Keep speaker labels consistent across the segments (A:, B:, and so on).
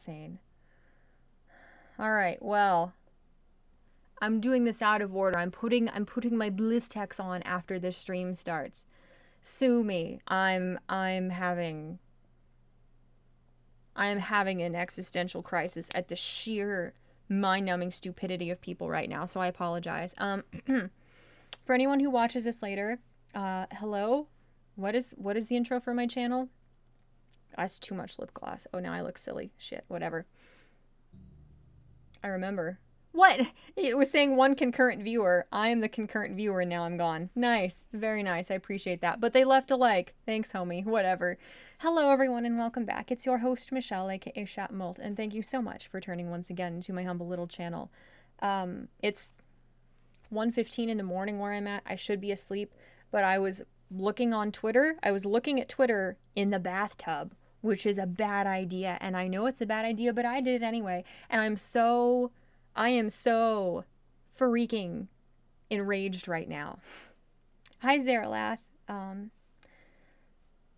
A: insane. All right, well, I'm doing this out of order. I'm putting my BlizzTex on after this stream starts. Sue me. I'm having an existential crisis at the sheer mind-numbing stupidity of people right now, so I apologize. For anyone who watches this later, hello? What is the intro for my channel? That's too much lip gloss. Oh, now I look silly. Shit, whatever. I remember. What? It was saying one concurrent viewer. I am the concurrent viewer and now I'm gone. Nice. Very nice. I appreciate that. But they left a like. Thanks, homie. Whatever. Hello, everyone, and welcome back. It's your host, Michelle, aka Chat-Mort, and thank you so much for turning once again to my humble little channel. It's 1:15 in the morning where I'm at. I should be asleep, but I was looking on Twitter. I was looking at Twitter in the bathtub, which is a bad idea, and I know it's a bad idea, but I did it anyway, and I am so freaking enraged right now. Hi, Zaralath.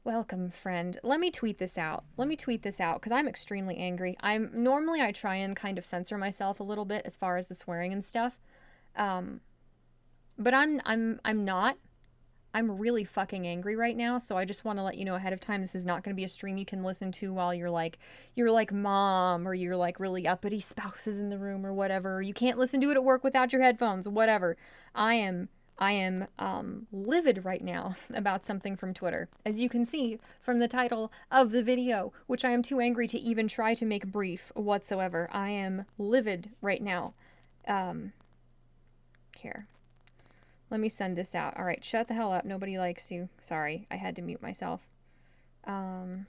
A: Welcome, friend. Let me tweet this out. Because I'm extremely angry. Normally I try and kind of censor myself a little bit as far as the swearing and stuff. But I'm not. I'm really fucking angry right now, so I just want to let you know ahead of time this is not going to be a stream you can listen to while you're like mom, or you're like really uppity spouses in the room or whatever. Or you can't listen to it at work without your headphones, whatever. I am livid right now about something from Twitter. As you can see from the title of the video, which I am too angry to even try to make brief whatsoever. I am livid right now. Here. Let me send this out. All right, shut the hell up. Nobody likes you. Sorry, I had to mute myself. I'm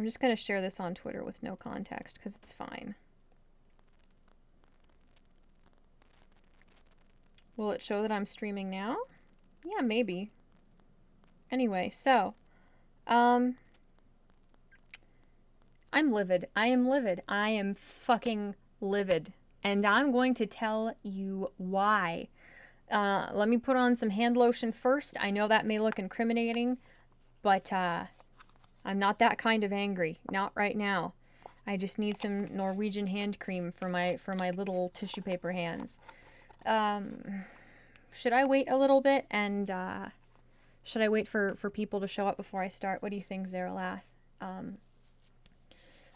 A: just going to share this on Twitter with no context because it's fine. Will it show that I'm streaming now? Yeah, maybe. Anyway, so, I'm livid. I am livid. I am fucking livid. And I'm going to tell you why. Let me put on some hand lotion first. I know that may look incriminating, but I'm not that kind of angry. Not right now. I just need some Norwegian hand cream for my little tissue paper hands. Should I wait a little bit and should I wait for people to show up before I start? What do you think, Zaralath?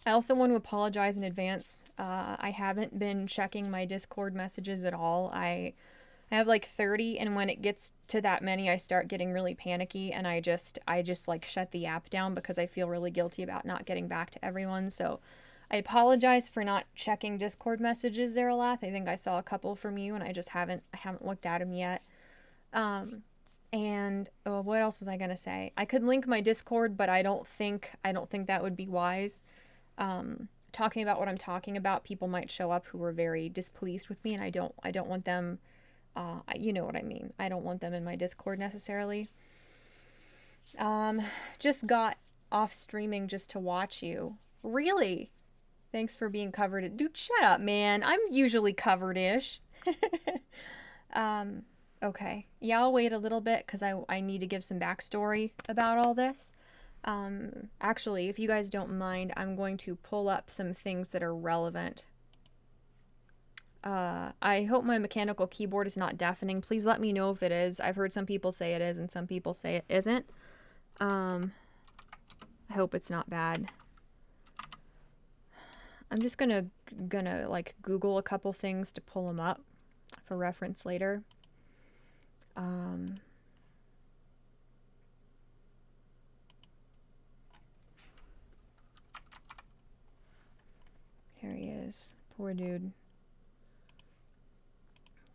A: I also want to apologize in advance. I haven't been checking my Discord messages at all. I have like 30, and when it gets to that many, I start getting really panicky, and I just like shut the app down because I feel really guilty about not getting back to everyone. So I apologize for not checking Discord messages, Zaralath. I think I saw a couple from you, and I haven't looked at them yet. And what else was I gonna say? I could link my Discord, but I don't think that would be wise. Talking about what I'm talking about, people might show up who are very displeased with me, and I don't want them, you know what I mean. I don't want them in my Discord necessarily. Just got off streaming just to watch you. Really? Thanks for being covered. Dude, shut up, man. I'm usually covered-ish. Okay. Yeah, I'll wait a little bit because I need to give some backstory about all this. Actually, if you guys don't mind, I'm going to pull up some things that are relevant. I hope my mechanical keyboard is not deafening. Please let me know if it is. I've heard some people say it is and some people say it isn't. I hope it's not bad. I'm just gonna like Google a couple things to pull them up for reference later. Here he is. Poor dude.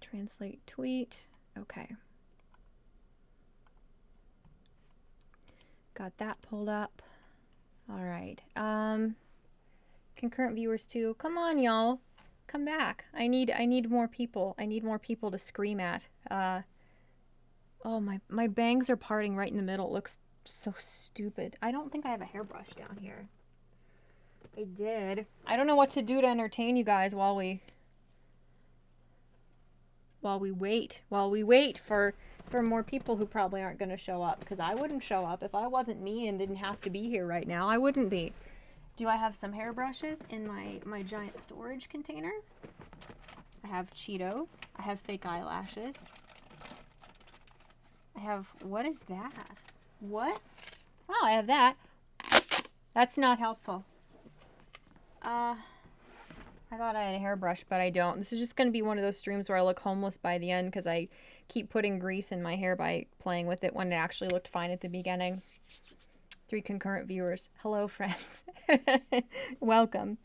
A: Translate tweet. Okay. Got that pulled up. All right. Concurrent viewers too. Come on, y'all. Come back. I need more people. I need more people to scream at. Oh, my bangs are parting right in the middle. It looks so stupid. I don't think I have a hairbrush down here. I did. I don't know what to do to entertain you guys while we wait for more people who probably aren't going to show up, because I wouldn't show up if I wasn't me and didn't have to be here right now. I wouldn't be. Do I have some hairbrushes in my giant storage container? I have Cheetos. I have fake eyelashes. I have, what is that? What? Oh, I have that. That's not helpful. I thought I had a hairbrush, but I don't. This is just going to be one of those streams where I look homeless by the end because I keep putting grease in my hair by playing with it when it actually looked fine at the beginning. 3 concurrent viewers. Hello, friends. Welcome.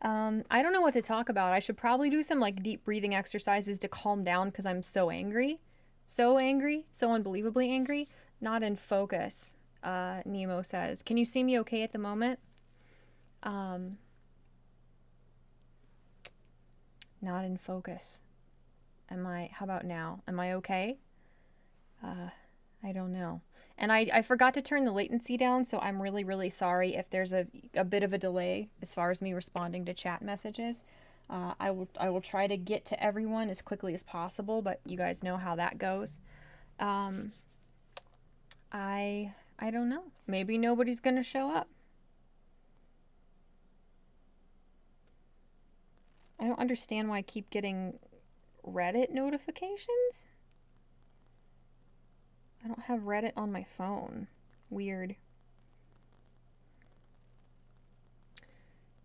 A: I don't know what to talk about. I should probably do some like deep breathing exercises to calm down because I'm so angry. So angry. So unbelievably angry. Not in focus, Nemo says. Can you see me okay at the moment? Not in focus. How about now? Am I okay? I don't know. And I forgot to turn the latency down, so I'm really, really sorry if there's a bit of a delay as far as me responding to chat messages. I will try to get to everyone as quickly as possible, but you guys know how that goes. I don't know. Maybe nobody's gonna show up. I don't understand why I keep getting Reddit notifications. I don't have Reddit on my phone. Weird.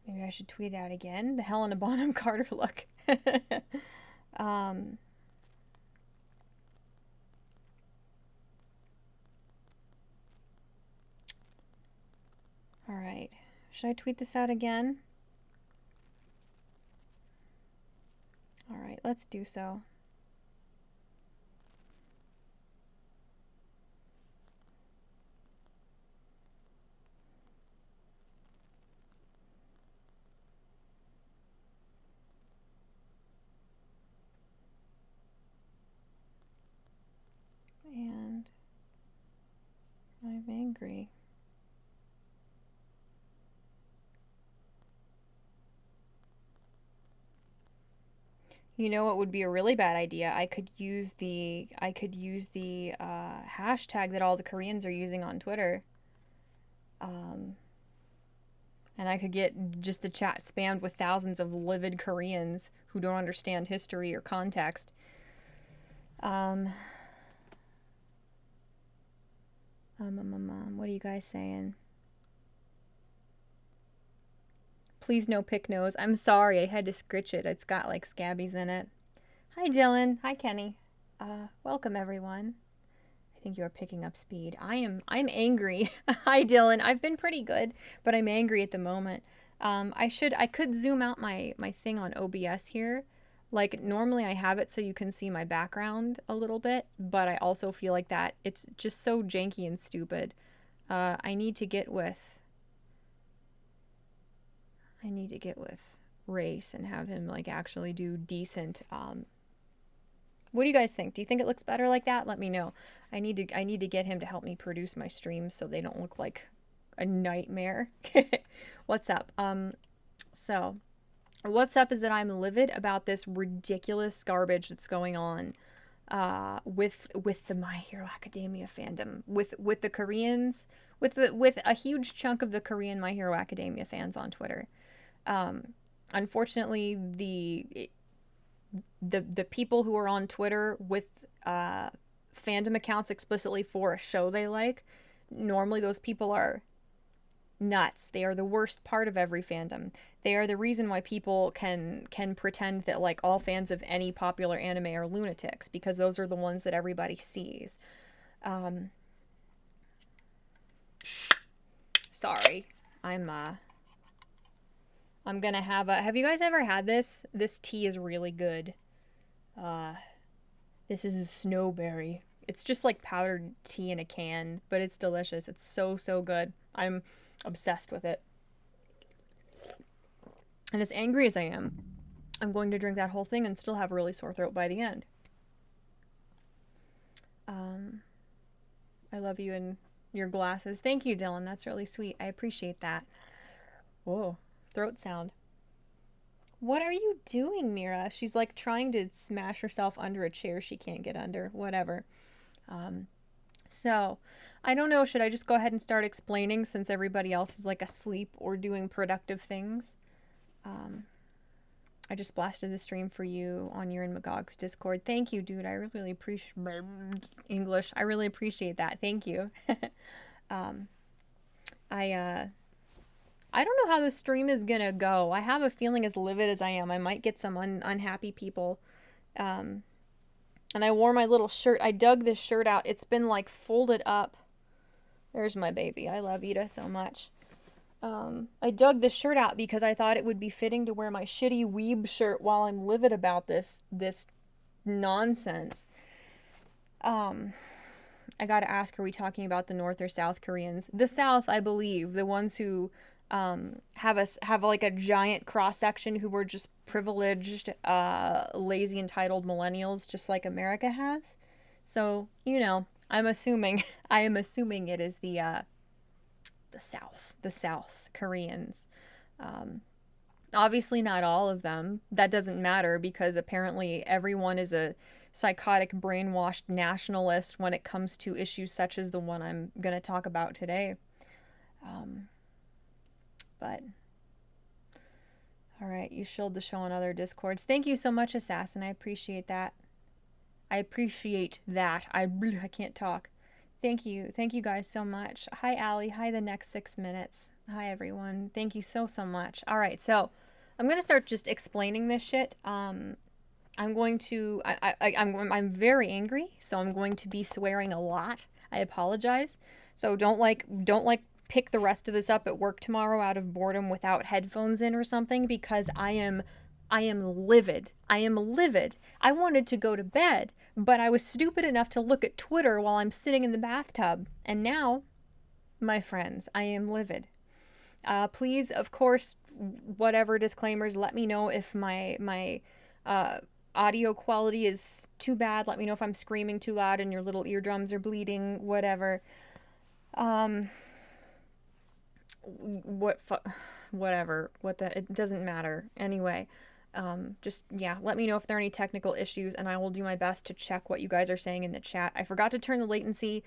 A: Maybe I should tweet out again. The Helena Bonham Carter look. Alright. Should I tweet this out again? Alright, let's do so. And I'm angry. You know what would be a really bad idea? I could use the hashtag that all the Koreans are using on Twitter. And I could get just the chat spammed with thousands of livid Koreans who don't understand history or context. What are you guys saying? Please no pick nose. I'm sorry, I had to scritch it. It's got like scabbies in it. Hi Dylan. Hi Kenny. Welcome everyone. I think you're picking up speed. I'm angry. Hi Dylan. I've been pretty good, but I'm angry at the moment. I could zoom out my thing on OBS here. Like normally I have it so you can see my background a little bit, but I also feel like that it's just so janky and stupid. I need to get with Race and have him like actually do decent. What do you guys think? Do you think it looks better like that? Let me know. I need to get him to help me produce my streams so they don't look like a nightmare. What's up? So what's up is that I'm livid about this ridiculous garbage that's going on with the My Hero Academia fandom, with the Koreans, with a huge chunk of the Korean My Hero Academia fans on Twitter. Unfortunately, the people who are on Twitter with fandom accounts explicitly for a show they like, normally those people are nuts. They are the worst part of every fandom. They are the reason why people can pretend that like all fans of any popular anime are lunatics, because those are the ones that everybody sees. Sorry. I'm gonna have you guys ever had this? This tea is really good. This is a snowberry. It's just like powdered tea in a can, but it's delicious. It's so, so good. I'm obsessed with it. And as angry as I am, I'm going to drink that whole thing and still have a really sore throat by the end. I love you and your glasses. Thank you, Dylan. That's really sweet. I appreciate that. Whoa. Throat sound. What are you doing, Mira? She's like trying to smash herself under a chair she can't get under. Whatever. So I don't know. Should I just go ahead and start explaining since everybody else is like asleep or doing productive things? I just blasted the stream for you on your and Magog's Discord. Thank you, dude. I really appreciate English. I really appreciate that. Thank you. I don't know how the stream is gonna go. I have a feeling as livid as I am, I might get some unhappy people. And I wore my little shirt. I dug this shirt out. It's been like folded up. There's my baby. I love Ida so much. I dug this shirt out because I thought it would be fitting to wear my shitty weeb shirt while I'm livid about this nonsense. I gotta ask, are we talking about the North or South Koreans? The South, I believe. The ones who have like a giant cross section who were just privileged, lazy, entitled millennials, just like America has. So, you know, I am assuming it is the South Koreans. Obviously not all of them. That doesn't matter because apparently everyone is a psychotic, brainwashed nationalist when it comes to issues such as the one I'm going to talk about today. But, all right, you shilled the show on other Discords. Thank you so much, Assassin. I appreciate that. I can't talk. Thank you guys so much. Hi, Allie. Hi, the next 6 minutes. Hi, everyone. Thank you so much. All right, so I'm gonna start just explaining this shit. I'm very angry, so I'm going to be swearing a lot. I apologize. So don't pick the rest of this up at work tomorrow out of boredom without headphones in or something, because I am livid. I wanted to go to bed, but I was stupid enough to look at Twitter while I'm sitting in the bathtub. And now, my friends, I am livid. Please, of course, whatever disclaimers, let me know if my audio quality is too bad. Let me know if I'm screaming too loud and your little eardrums are bleeding, whatever. It doesn't matter. Anyway, let me know if there are any technical issues and I will do my best to check what you guys are saying in the chat. I forgot to turn the latency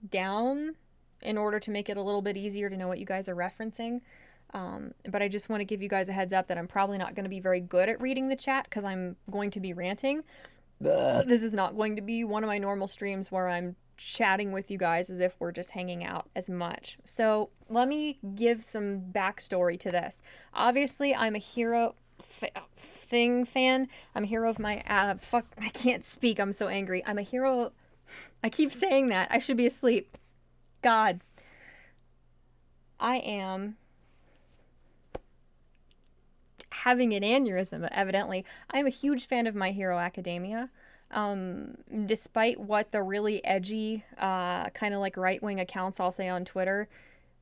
A: down in order to make it a little bit easier to know what you guys are referencing. But I just want to give you guys a heads up that I'm probably not going to be very good at reading the chat because I'm going to be ranting. This is not going to be one of my normal streams where I'm chatting with you guys as if we're just hanging out as much. So let me give some backstory to this. Obviously, I'm a hero fan. I'm a hero of my I can't speak. I'm so angry. I'm a hero. I keep saying that. I should be asleep. God. I am having an aneurysm, evidently. I am a huge fan of My Hero Academia. Despite what the really edgy, kind of like right-wing accounts I'll say on Twitter,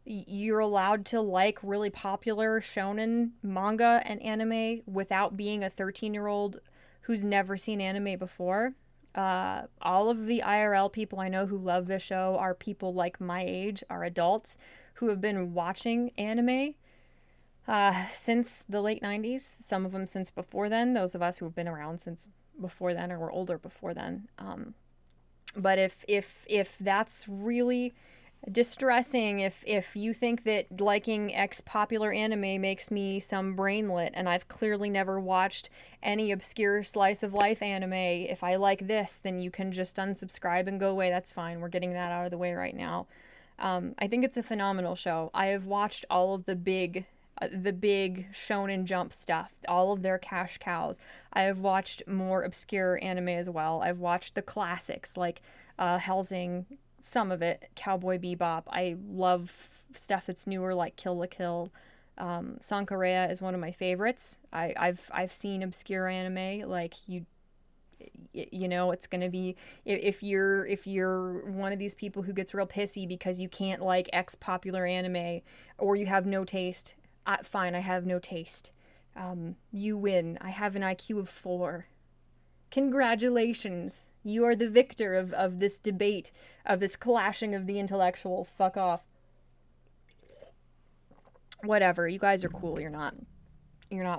A: you're allowed to like really popular shonen manga and anime without being a 13-year-old who's never seen anime before. All of the IRL people I know who love this show are people like my age, are adults who have been watching anime since the late 90s, some of them since before then, those of us who have been around since before then or were older before then. But if that's really distressing, if you think that liking X popular anime makes me some brainlet and I've clearly never watched any obscure slice of life anime, if I like this, then you can just unsubscribe and go away. That's fine. We're getting that out of the way right now. I think it's a phenomenal show. I have watched all of the big Shonen Jump stuff, all of their cash cows. I have watched more obscure anime as well. I've watched the classics like Hellsing, some of it, Cowboy Bebop. I love stuff that's newer like Kill la Kill. Sankarea is one of my favorites. I've seen obscure anime like you know, it's gonna be, if you're one of these people who gets real pissy because you can't like X popular anime or you have no taste. Fine, I have no taste. You win. I have an IQ of 4. Congratulations. You are the victor of this debate, of this clashing of the intellectuals. Fuck off. Whatever. You guys are cool. You're not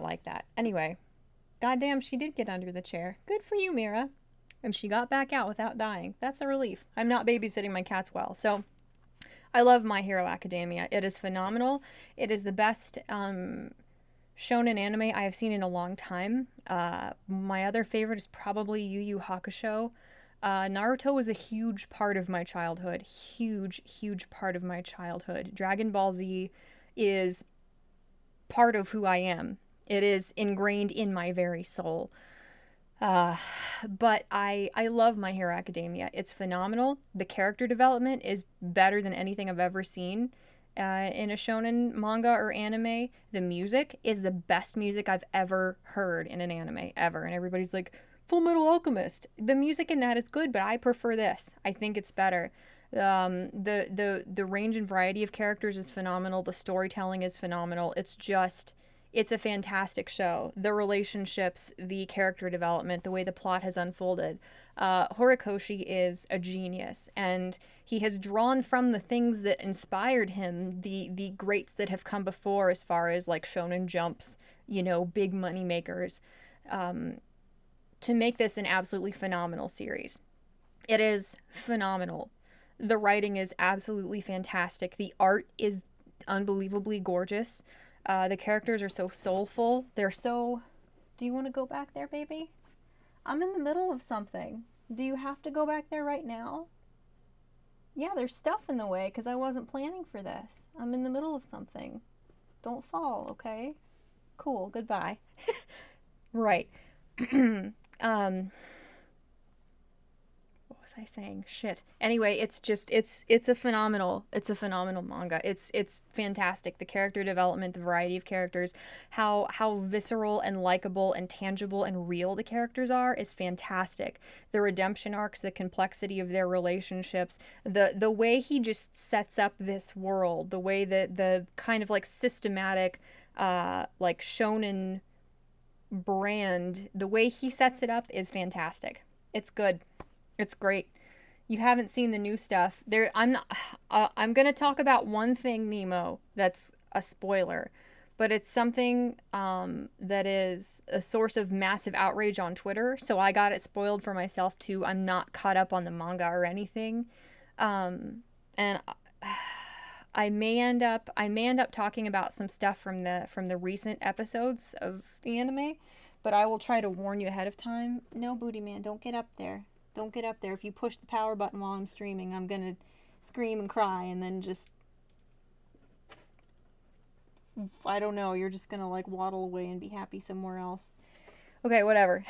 A: like that. Anyway. Goddamn, she did get under the chair. Good for you, Mira. and she got back out without dying. That's a relief. I'm not babysitting my cats well. So I love My Hero Academia. It is phenomenal. It is the best shonen anime I have seen in a long time. My other favorite is probably Yu Yu Hakusho. Naruto was a huge part of my childhood. Huge part of my childhood. Dragon Ball Z is part of who I am. It is ingrained in my very soul. But I love My Hero Academia. It's phenomenal. The character development is better than anything I've ever seen in a shonen manga or anime. The music is the best music I've ever heard in an anime, ever. And everybody's like, Full Metal Alchemist. The music in that is good, but I prefer this. I think it's better. The range and variety of characters is phenomenal. The storytelling is phenomenal. It's a fantastic show. The relationships, the character development, the way the plot has unfolded. Horikoshi is a genius, and he has drawn from the things that inspired him, the greats that have come before, as far as like Shonen Jumps, big money makers, to make this an absolutely phenomenal series. It is phenomenal. The writing is absolutely fantastic. The art is unbelievably gorgeous. The characters are so soulful. They're so... Do you want to go back there, baby? I'm in the middle of something. Do you have to go back there right now? Yeah, there's stuff in the way because I wasn't planning for this. I'm in the middle of something. Don't fall, okay? Cool, goodbye. Right. What was I saying? Shit. Anyway, it's a phenomenal manga. It's fantastic. The character development, the variety of characters, how visceral and likable and tangible and real the characters are is fantastic. The redemption arcs, the complexity of their relationships, the way he just sets up this world, the way that the kind of like systematic like shonen brand, the way he sets it up is fantastic. It's good. It's great. You haven't seen the new stuff. I'm going to talk about one thing, Nemo, that's a spoiler, but it's something that is a source of massive outrage on Twitter, so I got it spoiled for myself too. I'm not caught up on the manga or anything. And I may end up talking about some stuff from the recent episodes of the anime, but I will try to warn you ahead of time. No, Booty Man, don't get up there. Don't get up there. If you push the power button while I'm streaming, I'm gonna scream and cry and then just... I don't know, you're just gonna like waddle away and be happy somewhere else. Okay, whatever.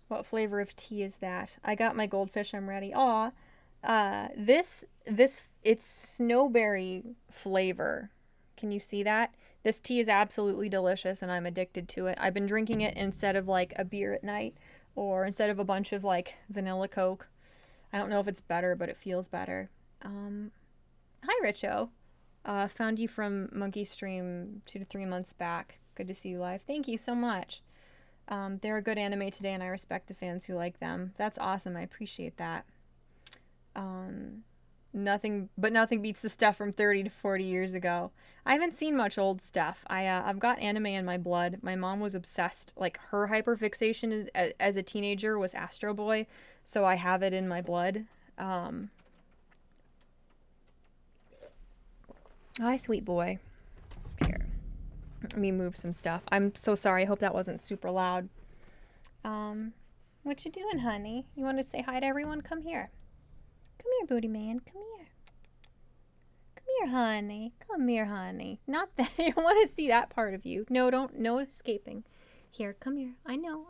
A: What flavor of tea is that? I got my goldfish, I'm ready. Aw. It's snowberry flavor. Can you see that? This tea is absolutely delicious and I'm addicted to it. I've been drinking it instead of like a beer at night or instead of a bunch of like vanilla Coke. I don't know if it's better, but it feels better. Hi, Richo. Found you from Monkey Stream 2 to 3 months back. Good to see you live. Thank you so much. They're a good anime today and I respect the fans who like them. That's awesome. I appreciate that. Nothing beats the stuff from 30 to 40 years ago. I haven't seen much old stuff. I've got anime in my blood. My mom was obsessed. Like, her hyperfixation as a teenager was Astro Boy, so I have it in my blood. Hi, sweet boy. Here. Let me move some stuff. I'm so sorry. I hope that wasn't super loud. What you doing, honey? You want to say hi to everyone? Come here. Come here, Booty Man. Come here. Come here, honey. Come here, honey. Not that. I don't want to see that part of you. No, don't. No escaping. Here, come here. I know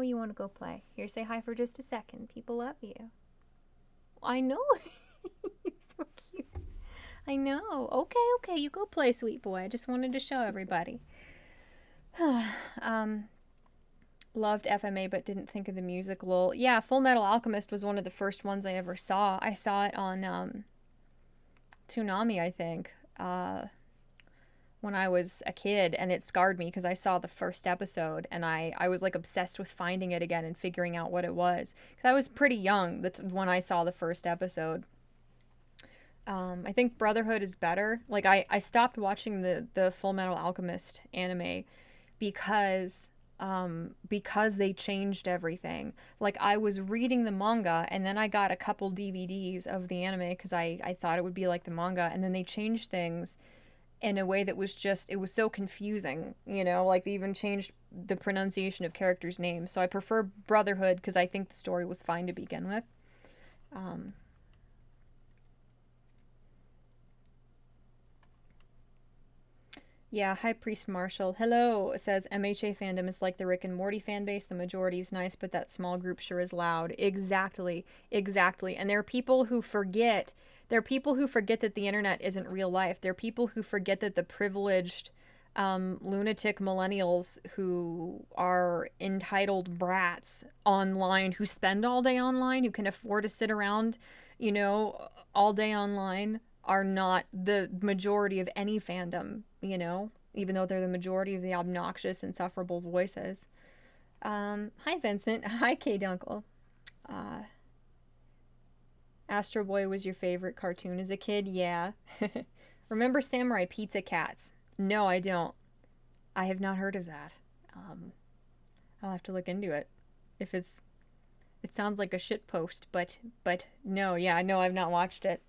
A: you want to go play. Here, say hi for just a second. People love you. I know. You're so cute. I know. Okay. You go play, sweet boy. I just wanted to show everybody. Loved FMA but didn't think of the music, lol. Yeah, Full Metal Alchemist was one of the first ones I ever saw. I saw it on Toonami, I think, when I was a kid, and it scarred me because I saw the first episode and I was like obsessed with finding it again and figuring out what it was. Because I was pretty young when I saw the first episode. I think Brotherhood is better. Like I stopped watching the Full Metal Alchemist anime because they changed everything. Like I was reading the manga and then I got a couple DVDs of the anime because I thought it would be like the manga, and then they changed things in a way that was just, it was so confusing, like they even changed the pronunciation of characters' names. So I prefer Brotherhood because I think the story was fine to begin with. Um, Yeah, High Priest Marshall. Hello, says MHA fandom is like the Rick and Morty fan base. The majority is nice, but that small group sure is loud. Exactly, exactly. And there are people who forget. There are people who forget that the internet isn't real life. There are people who forget that the privileged, lunatic millennials who are entitled brats online, who spend all day online, who can afford to sit around, all day online, are not the majority of any fandom, even though they're the majority of the obnoxious, insufferable voices. Hi, Vincent. Hi, Kay Dunkel. Uh, Astro Boy was your favorite cartoon as a kid? Yeah. Remember Samurai Pizza Cats? No, I don't. I have not heard of that. Um, I'll have to look into it. If it sounds like a shit post, but no, yeah, no, I've not watched it.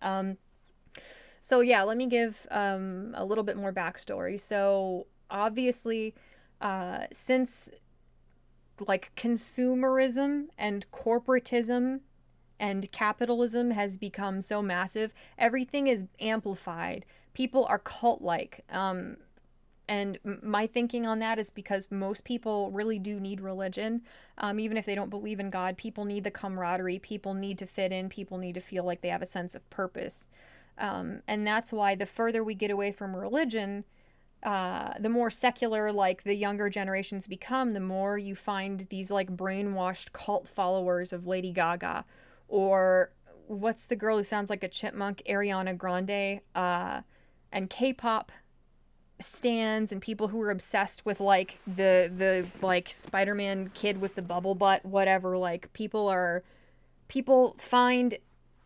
A: So yeah, let me give a little bit more backstory. So obviously, since like consumerism and corporatism and capitalism has become so massive, everything is amplified. People are cult like. And my thinking on that is because most people really do need religion. Even if they don't believe in God, people need the camaraderie. People need to fit in. People need to feel like they have a sense of purpose. And that's why the further we get away from religion, the more secular like the younger generations become, the more you find these like brainwashed cult followers of Lady Gaga, or what's the girl who sounds like a chipmunk, Ariana Grande, and K-pop stands and people who are obsessed with like the like Spider-Man kid with the bubble butt, whatever. Like people find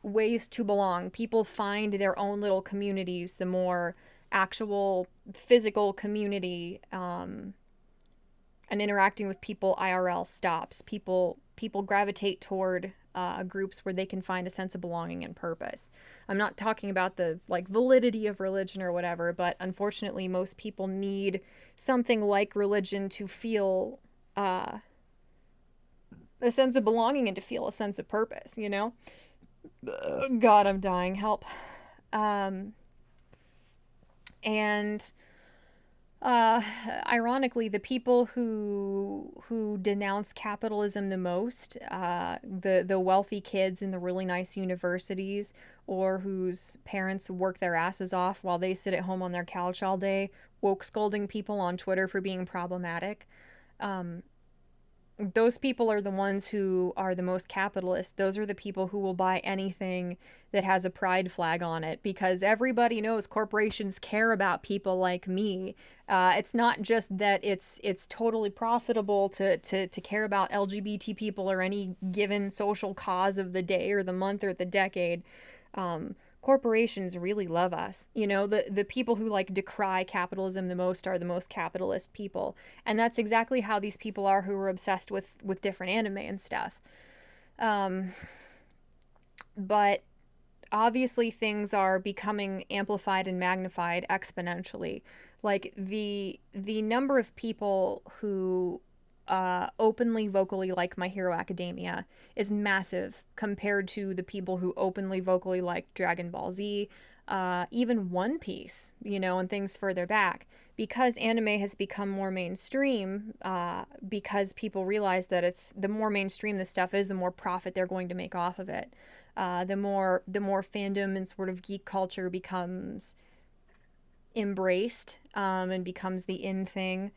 A: ways to belong. People find their own little communities. The more actual physical community, and interacting with people IRL stops, people gravitate toward groups where they can find a sense of belonging and purpose. I'm not talking about the like validity of religion or whatever, but unfortunately, most people need something like religion to feel a sense of belonging and to feel a sense of purpose. God, I'm dying. Help. Um, and uh, Ironically, the people who denounce capitalism the most, the wealthy kids in the really nice universities, or whose parents work their asses off while they sit at home on their couch all day, woke scolding people on Twitter for being problematic. Um, those people are the ones who are the most capitalist. Those are the people who will buy anything that has a pride flag on it, because everybody knows corporations care about people like me. It's not just that it's totally profitable to care about LGBT people or any given social cause of the day or the month or the decade. Corporations really love us. The people who like decry capitalism the most are the most capitalist people. And that's exactly how these people are who are obsessed with different anime and stuff. Um, but obviously things are becoming amplified and magnified exponentially. Like the number of people who openly vocally like My Hero Academia is massive compared to the people who openly vocally like Dragon Ball Z, even One Piece, and things further back. Because anime has become more mainstream, because people realize that it's the more mainstream the stuff is, the more profit they're going to make off of it. The more fandom and sort of geek culture becomes embraced, and becomes the in thing.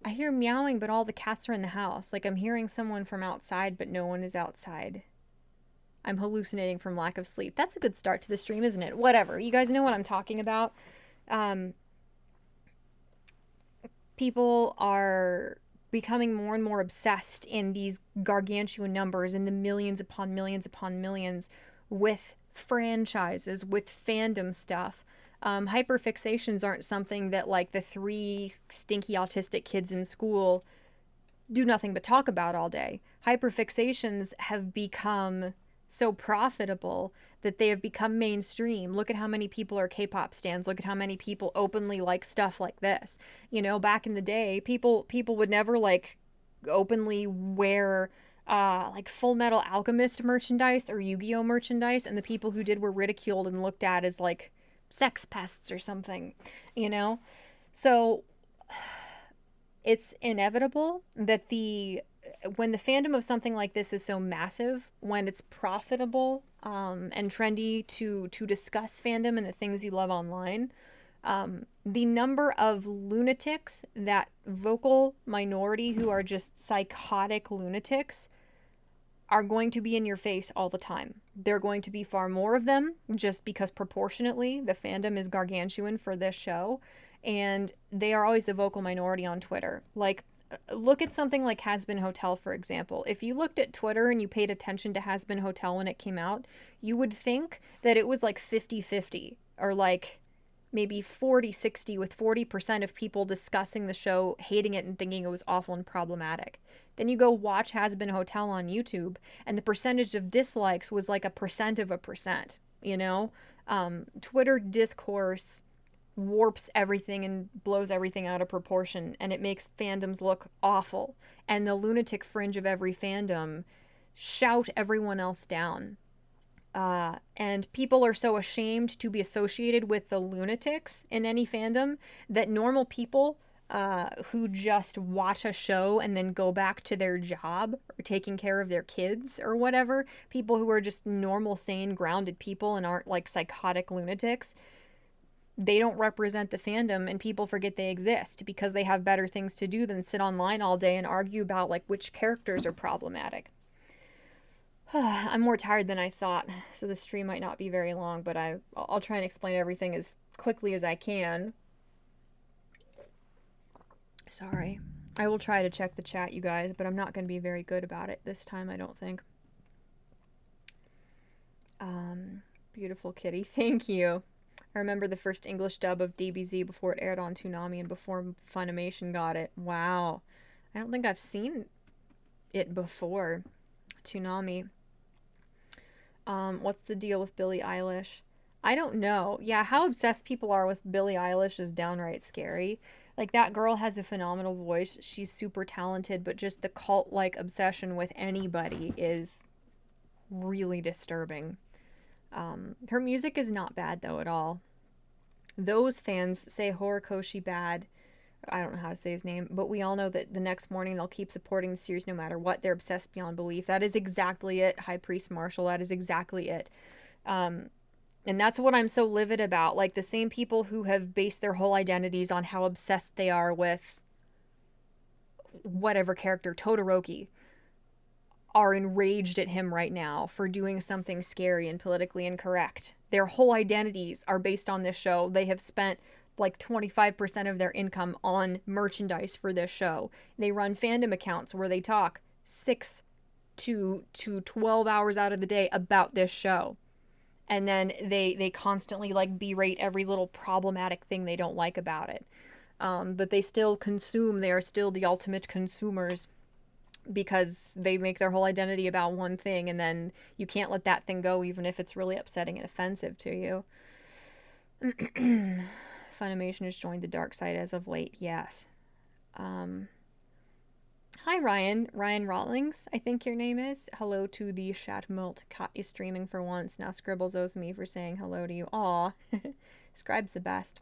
A: I hear meowing, but all the cats are in the house. Like I'm hearing someone from outside, but no one is outside. I'm hallucinating from lack of sleep. That's a good start to the stream, isn't it? Whatever. You guys know what I'm talking about. Um, People are becoming more and more obsessed in these gargantuan numbers, in the millions upon millions upon millions, with franchises, with fandom stuff. Hyperfixations aren't something that like the three stinky autistic kids in school do nothing but talk about all day. Hyperfixations have become so profitable that they have become mainstream. Look at how many people are K-pop stans. Look at how many people openly like stuff like this. You know, back in the day, people would never like openly wear like Full Metal Alchemist merchandise or Yu-Gi-Oh merchandise, and the people who did were ridiculed and looked at as like sex pests or something, you know? So it's inevitable that when the fandom of something like this is so massive, when it's profitable and trendy to discuss fandom and the things you love online, the number of lunatics, that vocal minority who are just psychotic lunatics, are going to be in your face all the time. There are going to be far more of them just because proportionately the fandom is gargantuan for this show, and they are always the vocal minority on Twitter. Like, look at something like Has Been Hotel, for example. If you looked at Twitter and you paid attention to Has Been Hotel when it came out, you would think that it was like 50-50, or like maybe 40-60, with 40% of people discussing the show, hating it, and thinking it was awful and problematic. Then you go watch Has Been Hotel on YouTube, and the percentage of dislikes was like 1% of 1%, you know? Twitter discourse warps everything and blows everything out of proportion, and it makes fandoms look awful. And the lunatic fringe of every fandom shout everyone else down. And people are so ashamed to be associated with the lunatics in any fandom that normal people who just watch a show and then go back to their job or taking care of their kids or whatever, people who are just normal, sane, grounded people and aren't like psychotic lunatics, they don't represent the fandom, and people forget they exist because they have better things to do than sit online all day and argue about like which characters are problematic. I'm more tired than I thought, so the stream might not be very long, but I'll try and explain everything as quickly as I can. Sorry. I will try to check the chat, you guys, but I'm not going to be very good about it this time, I don't think. Beautiful kitty. Thank you. I remember the first English dub of DBZ before it aired on Toonami and before Funimation got it. Wow. I don't think I've seen it before. Toonami. What's the deal with Billie Eilish? I don't know. Yeah, how obsessed people are with Billie Eilish is downright scary. Like, that girl has a phenomenal voice. She's super talented, but just the cult-like obsession with anybody is really disturbing. Her music is not bad, though, at all. Those fans say Horikoshi bad. I don't know how to say his name, but we all know that the next morning they'll keep supporting the series no matter what. They're obsessed beyond belief. That is exactly it, High Priest Marshall. That is exactly it. And that's what I'm so livid about. Like, the same people who have based their whole identities on how obsessed they are with whatever character, Todoroki, are enraged at him right now for doing something scary and politically incorrect. Their whole identities are based on this show. They have spent like 25% of their income on merchandise for this show. They run fandom accounts where they talk 6 to 12 hours out of the day about this show. And then they constantly like berate every little problematic thing they don't like about it. But they still consume. They are still the ultimate consumers because they make their whole identity about one thing, and then you can't let that thing go even if it's really upsetting and offensive to you. Funimation has joined the dark side as of late, yes. Hi, Ryan. Ryan Rawlings, I think your name is. Hello to the Chat-Mort. Caught you streaming for once. Now Scribbles owes me for saying hello to you. Aw. Scribe's the best.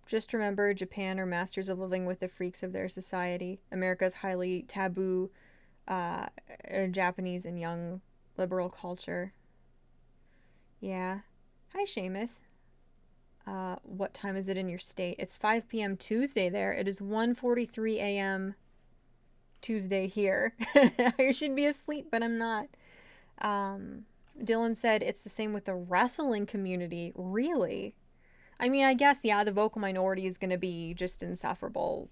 A: Just remember, Japan are masters of living with the freaks of their society. America's highly taboo Japanese and young liberal culture. Yeah. Hi, Seamus. What time is it in your state? It's 5 p.m. Tuesday there. It is 1:43 a.m. Tuesday here. I should be asleep, but I'm not. Dylan said it's the same with the wrestling community. Really? I mean, I guess, yeah, the vocal minority is going to be just insufferable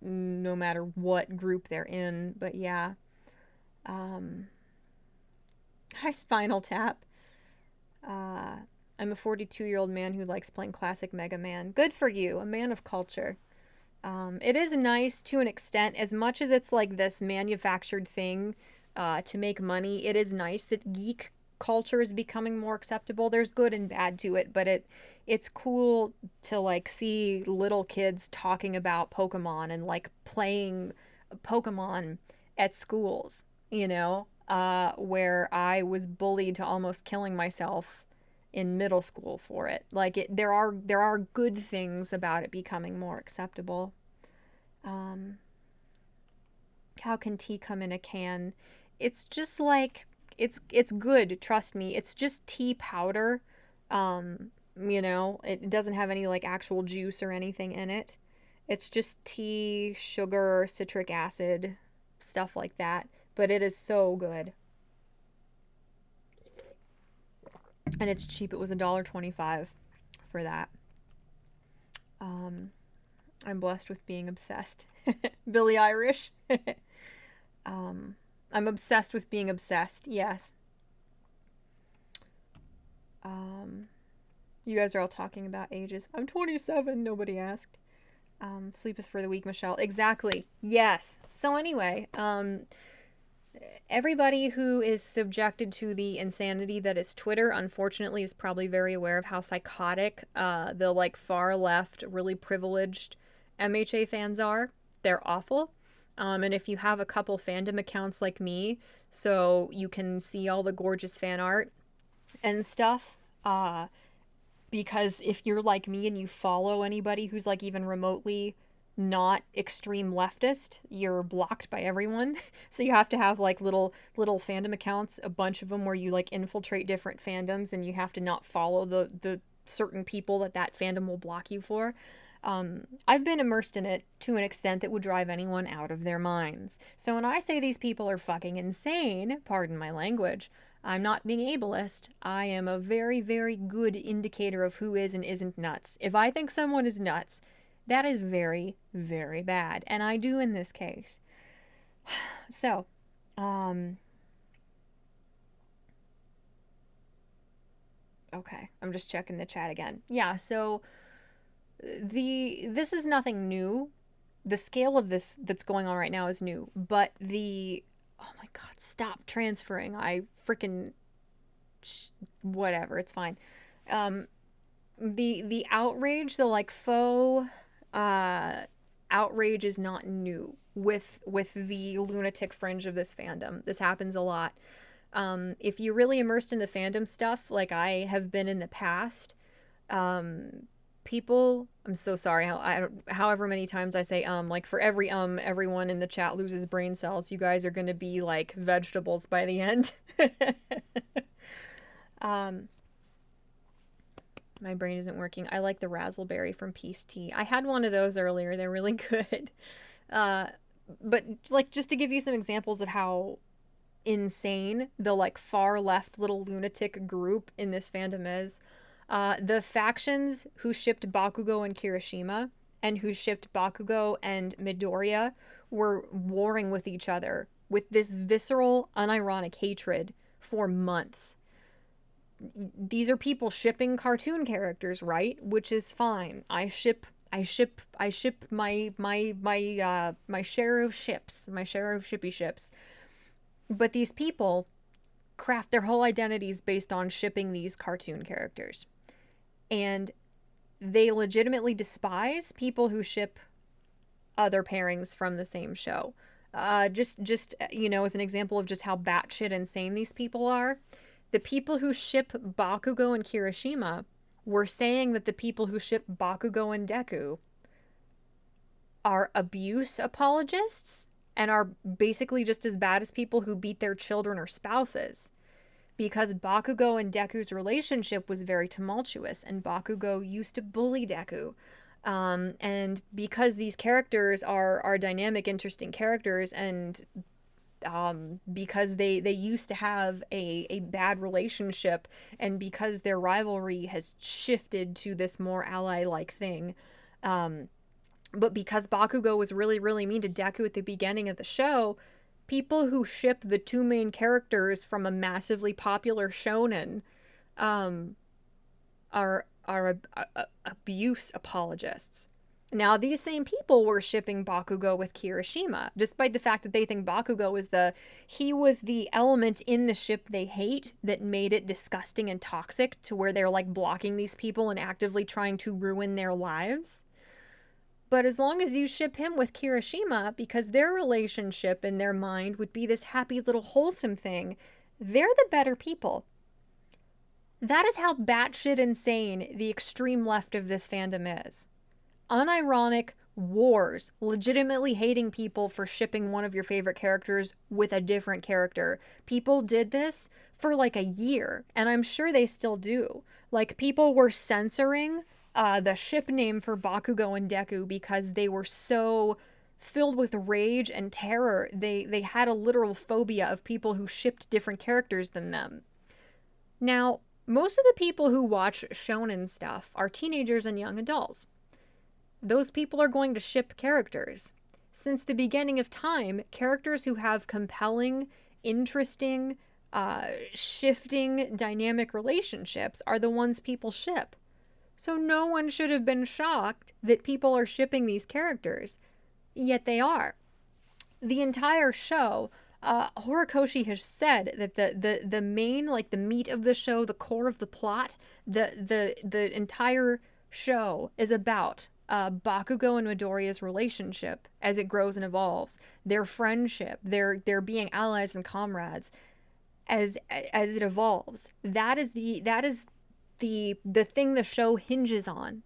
A: no matter what group they're in. But yeah. Um, Hi, Spinal Tap. I'm a 42-year-old man who likes playing classic Mega Man. Good for you, a man of culture. It is nice to an extent, as much as it's like this manufactured thing to make money. It is nice that geek culture is becoming more acceptable. There's good and bad to it, but it's cool to like see little kids talking about Pokemon and like playing Pokemon at schools, where I was bullied to almost killing myself in middle school for it. Like there are good things about it becoming more acceptable. Um, how can tea come in a can? It's just like it's good, trust me. It's just tea powder. It doesn't have any like actual juice or anything in it. It's just tea, sugar, citric acid, stuff like that. But it is so good. And it's cheap. It was $1.25 for that. Um, I'm blessed with being obsessed. Billy Irish. um, I'm obsessed with being obsessed. Yes. Um, you guys are all talking about ages. I'm 27. Nobody asked. Sleep is for the weak, Michelle. Exactly. Yes. So anyway, everybody who is subjected to the insanity that is Twitter, unfortunately, is probably very aware of how psychotic the like far left, really privileged MHA fans are. They're awful. And if you have a couple fandom accounts like me, so you can see all the gorgeous fan art and stuff, because if you're like me and you follow anybody who's like even remotely not extreme leftist, you're blocked by everyone. So you have to have like little fandom accounts, a bunch of them where you like infiltrate different fandoms and you have to not follow the certain people that fandom will block you for. I've been immersed in it to an extent that would drive anyone out of their minds. So when I say these people are fucking insane, pardon my language, I'm not being ableist. I am a very, very good indicator of who is and isn't nuts. If I think someone is nuts, that is very, very bad. And I do in this case. So, okay, I'm just checking the chat again. Yeah, so this is nothing new. The scale of this that's going on right now is new, but oh my god, stop transferring. I freaking whatever, it's fine. Um the outrage, the like faux outrage is not new with the lunatic fringe of this fandom. This happens a lot. If you're really immersed in the fandom stuff, like I have been in the past, people, I'm so sorry, however many times I say like for every everyone in the chat loses brain cells. You guys are going to be like vegetables by the end. um my brain isn't working. I like the razzleberry from Peace Tea. I had one of those earlier. They're really good. uh but like just to give you some examples of how insane the like far left little lunatic group in this fandom is. The factions who shipped Bakugo and Kirishima and who shipped Bakugo and Midoriya were warring with each other with this visceral, unironic hatred for months. These are people shipping cartoon characters, right? Which is fine. I ship my share of ships, my share of shippy ships. But these people craft their whole identities based on shipping these cartoon characters. And they legitimately despise people who ship other pairings from the same show. Just as an example of just how batshit insane these people are, the people who ship Bakugo and Kirishima were saying that the people who ship Bakugo and Deku are abuse apologists and are basically just as bad as people who beat their children or spouses. Because Bakugo and Deku's relationship was very tumultuous, and Bakugo used to bully Deku. And because these characters are dynamic, interesting characters, and because they used to have a bad relationship, and because their rivalry has shifted to this more ally-like thing, but because Bakugo was really, really mean to Deku at the beginning of the show, people who ship the two main characters from a massively popular shonen um, are abuse apologists. Now, these same people were shipping Bakugo with Kirishima, despite the fact that they think Bakugo was the element in the ship they hate that made it disgusting and toxic to where they're like blocking these people and actively trying to ruin their lives. But as long as you ship him with Kirishima, because their relationship in their mind would be this happy little wholesome thing, they're the better people. That is how batshit insane the extreme left of this fandom is. Unironic wars, legitimately hating people for shipping one of your favorite characters with a different character. People did this for like a year, and I'm sure they still do. Like, people were censoring the ship name for Bakugo and Deku because they were so filled with rage and terror. They had a literal phobia of people who shipped different characters than them. Now, most of the people who watch shonen stuff are teenagers and young adults. Those people are going to ship characters. Since the beginning of time, characters who have compelling, interesting, shifting, dynamic relationships are the ones people ship. So no one should have been shocked that people are shipping these characters. Yet they are. The entire show, Horikoshi has said that the main, like the meat of the show, the core of the plot, the entire show is about Bakugo and Midoriya's relationship as it grows and evolves, their friendship, their being allies and comrades as it evolves. That is the thing the show hinges on.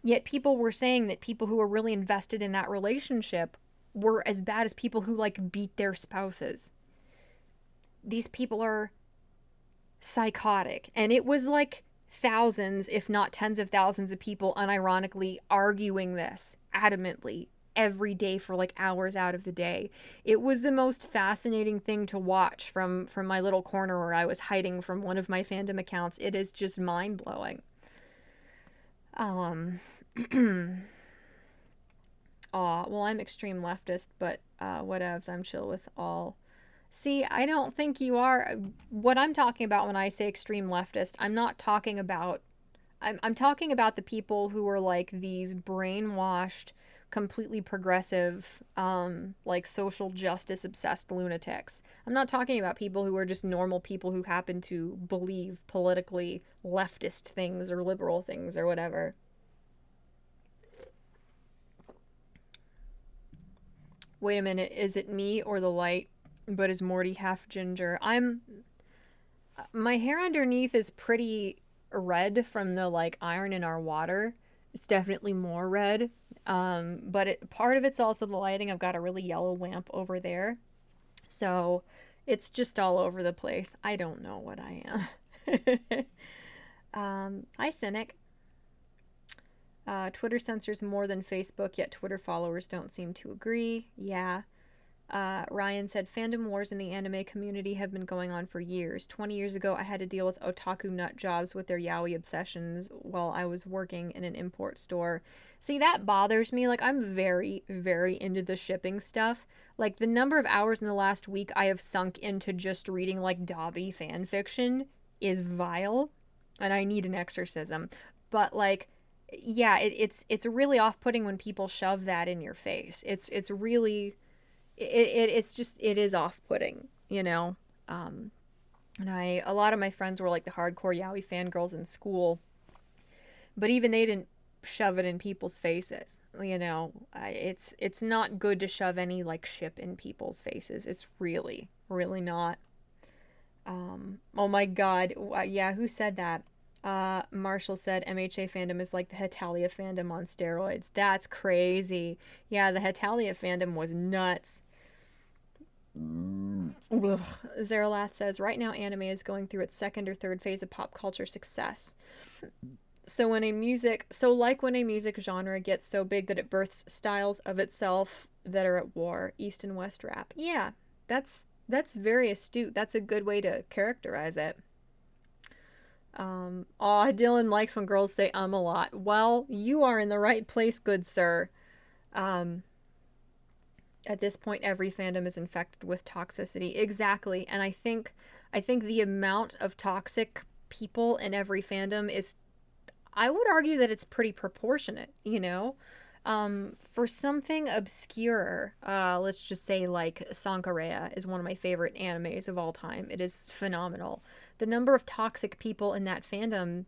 A: Yet people were saying that people who were really invested in that relationship were as bad as people who like beat their spouses. These people are psychotic, and it was like thousands, if not tens of thousands of people unironically arguing this adamantly every day for like hours out of the day. It was the most fascinating thing to watch from my little corner where I was hiding from one of my fandom accounts. It is just mind-blowing. Well, I'm extreme leftist, but whatevs, I'm chill with all. See, I don't think you are. What I'm talking about when I say extreme leftist, I'm not talking about. I'm talking about the people who are like these brainwashed, completely progressive, like social justice obsessed lunatics. I'm not talking about people who are just normal people who happen to believe politically leftist things or liberal things or whatever. Wait a minute, is it me or the light? But is Morty half ginger? My hair underneath is pretty red from the like iron in our water. It's definitely more red. But part of it's also the lighting. I've got a really yellow lamp over there. So it's just all over the place. I don't know what I am. Hi, Cynic. Twitter censors more than Facebook, yet Twitter followers don't seem to agree. Yeah. Ryan said, fandom wars in the anime community have been going on for years. 20 years ago, I had to deal with otaku nut jobs with their yaoi obsessions while I was working in an import store. See, that bothers me. Like, I'm very, very into the shipping stuff. Like, the number of hours in the last week I have sunk into just reading, like, Dobby fan fiction is vile, and I need an exorcism. But, like, yeah, it's really off-putting when people shove that in your face. It's really... it is off-putting, you know. And a lot of my friends were like the hardcore yaoi fangirls in school, but even they didn't shove it in people's faces, you know. It's not good to shove any like ship in people's faces. It's really not. Oh my god, yeah, who said that? Marshall said MHA fandom is like the Hetalia fandom on steroids. That's crazy. Yeah, the Hetalia fandom was nuts. Zeralath says, right now anime is going through its second or third phase of pop culture success. So when a music genre gets so big that it births styles of itself that are at war, East and West rap. Yeah, that's very astute. That's a good way to characterize it. Dylan likes when girls say a lot. Well, you are in the right place, good sir. At this point, every fandom is infected with toxicity. Exactly. And I think the amount of toxic people in every fandom is, I would argue that it's pretty proportionate, you know? For something obscure, let's just say like Sankarea is one of my favorite animes of all time. It is phenomenal. The number of toxic people in that fandom,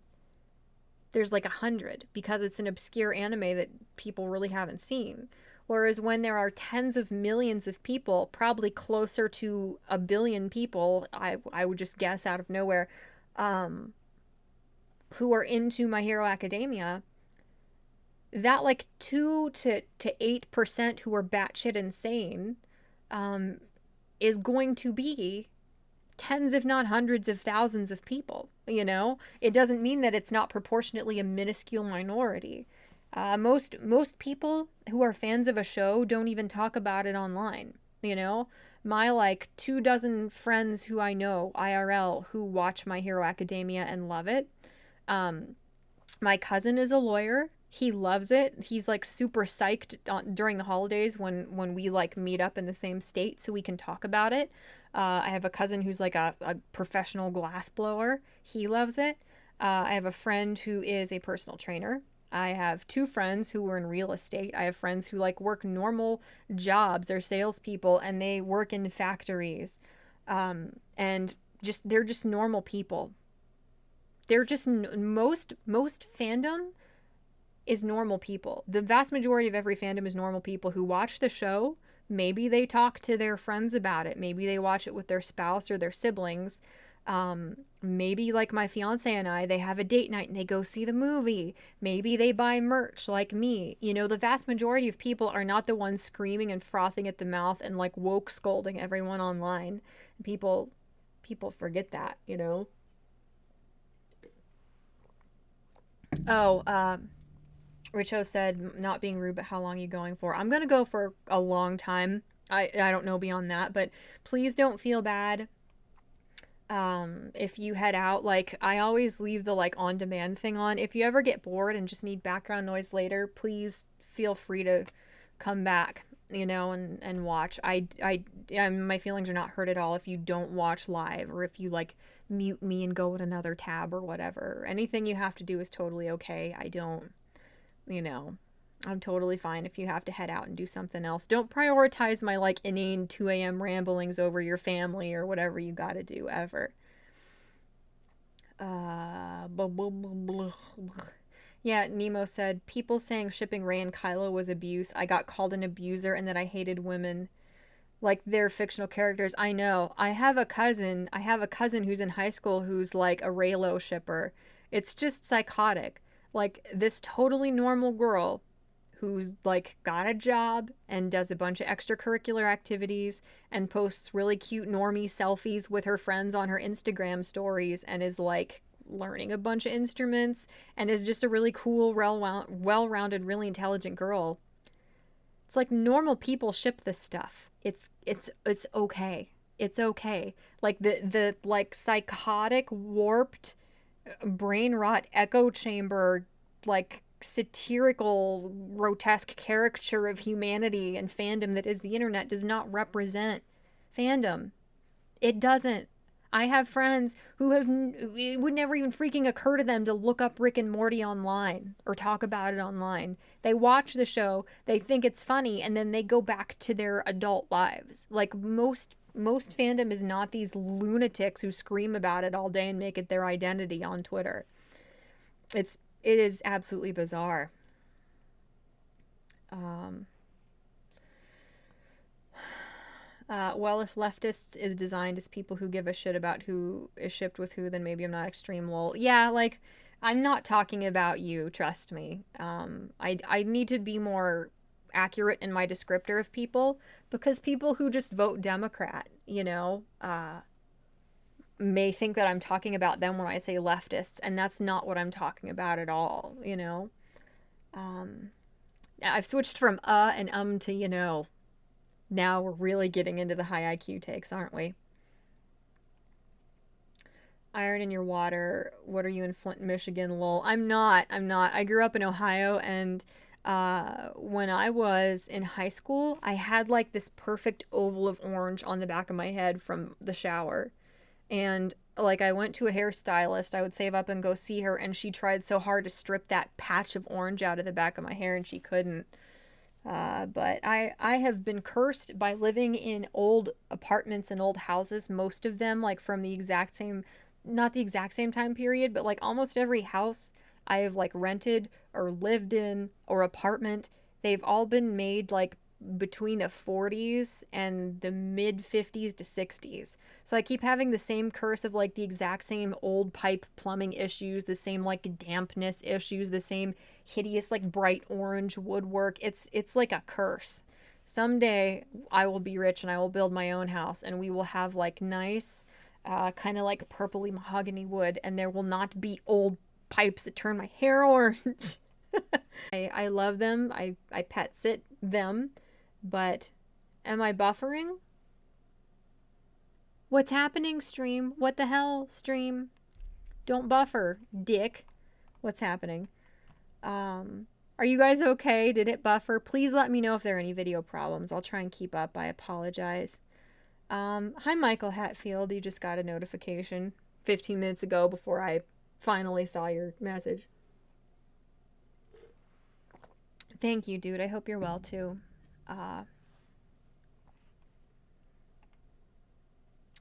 A: there's like 100 because it's an obscure anime that people really haven't seen. Whereas when there are tens of millions of people, probably closer to a billion people, I would just guess out of nowhere, um, who are into My Hero Academia, that like 2 to 8% who are batshit insane, um, is going to be tens, if not hundreds of thousands of people. You know, it doesn't mean that it's not proportionately a minuscule minority. Most people who are fans of a show don't even talk about it online. You know, my like 2 dozen friends who I know IRL who watch My Hero Academia and love it. Um, my cousin is a lawyer. He loves it. He's like super psyched during the holidays when we like meet up in the same state so we can talk about it. I have a cousin who's like a professional glass blower. He loves it. I have a friend who is a personal trainer. I have two friends who were in real estate. I have friends who like work normal jobs. They're salespeople and they work in factories. And just they're just normal people. They're just most fandom is normal people. The vast majority of every fandom is normal people who watch the show. Maybe they talk to their friends about it. Maybe they watch it with their spouse or their siblings. Maybe, like my fiance and I, they have a date night and they go see the movie. Maybe they buy merch like me. You know, the vast majority of people are not the ones screaming and frothing at the mouth and like woke scolding everyone online. People forget that, you know? Oh, Richo said, not being rude, but how long are you going for? I'm going to go for a long time. I don't know beyond that, but please don't feel bad if you head out. Like, I always leave the, like, on-demand thing on. If you ever get bored and just need background noise later, please feel free to come back, you know, and watch. My feelings are not hurt at all if you don't watch live or if you, like, mute me and go in another tab or whatever. Anything you have to do is totally okay. I don't, you know, I'm totally fine if you have to head out and do something else. Don't prioritize my like inane 2 a.m. ramblings over your family or whatever you gotta do ever. Blah, blah, blah, blah. Yeah, Nemo said, people saying shipping Rey and Kylo was abuse. I got called an abuser and that I hated women. Like they're fictional characters. I know. I have a cousin who's in high school who's like a Reylo shipper. It's just psychotic. Like this totally normal girl who's like got a job and does a bunch of extracurricular activities and posts really cute normie selfies with her friends on her Instagram stories and is like learning a bunch of instruments and is just a really cool, well-rounded, really intelligent girl. It's like normal people ship this stuff. It's okay. It's okay. Like the like psychotic, warped, brain rot echo chamber, like satirical, grotesque caricature of humanity and fandom that is the internet does not represent fandom. It doesn't. I have friends who have, it would never even freaking occur to them to look up Rick and Morty online or talk about it online. They watch the show, they think it's funny, and then they go back to their adult lives. Like most fandom is not these lunatics who scream about it all day and make it their identity on Twitter. It is absolutely bizarre. Um, well, if leftists is designed as people who give a shit about who is shipped with who, then maybe I'm not extreme lol. Yeah, like, I'm not talking about you, trust me. I need to be more accurate in my descriptor of people because people who just vote Democrat, you know, may think that I'm talking about them when I say leftists, and that's not what I'm talking about at all, you know? Um, I've switched from and to, you know. Now we're really getting into the high IQ takes, aren't we? Iron in your water. What are you in Flint, Michigan? Lol. I'm not. I grew up in Ohio and When I was in high school, I had like this perfect oval of orange on the back of my head from the shower. And like I went to a hairstylist, I would save up and go see her, and she tried so hard to strip that patch of orange out of the back of my hair, and she couldn't. But I have been cursed by living in old apartments and old houses, most of them like from the exact same, not the exact same time period, but like almost every house I have like rented or lived in or apartment, they've all been made like between the 40s and the mid 50s to 60s. So I keep having the same curse of like the exact same old pipe plumbing issues, the same like dampness issues, the same hideous like bright orange woodwork. It's like a curse. Someday I will be rich and I will build my own house and we will have like nice kind of like purpley mahogany wood, and there will not be old pipes that turn my hair orange. I love them. I pet sit them, but am I buffering? What's happening, stream? What the hell, stream? Don't buffer, dick. What's happening? Are you guys okay? Did it buffer? Please let me know if there are any video problems. I'll try and keep up. I apologize. Hi, Michael Hatfield. You just got a notification 15 minutes ago before I finally saw your message. Thank you, dude. I hope you're well, too.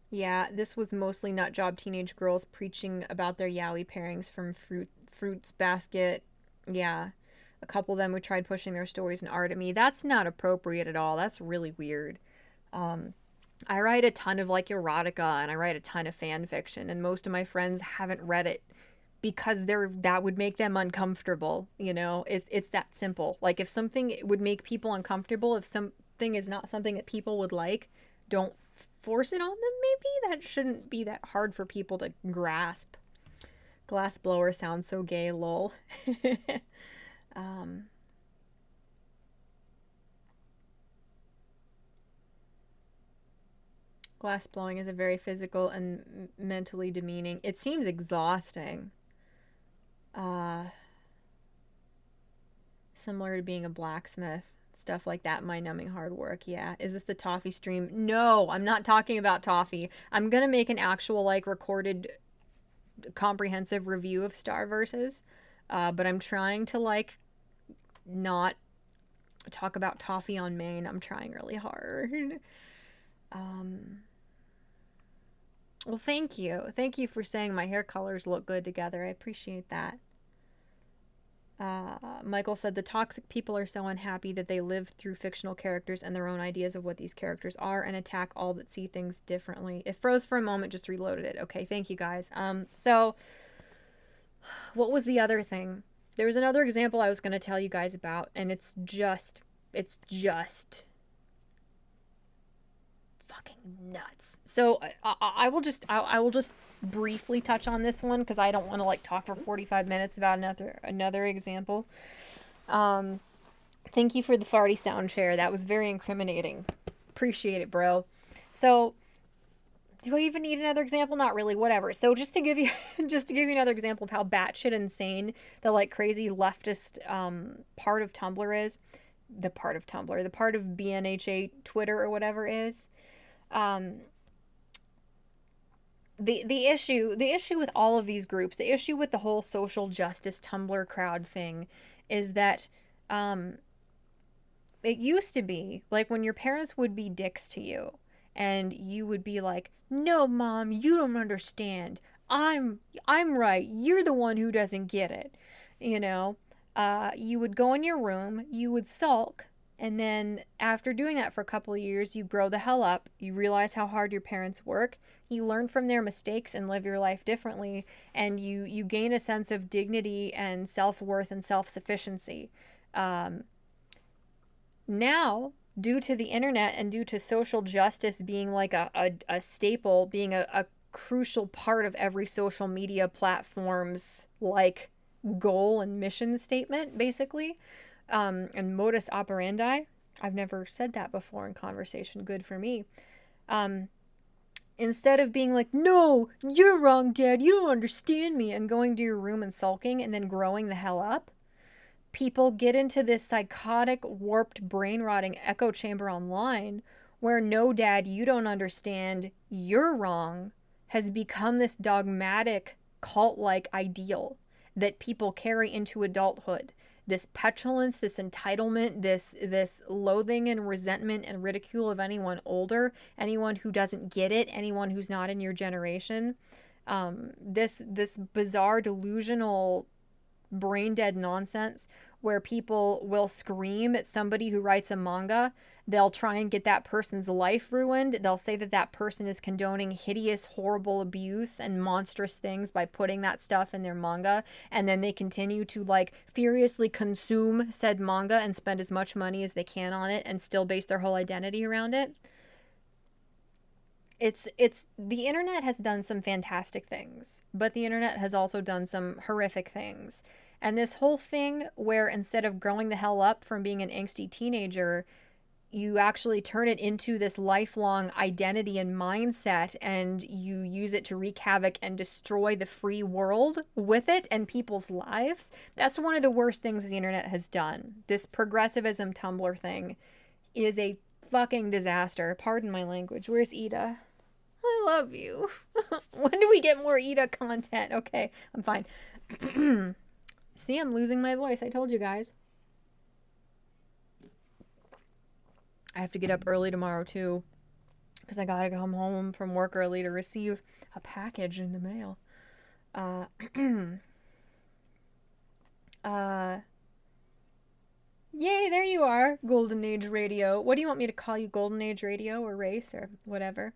A: Yeah, this was mostly nut job teenage girls preaching about their yaoi pairings from Fruits Basket. Yeah, a couple of them who tried pushing their stories in art at me. That's not appropriate at all. That's really weird. I write a ton of like erotica and I write a ton of fan fiction, and most of my friends haven't read it because that would make them uncomfortable. You know, it's that simple. Like if something would make people uncomfortable, if something is not something that people would like, don't force it on them. Maybe that shouldn't be that hard for people to grasp. Glass blower sounds so gay, lol. Glass blowing is a very physical and mentally demeaning. It seems exhausting. Similar to being a blacksmith. Stuff like that, mind-numbing hard work. Yeah. Is this the toffee stream? No, I'm not talking about toffee. I'm gonna make an actual like recorded comprehensive review of Star Versus. But I'm trying to like not talk about toffee on main. I'm trying really hard. Well, thank you. Thank you for saying my hair colors look good together. I appreciate that. Michael said the toxic people are so unhappy that they live through fictional characters and their own ideas of what these characters are and attack all that see things differently. It froze for a moment, just reloaded it. Okay, thank you guys. So what was the other thing? There was another example I was going to tell you guys about, and it's just fucking nuts. So I will just briefly touch on this one because I don't want to like talk for 45 minutes about another example. Thank you for the farty sound share. That was very incriminating. Appreciate it, bro. So do I even need another example? Not really. Whatever. So just to give you another example of how batshit insane the like crazy leftist part of Tumblr is, the part of BNHA Twitter or whatever is. The issue with all of these groups, the issue with the whole social justice Tumblr crowd thing, is that it used to be like when your parents would be dicks to you, and you would be like, "No, mom, you don't understand. I'm right. You're the one who doesn't get it." You know, you would go in your room, you would sulk. And then after doing that for a couple of years, you grow the hell up. You realize how hard your parents work. You learn from their mistakes and live your life differently. And you gain a sense of dignity and self-worth and self-sufficiency. Now, due to the internet and due to social justice being like a staple, being a crucial part of every social media platform's like goal and mission statement, basically, and modus operandi. I've never said that before in conversation. Good for me. Instead of being like, "No, you're wrong, Dad. You don't understand me," and going to your room and sulking and then growing the hell up, people get into this psychotic, warped, brain rotting echo chamber online where no, dad, you don't understand, you're wrong, has become this dogmatic, cult like ideal that people carry into adulthood. This petulance, this entitlement, this loathing and resentment and ridicule of anyone older, anyone who doesn't get it, anyone who's not in your generation. This bizarre, delusional, brain dead nonsense where people will scream at somebody who writes a manga. They'll try and get that person's life ruined. They'll say that that person is condoning hideous, horrible abuse and monstrous things by putting that stuff in their manga. And then they continue to like furiously consume said manga and spend as much money as they can on it and still base their whole identity around it. It's the internet has done some fantastic things, but the internet has also done some horrific things. And this whole thing where instead of growing the hell up from being an angsty teenager, you actually turn it into this lifelong identity and mindset, and you use it to wreak havoc and destroy the free world with it and people's lives. That's one of the worst things the internet has done. This progressivism Tumblr thing is a fucking disaster. Pardon my language. Where's Ida? I love you. When do we get more Ida content? Okay, I'm fine. See, I'm losing my voice. I told you guys. I have to get up early tomorrow, too, because I gotta come home from work early to receive a package in the mail. Yay, there you are, Golden Age Radio. What do you want me to call you, Golden Age Radio or race or whatever?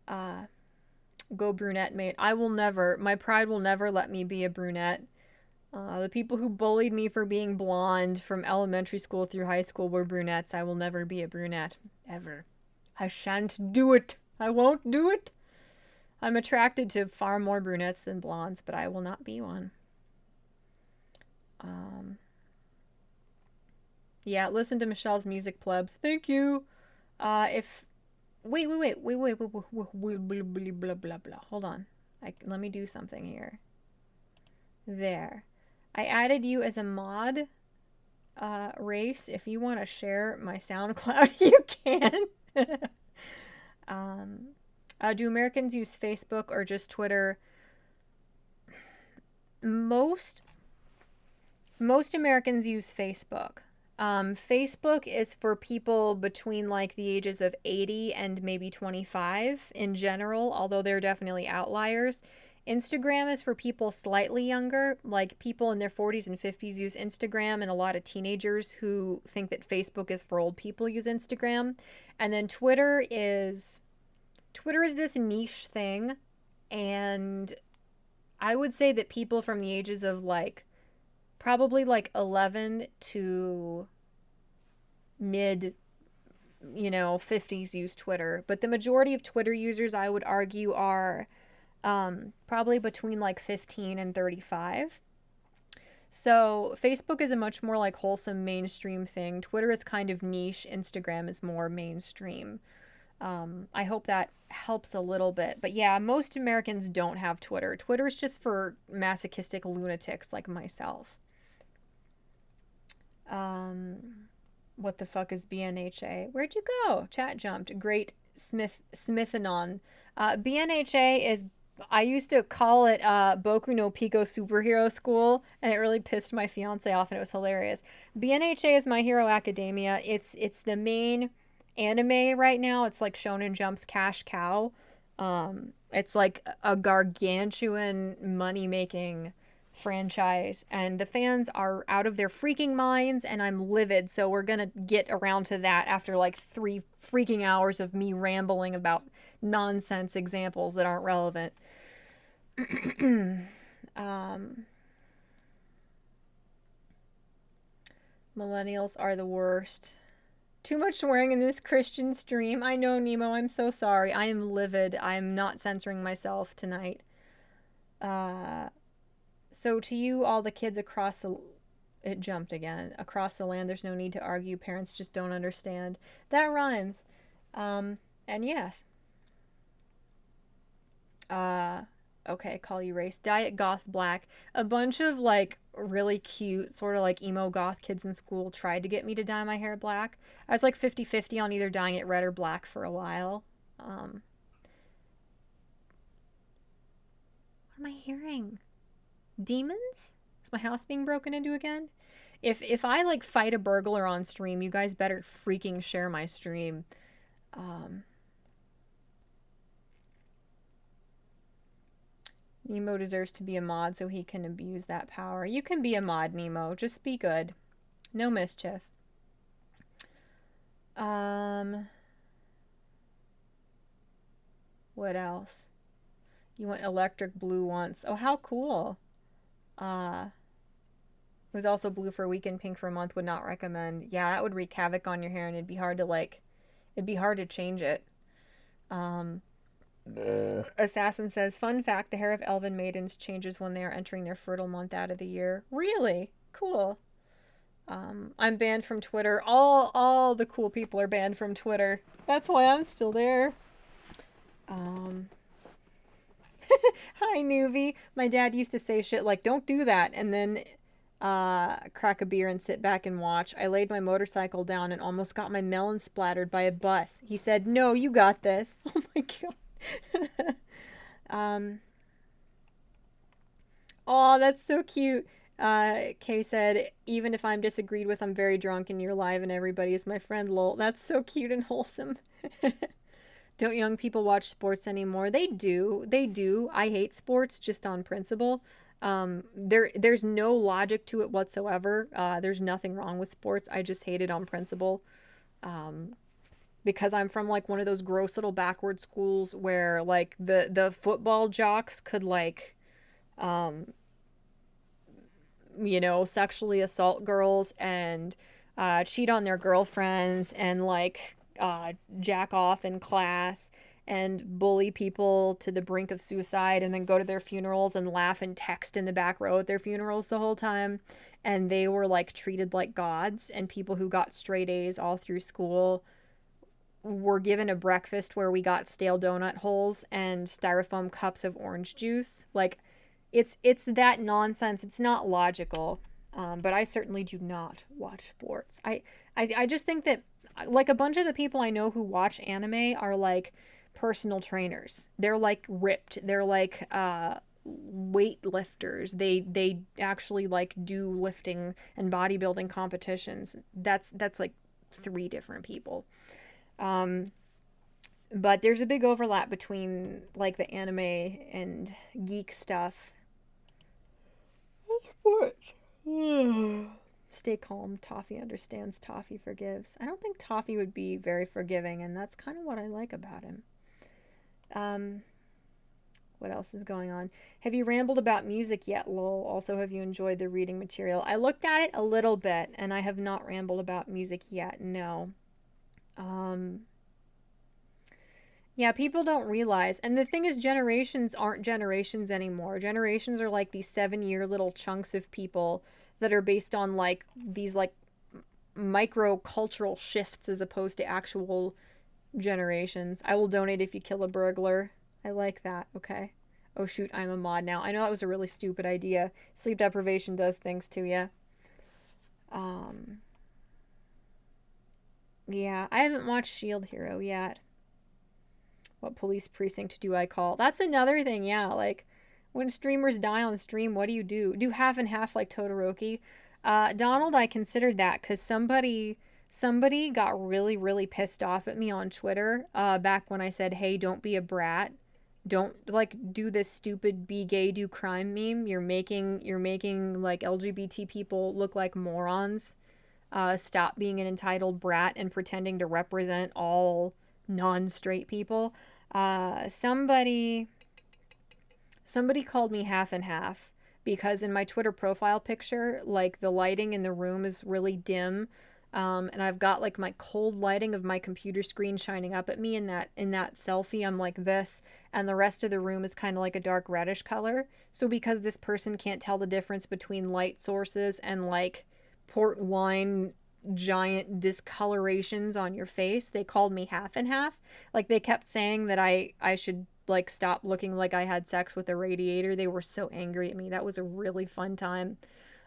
A: Go brunette, mate. I will never, my pride will never let me be a brunette. The people who bullied me for being blonde from elementary school through high school were brunettes. I will never be a brunette. Ever. I shan't do it. I won't do it. I'm attracted to far more brunettes than blondes, but I will not be one. Yeah, listen to Michelle's music, plebs. Thank you. Wait, blah, blah, blah. Hold on. Let me do something here. There. I added you as a mod, race. If you want to share my SoundCloud, you can. Do Americans use Facebook or just Twitter? Most Americans use Facebook. Facebook is for people between like the ages of 80 and maybe 25 in general, although there are definitely outliers. Instagram is for people slightly younger, like people in their 40s and 50s use Instagram, and a lot of teenagers who think that Facebook is for old people use Instagram. And then Twitter is this niche thing, and I would say that people from the ages of like probably like 11 to mid 50s use Twitter, but the majority of Twitter users, I would argue, are probably between like 15 and 35. So Facebook is a much more like wholesome mainstream thing. Twitter is kind of niche. Instagram is more mainstream. I hope that helps a little bit. But yeah, most Americans don't have Twitter. Twitter is just for masochistic lunatics like myself. What the fuck is BNHA? Where'd you go? Chat jumped. Great Smithanon. BNHA is, I used to call it Boku no Pico Superhero School, and it really pissed my fiance off, and it was hilarious. BNHA is My Hero Academia. It's the main anime right now. It's like Shonen Jump's cash cow. It's like a gargantuan money-making franchise, and the fans are out of their freaking minds, and I'm livid, so we're gonna get around to that after like 3 freaking hours of me rambling about nonsense examples that aren't relevant. Millennials are the worst. Too much swearing in this Christian stream. I know, Nemo, I'm so sorry. I am livid. I'm not censoring myself tonight. So to you, all the kids across the... It jumped again. Across the land, there's no need to argue. Parents just don't understand. That rhymes. And yes. Okay, call you race. Diet goth black. A bunch of like really cute, sort of like emo goth kids in school tried to get me to dye my hair black. I was like 50-50 on either dyeing it red or black for a while. What am I hearing? Demons? Is my house being broken into again? If I like fight a burglar on stream, you guys better freaking share my stream. Nemo deserves to be a mod so he can abuse that power. You can be a mod, Nemo. Just be good. No mischief. What else? You went electric blue once. Oh, how cool. It was also blue for a week and pink for a month. Would not recommend. Yeah, that would wreak havoc on your hair, and it'd be hard to change it. Assassin says, fun fact, the hair of elven maidens changes when they are entering their fertile month out of the year. Really? Cool. I'm banned from Twitter. All the cool people are banned from Twitter. That's why I'm still there. Hi, Nuvi. My dad used to say shit like, don't do that, and then crack a beer and sit back and watch. I laid my motorcycle down and almost got my melon splattered by a bus. He said, no, you got this. Oh my god. Oh, that's so cute. Kay said, even if I'm disagreed with, I'm very drunk and you're live and everybody is my friend, lol. That's so cute and wholesome. Don't young people watch sports anymore? They do. They do. I hate sports just on principle. There's no logic to it whatsoever. There's nothing wrong with sports. I just hate it on principle. Because I'm from like one of those gross little backward schools where like the football jocks could like sexually assault girls and cheat on their girlfriends and like jack off in class and bully people to the brink of suicide and then go to their funerals and laugh and text in the back row at their funerals the whole time. And they were like treated like gods, and people who got straight A's all through school were given a breakfast where we got stale donut holes and styrofoam cups of orange juice. Like, it's that nonsense. It's not logical. But I certainly do not watch sports. I just think that like a bunch of the people I know who watch anime are like personal trainers. They're like ripped. They're like weightlifters. They actually like do lifting and bodybuilding competitions. That's like 3 different people. But there's a big overlap between like the anime and geek stuff. What? Stay calm. Toffee understands. Toffee forgives. I don't think Toffee would be very forgiving, and that's kind of what I like about him. What else is going on? Have you rambled about music yet, lol? Also, have you enjoyed the reading material? I looked at it a little bit, and I have not rambled about music yet, no. Yeah, people don't realize. And the thing is, generations aren't generations anymore. Generations are like these 7-year little chunks of people that are based on like these like micro cultural shifts as opposed to actual generations. I will donate if you kill a burglar. I like that. Okay. Oh shoot, I'm a mod now. I know that was a really stupid idea. Sleep deprivation does things to you. Yeah, I haven't watched Shield Hero yet. What police precinct do I call? That's another thing, yeah. Like, when streamers die on stream, what do? Do half and half like Todoroki? Donald, I considered that because somebody got really, really pissed off at me on Twitter back when I said, hey, don't be a brat. Don't, like, do this stupid be gay, do crime meme. You're making like, LGBT people look like morons. Stop being an entitled brat and pretending to represent all non-straight people. Somebody called me half and half because in my Twitter profile picture, like the lighting in the room is really dim. And I've got like my cold lighting of my computer screen shining up at me in that selfie. I'm like this, and the rest of the room is kind of like a dark reddish color. So because this person can't tell the difference between light sources and like port wine giant discolorations on your face, they called me half and half. Like they kept saying that I should like stop looking like I had sex with a radiator. They were so angry at me. That was a really fun time.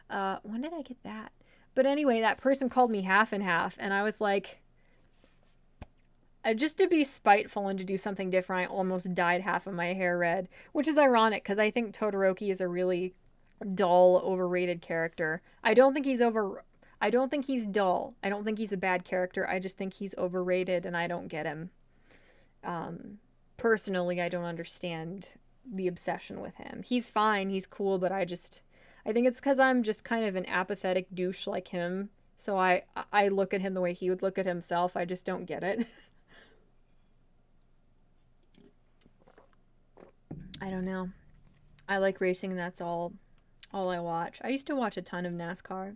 A: When did I get that? But anyway, that person called me half and half, and I was like, just to be spiteful and to do something different, I almost dyed half of my hair red, which is ironic because I think Todoroki is a really dull, overrated character. I don't think he's dull. I don't think he's a bad character. I just think he's overrated and I don't get him. Personally, I don't understand the obsession with him. He's fine, he's cool, but I think it's because I'm just kind of an apathetic douche like him. So I look at him the way he would look at himself. I just don't get it. I don't know. I like racing and that's all I watch. I used to watch a ton of NASCAR.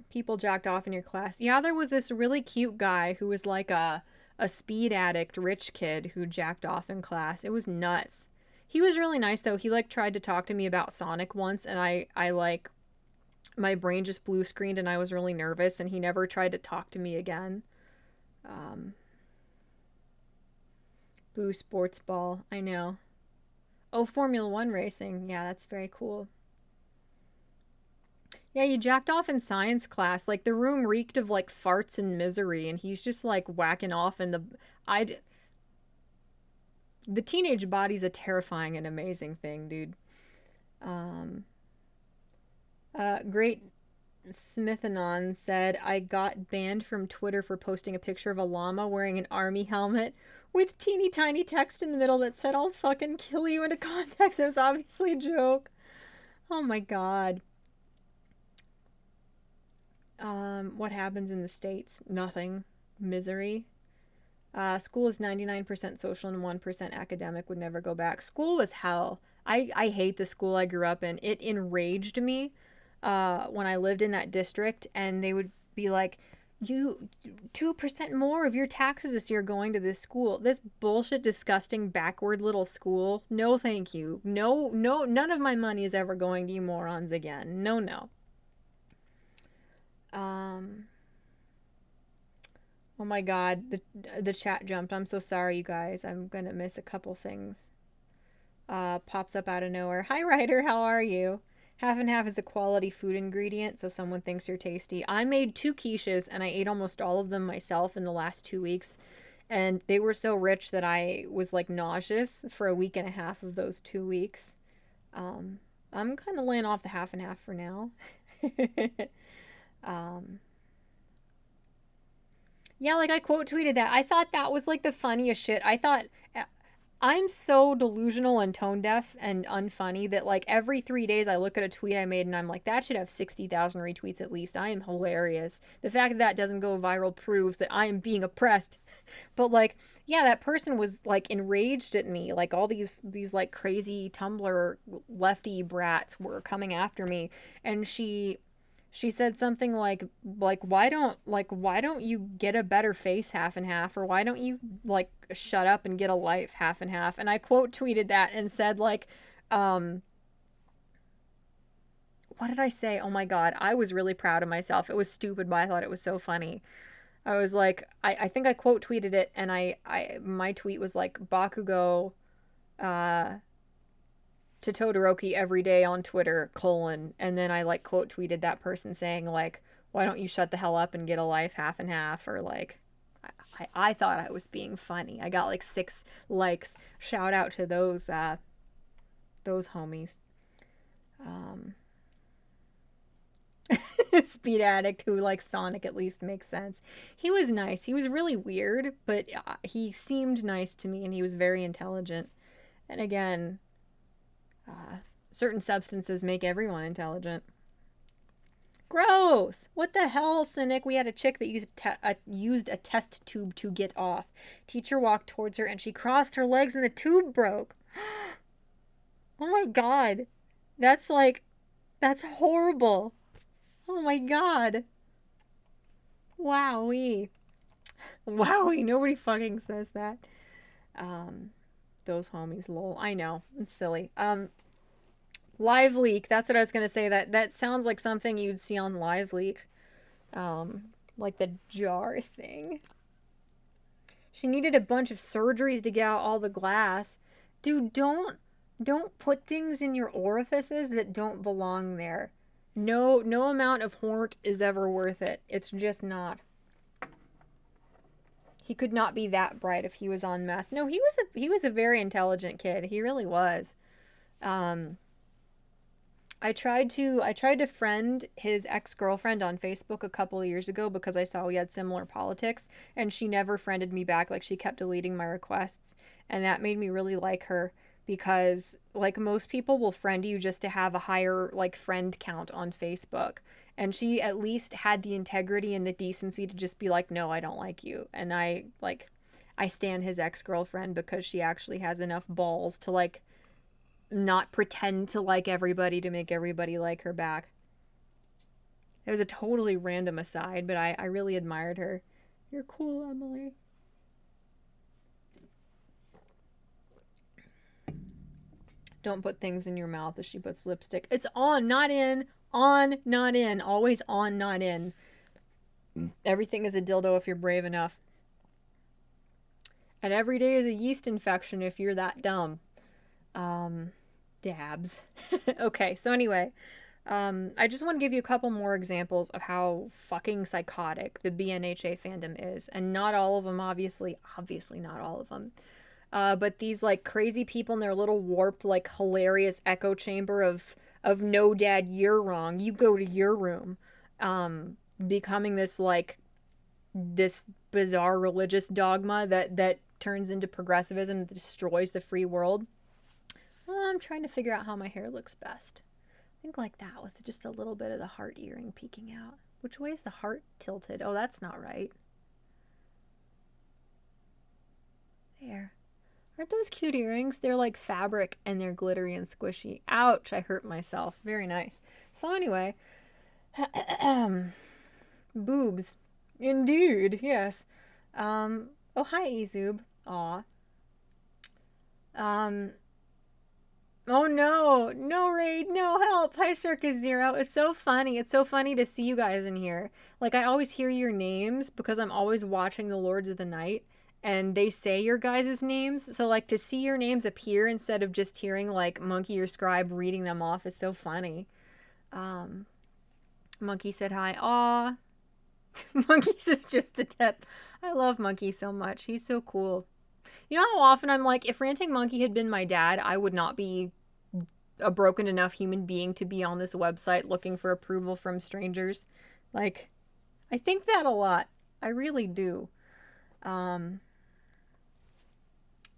A: People jacked off in your class. Yeah, there was this really cute guy who was like a speed addict rich kid who jacked off in class. It was nuts. He was really nice though. He like tried to talk to me about Sonic once and I like my brain just blue screened and I was really nervous and he never tried to talk to me again. Boo sports ball. I know. Oh, Formula 1 racing. Yeah, that's very cool. Yeah, you jacked off in science class. Like, the room reeked of, like, farts and misery, and he's just, like, whacking off in the teenage body's a terrifying and amazing thing, dude. Great Smithanon said, I got banned from Twitter for posting a picture of a llama wearing an army helmet with teeny tiny text in the middle that said, I'll fucking kill you into context. It was obviously a joke. Oh my god. What happens in the States? Nothing. Misery. School is 99% social and 1% academic. Would never go back. School was hell. I hate the school I grew up in. It enraged me when I lived in that district, and they would be like, you 2% more of your taxes this year going to this school. This bullshit, disgusting, backward little school. No, thank you. No, none of my money is ever going to you morons again. No. Oh my god, the chat jumped. I'm so sorry, you guys. I'm gonna miss a couple things. Pops up out of nowhere. Hi, Ryder. How are you? Half and half is a quality food ingredient, so someone thinks you're tasty. I made 2 quiches, and I ate almost all of them myself in the last 2 weeks. And they were so rich that I was, like, nauseous for a week and a half of those 2 weeks. I'm kind of laying off the half and half for now. Yeah, like, I quote tweeted that. I thought that was, like, the funniest shit. I thought... I'm so delusional and tone deaf and unfunny that, like, every 3 days I look at a tweet I made and I'm like, that should have 60,000 retweets at least. I am hilarious. The fact that that doesn't go viral proves that I am being oppressed. But, like, yeah, that person was, like, enraged at me. Like, all these like, crazy Tumblr lefty brats were coming after me. And she said something like why don't you get a better face half and half, or why don't you like shut up and get a life half and half? And I quote tweeted that and said like what did I say? Oh my god, I was really proud of myself. It was stupid, but I thought it was so funny. I was like, I think I quote tweeted it, and my tweet was like, Bakugo to Todoroki every day on Twitter, and then I like quote tweeted that person saying like, why don't you shut the hell up and get a life half and half, or like, I thought I was being funny. I got like 6 likes. Shout out to those homies. Speed addict who likes Sonic at least makes sense. He was nice. He was really weird, but he seemed nice to me, and he was very intelligent. And again, certain substances make everyone intelligent. Gross! What the hell, Cynic? We had a chick that used a test tube to get off. Teacher walked towards her and she crossed her legs and the tube broke. Oh my god. That's horrible. Oh my god. Wowee. Wowee. Nobody fucking says that. Those homies, lol. I know. It's silly. Live Leak. That's what I was gonna say. That sounds like something you'd see on Live Leak. Like the jar thing. She needed a bunch of surgeries to get out all the glass. Dude, don't put things in your orifices that don't belong there. No amount of horn is ever worth it. It's just not. He could not be that bright if he was on meth. No, he was a very intelligent kid. He really was. I tried to friend his ex-girlfriend on Facebook a couple of years ago because I saw we had similar politics, and she never friended me back. Like, she kept deleting my requests, and that made me really like her because, like, most people will friend you just to have a higher, like, friend count on Facebook. And she at least had the integrity and the decency to just be like, no, I don't like you. And I stand his ex-girlfriend because she actually has enough balls to, like, not pretend to like everybody to make everybody like her back. It was a totally random aside, but I really admired her. You're cool, Emily. Don't put things in your mouth as she puts lipstick. It's on, not in. On, not in. Always on, not in. Everything is a dildo if you're brave enough. And every day is a yeast infection if you're that dumb. Dabs. Okay, so anyway, I just want to give you a couple more examples of how fucking psychotic the BNHA fandom is. And not all of them, obviously not all of them. But these, like, crazy people in their little warped, like, hilarious echo chamber of no, dad, you're wrong, you go to your room. Becoming this, like, this bizarre religious dogma that turns into progressivism that destroys the free world. I'm trying to figure out how my hair looks best. I think like that, with just a little bit of the heart earring peeking out. Which way is the heart tilted? Oh, that's not right. There. Aren't those cute earrings? They're like fabric and they're glittery and squishy. Ouch, I hurt myself. Very nice. So anyway, boobs. Indeed, yes. Oh, hi, Ezub. Aw. Oh no, Raid, no, help. Hi, Circus Zero. It's so funny. It's so funny to see you guys in here. Like, I always hear your names because I'm always watching the Lords of the Night, and they say your guys' names. So, like, to see your names appear instead of just hearing, like, Monkey or Scribe reading them off is so funny. Monkey said hi. Aw. Monkey says just the tip. I love Monkey so much. He's so cool. You know how often I'm like, if Ranting Monkey had been my dad, I would not be a broken enough human being to be on this website looking for approval from strangers. Like, I think that a lot. I really do.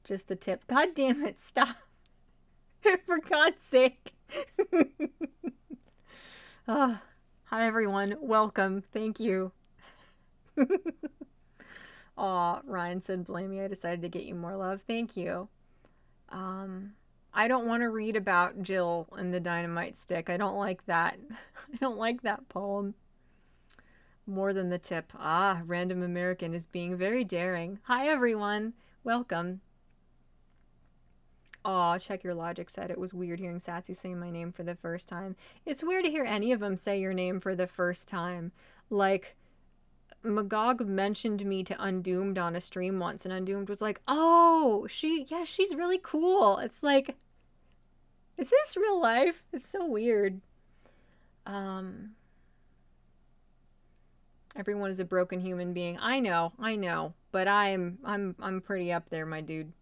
A: Just the tip. God damn it, stop. For God's sake. Oh, hi everyone. Welcome. Thank you. Aw, Ryan said, blame me. I decided to get you more love. Thank you. I don't want to read about Jill and the dynamite stick. I don't like that. I don't like that poem. More than the tip. Ah, Random American is being very daring. Hi, everyone. Welcome. Aw, Check Your Logic said it was weird hearing Satsu say my name for the first time. It's weird to hear any of them say your name for the first time. Like, Magog mentioned me to Undoomed on a stream once, and Undoomed was like, oh, she's really cool. It's like, is this real life? It's so weird. Everyone is a broken human being. I know, but I'm pretty up there, my dude.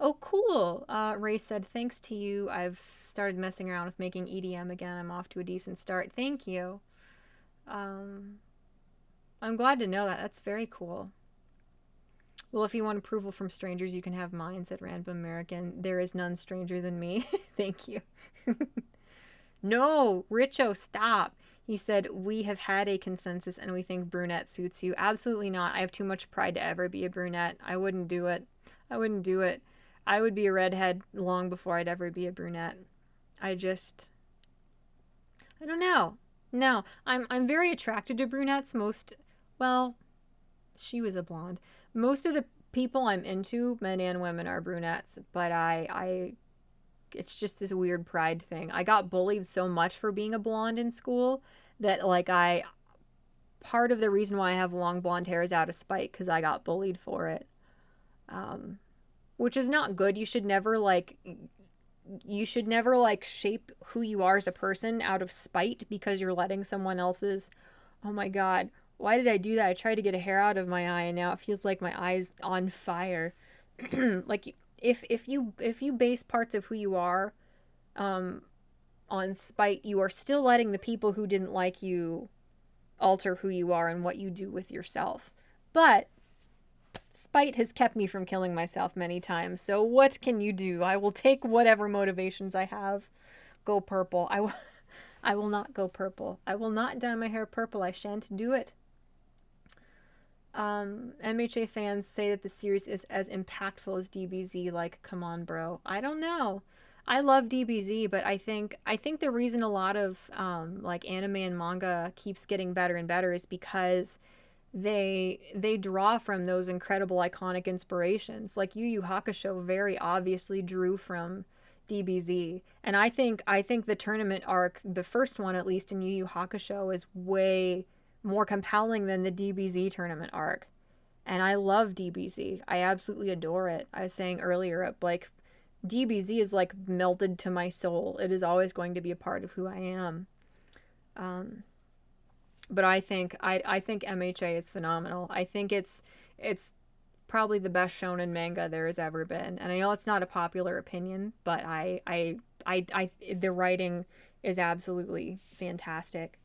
A: Oh, cool. Ray said, thanks to you, I've started messing around with making EDM again. I'm off to a decent start. Thank you. I'm glad to know that. That's very cool. Well, if you want approval from strangers, you can have mine, said Random American. There is none stranger than me. Thank you. No, Richo, stop. He said, we have had a consensus and we think brunette suits you. Absolutely not. I have too much pride to ever be a brunette. I wouldn't do it. I wouldn't do it. I would be a redhead long before I'd ever be a brunette. I don't know. No, I'm very attracted to brunettes. Well, she was a blonde. Most of the people I'm into, men and women, are brunettes, but it's just this weird pride thing. I got bullied so much for being a blonde in school that, like, I part of the reason why I have long blonde hair is out of spite because I got bullied for it. Which is not good. You should never like shape who you are as a person out of spite because you're letting someone else's, oh my god, why did I do that? I tried to get a hair out of my eye and now it feels like my eye's on fire. Like if you base parts of who you are on spite, you are still letting the people who didn't like you alter who you are and what you do with yourself. But spite has kept me from killing myself many times. So what can you do? I will take whatever motivations I have. Go purple. I will not go purple. I will not dye my hair purple. I shan't do it. MHA fans say that the series is as impactful as DBZ. Like, come on, bro. I don't know. I love DBZ, but I think the reason a lot of like anime and manga keeps getting better and better is because they draw from those incredible iconic inspirations. Like Yu Yu Hakusho very obviously drew from DBZ, and I think the tournament arc, the first one at least in Yu Yu Hakusho, is way more compelling than the DBZ tournament arc. And I love DBZ. I absolutely adore it. I was saying earlier, like DBZ is like melted to my soul. It is always going to be a part of who I am. But I think MHA is phenomenal. I think it's probably the best shonen manga there has ever been. And I know it's not a popular opinion, but I the writing is absolutely fantastic.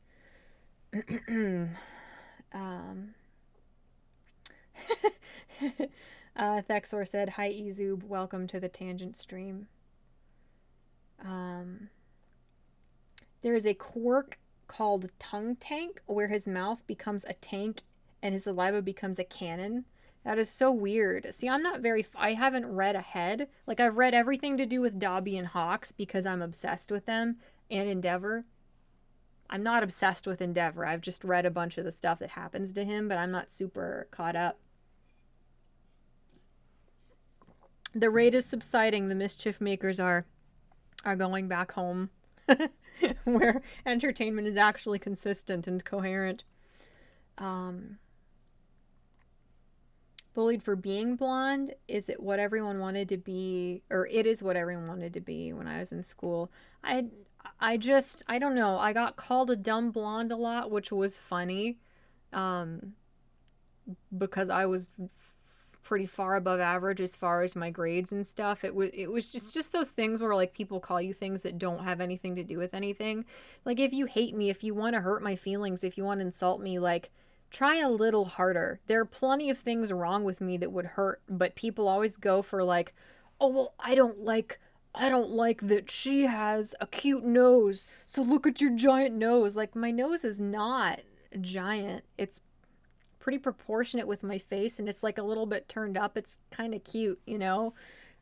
A: Thexor said, "Hi Ezub, welcome to the tangent stream." There is a quirk called Tongue Tank, where his mouth becomes a tank and his saliva becomes a cannon. That is so weird. See, I haven't read ahead. Like, I've read everything to do with Dobby and Hawks because I'm obsessed with them, and Endeavor. I'm not obsessed with Endeavor. I've just read a bunch of the stuff that happens to him, but I'm not super caught up. The raid is subsiding. The mischief makers are going back home. Where entertainment is actually consistent and coherent. Bullied for being blonde? Is it what everyone wanted to be? Or it is what everyone wanted to be when I was in school. I don't know. I got called a dumb blonde a lot, which was funny. Because I was pretty far above average as far as my grades and stuff. It was just those things where like people call you things that don't have anything to do with anything. Like, if you hate me, if you want to hurt my feelings, if you want to insult me, like, try a little harder. There are plenty of things wrong with me that would hurt, but people always go for like, oh well, I don't like that she has a cute nose, so look at your giant nose. Like, my nose is not giant. It's pretty proportionate with my face, and it's like a little bit turned up. It's kind of cute, you know?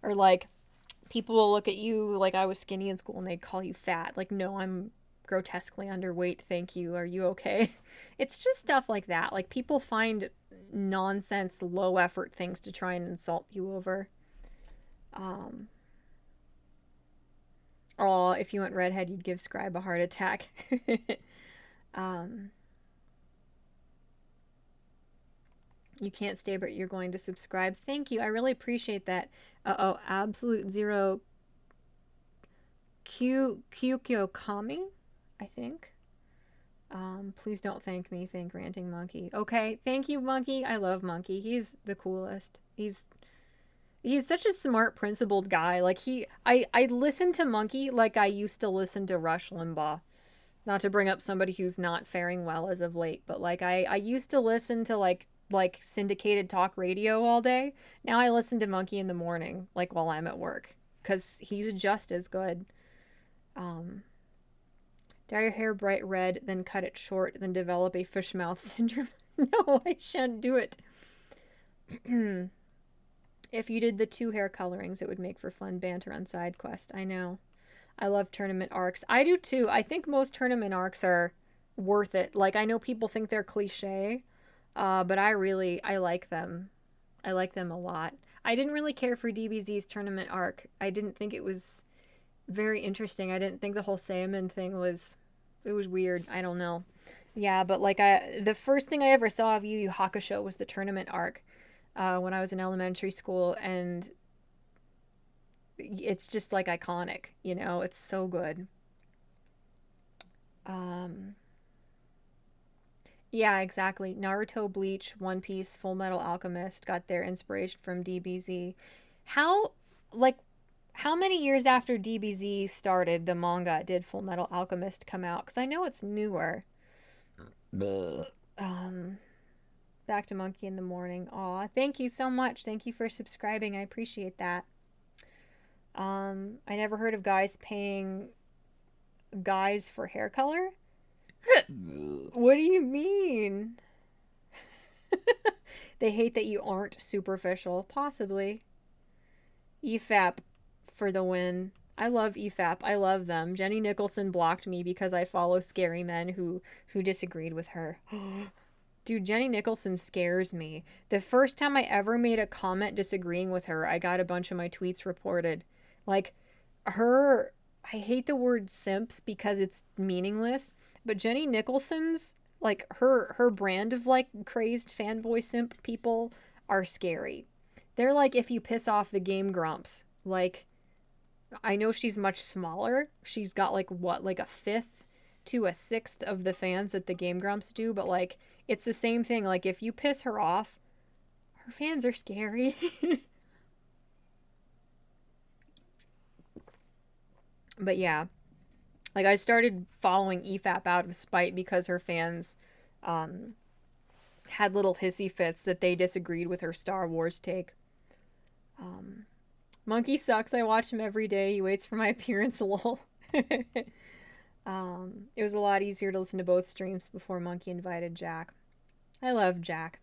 A: Or like, people will look at you like I was skinny in school and they'd call you fat. Like, no, I'm grotesquely underweight, thank you. Are you okay? It's just stuff like that. Like, people find nonsense, low effort things to try and insult you over. Oh, if you went redhead, you'd give Scribe a heart attack. You can't stay, but you're going to subscribe. Thank you. I really appreciate that. Absolute Zero Kyokami, I think. Please don't thank me. Thank Ranting Monkey. Okay, thank you, Monkey. I love Monkey. He's the coolest. He's such a smart, principled guy. Like, I listen to Monkey like I used to listen to Rush Limbaugh. Not to bring up somebody who's not faring well as of late, but like I used to listen to like syndicated talk radio all day. Now I listen to Monkey in the morning, like while I'm at work, because he's just as good. Dye your hair bright red, then cut it short, then develop a fish mouth syndrome. No, I shan't do it. If you did the 2 hair colorings, it would make for fun banter on side quest. I know. I love tournament arcs. I do too. I think most tournament arcs are worth it. Like, I know people think they're cliche, but I like them. I like them a lot. I didn't really care for DBZ's tournament arc. I didn't think it was very interesting. I didn't think the whole Saiyaman thing was... It was weird. I don't know. Yeah, but like the first thing I ever saw of Yu Yu Hakusho was the tournament arc when I was in elementary school, and it's just like iconic, you know? It's so good. Um, yeah, exactly. Naruto, Bleach, One Piece, Full Metal Alchemist got their inspiration from DBZ. How, like, how many years after DBZ started the manga did Full Metal Alchemist come out? Because I know it's newer. Um, Back to Monkey in the Morning. Aw, thank you so much. Thank you for subscribing. I appreciate that. I never heard of guys paying guys for hair color. What do you mean? They hate that you aren't superficial. Possibly. EFAP for the win. I love EFAP. I love them. Jenny Nicholson blocked me because I follow scary men who disagreed with her. Dude, Jenny Nicholson scares me. The first time I ever made a comment disagreeing with her, I got a bunch of my tweets reported. Like, her, I hate the word simps because it's meaningless, but Jenny Nicholson's, like, her brand of, like, crazed fanboy simp people are scary. They're like if you piss off the Game Grumps. Like, I know she's much smaller. She's got, like, what, like a fifth to a sixth of the fans that the Game Grumps do, but, like, it's the same thing. Like, if you piss her off, her fans are scary. But yeah, like, I started following EFAP out of spite because her fans um, had little hissy fits that they disagreed with her Star Wars take. Um, Monkey sucks. I watch him every day. He waits for my appearance, lol. It was a lot easier to listen to both streams before Monkey invited Jack. I love Jack.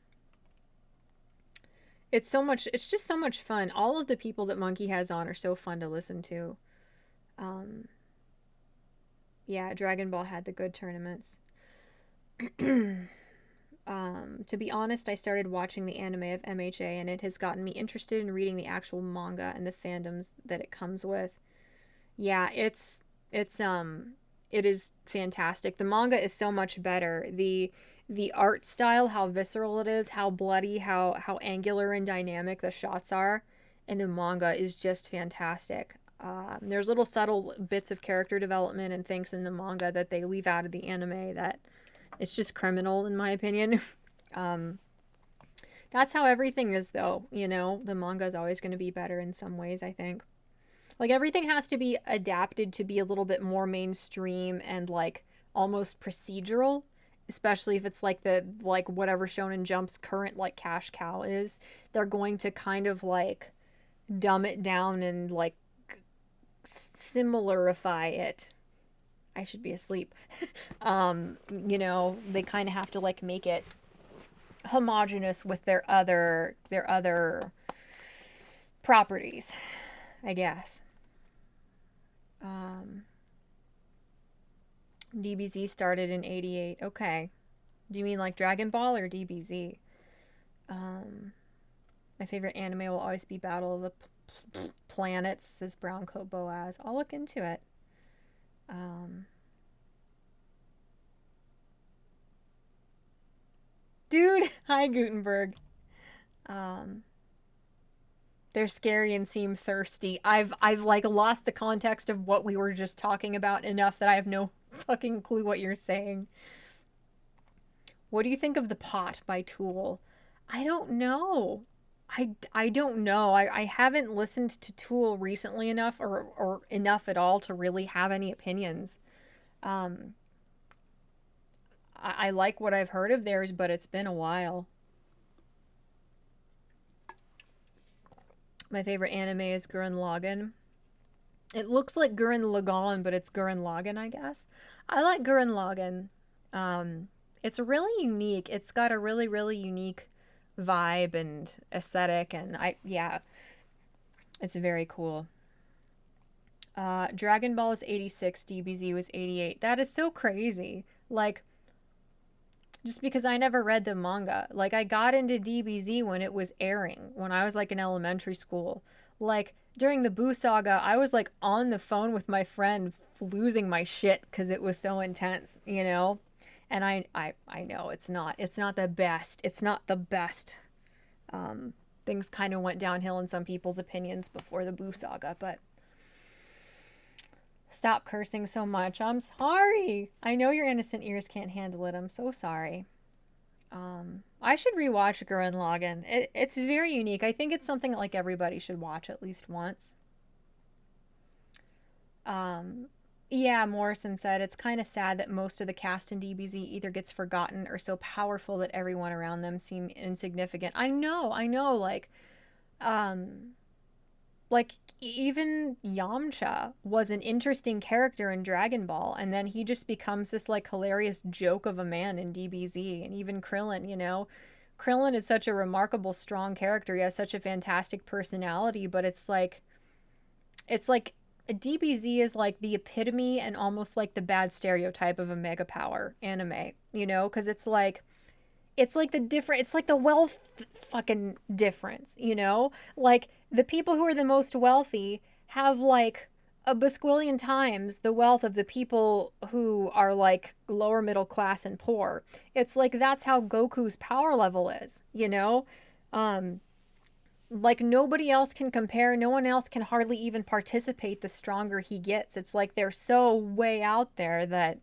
A: It's so much, it's just so much fun. All of the people that Monkey has on are so fun to listen to. Um, yeah, Dragon Ball had the good tournaments. To be honest, I started watching the anime of MHA and it has gotten me interested in reading the actual manga and the fandoms that it comes with. Yeah, it is fantastic. The manga is so much better. The art style, how visceral it is, how bloody, how angular and dynamic the shots are, and the manga is just fantastic. There's little subtle bits of character development and things in the manga that they leave out of the anime that it's just criminal in my opinion. um, that's how everything is though, you know. The manga is always going to be better in some ways, I think. Like, everything has to be adapted to be a little bit more mainstream and, like, almost procedural, especially if it's like the, like, whatever Shonen Jump's current, like, cash cow is. They're going to kind of, like, dumb it down and, like, similarify it. I should be asleep. You know, they kind of have to, like, make it homogenous with their other properties, I guess. Um, DBZ started in 88. Okay. Do you mean like Dragon Ball or DBZ? My favorite anime will always be Battle of the Planets, says Brown Coat Boaz. I'll look into it. Dude, hi Gutenberg. They're scary and seem thirsty. I've like lost the context of what we were just talking about enough that I have no fucking clue what you're saying. What do you think of The Pot by Tool? I don't know. I don't know. I haven't listened to Tool recently enough or enough at all to really have any opinions. Um, I like what I've heard of theirs, but it's been a while. My favorite anime is Gurren Lagann. It looks like Gurren Lagann, but it's Gurren Lagann, I guess. I like Gurren Lagann. It's really unique. It's got a really, really unique vibe and aesthetic, and yeah, it's very cool. Dragon Ball is 86, DBZ was 88. That is so crazy. Like, just because I never read the manga. Like, I got into DBZ when it was airing, when I was like in elementary school. Like, during the Boo Saga, I was like on the phone with my friend losing my shit because it was so intense, you know? And I know it's not the best. It's not the best. Things kind of went downhill in some people's opinions before the Boo saga, but stop cursing so much. I'm sorry. I know your innocent ears can't handle it. I'm so sorry. I should rewatch Gurren Lagann. It's very unique. I think it's something that, like, everybody should watch at least once. Yeah, Morrison said it's kind of sad that most of the cast in DBZ either gets forgotten or so powerful that everyone around them seem insignificant. I know, um, even Yamcha was an interesting character in Dragon Ball, and then he just becomes this like hilarious joke of a man in DBZ. And even Krillin, Krillin is such a remarkable, strong character. He has such a fantastic personality, but it's like DBZ is like the epitome and almost like the bad stereotype of a mega power anime, because it's like the different, it's like the wealth fucking difference, like the people who are the most wealthy have like a basquillion times the wealth of the people who are like lower middle class and poor. It's like that's how Goku's power level is, um like nobody else can compare, no one else can hardly even participate the stronger he gets. It's like they're so way out there that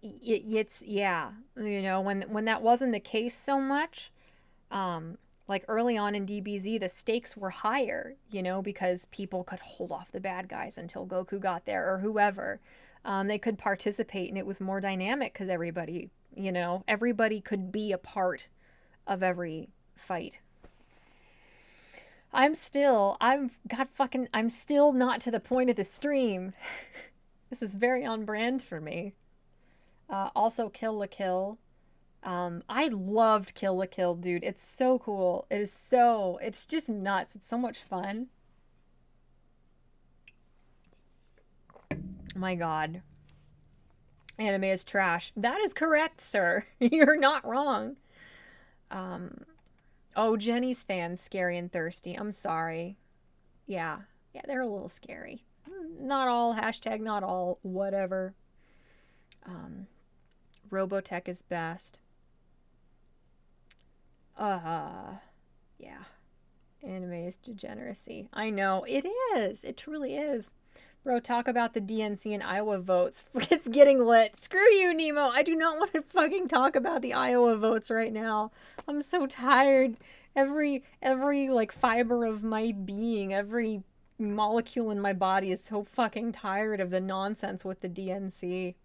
A: it's yeah, when that wasn't the case so much, like early on in DBZ the stakes were higher, because people could hold off the bad guys until Goku got there or whoever. They could participate and it was more dynamic because everybody could be a part of every fight. I'm still not to the point of the stream. This is very on brand for me. Also, Kill la Kill. I loved Kill la Kill, dude. It's so cool. It's just nuts. It's so much fun. My God. Anime is trash. That is correct, sir. You're not wrong. Oh, Jenny's fans, scary and thirsty. I'm sorry. Yeah, they're a little scary. Not all, hashtag not all, whatever. Robotech is best. Yeah. Anime is degeneracy. I know, it is. It truly is. Bro, talk about the DNC and Iowa votes. It's getting lit. Screw you, Nemo. I do not want to fucking talk about the Iowa votes right now. I'm so tired. Every like fiber of my being, every molecule in my body is so fucking tired of the nonsense with the DNC.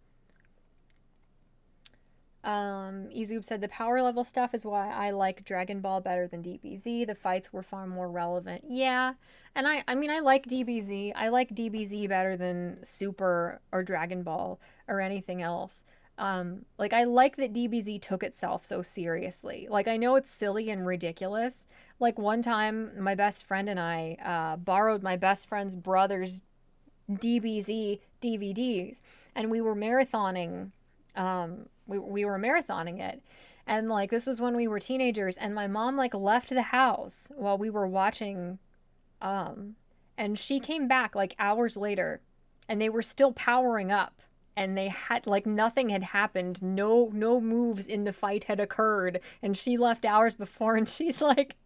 A: Izub said the power level stuff is why I like Dragon Ball better than DBZ. The fights were far more relevant. Yeah, and I mean I like DBZ. I like DBZ better than Super or Dragon Ball or anything else. Like I like that DBZ took itself so seriously. Like I know it's silly and ridiculous. Like one time my best friend and I borrowed my best friend's brother's DBZ DVDs and we were marathoning we were marathoning it, and like this was when we were teenagers, and my mom like left the house while we were watching, and she came back like hours later and they were still powering up and they had like nothing had happened, no moves in the fight had occurred, and she left hours before and she's like,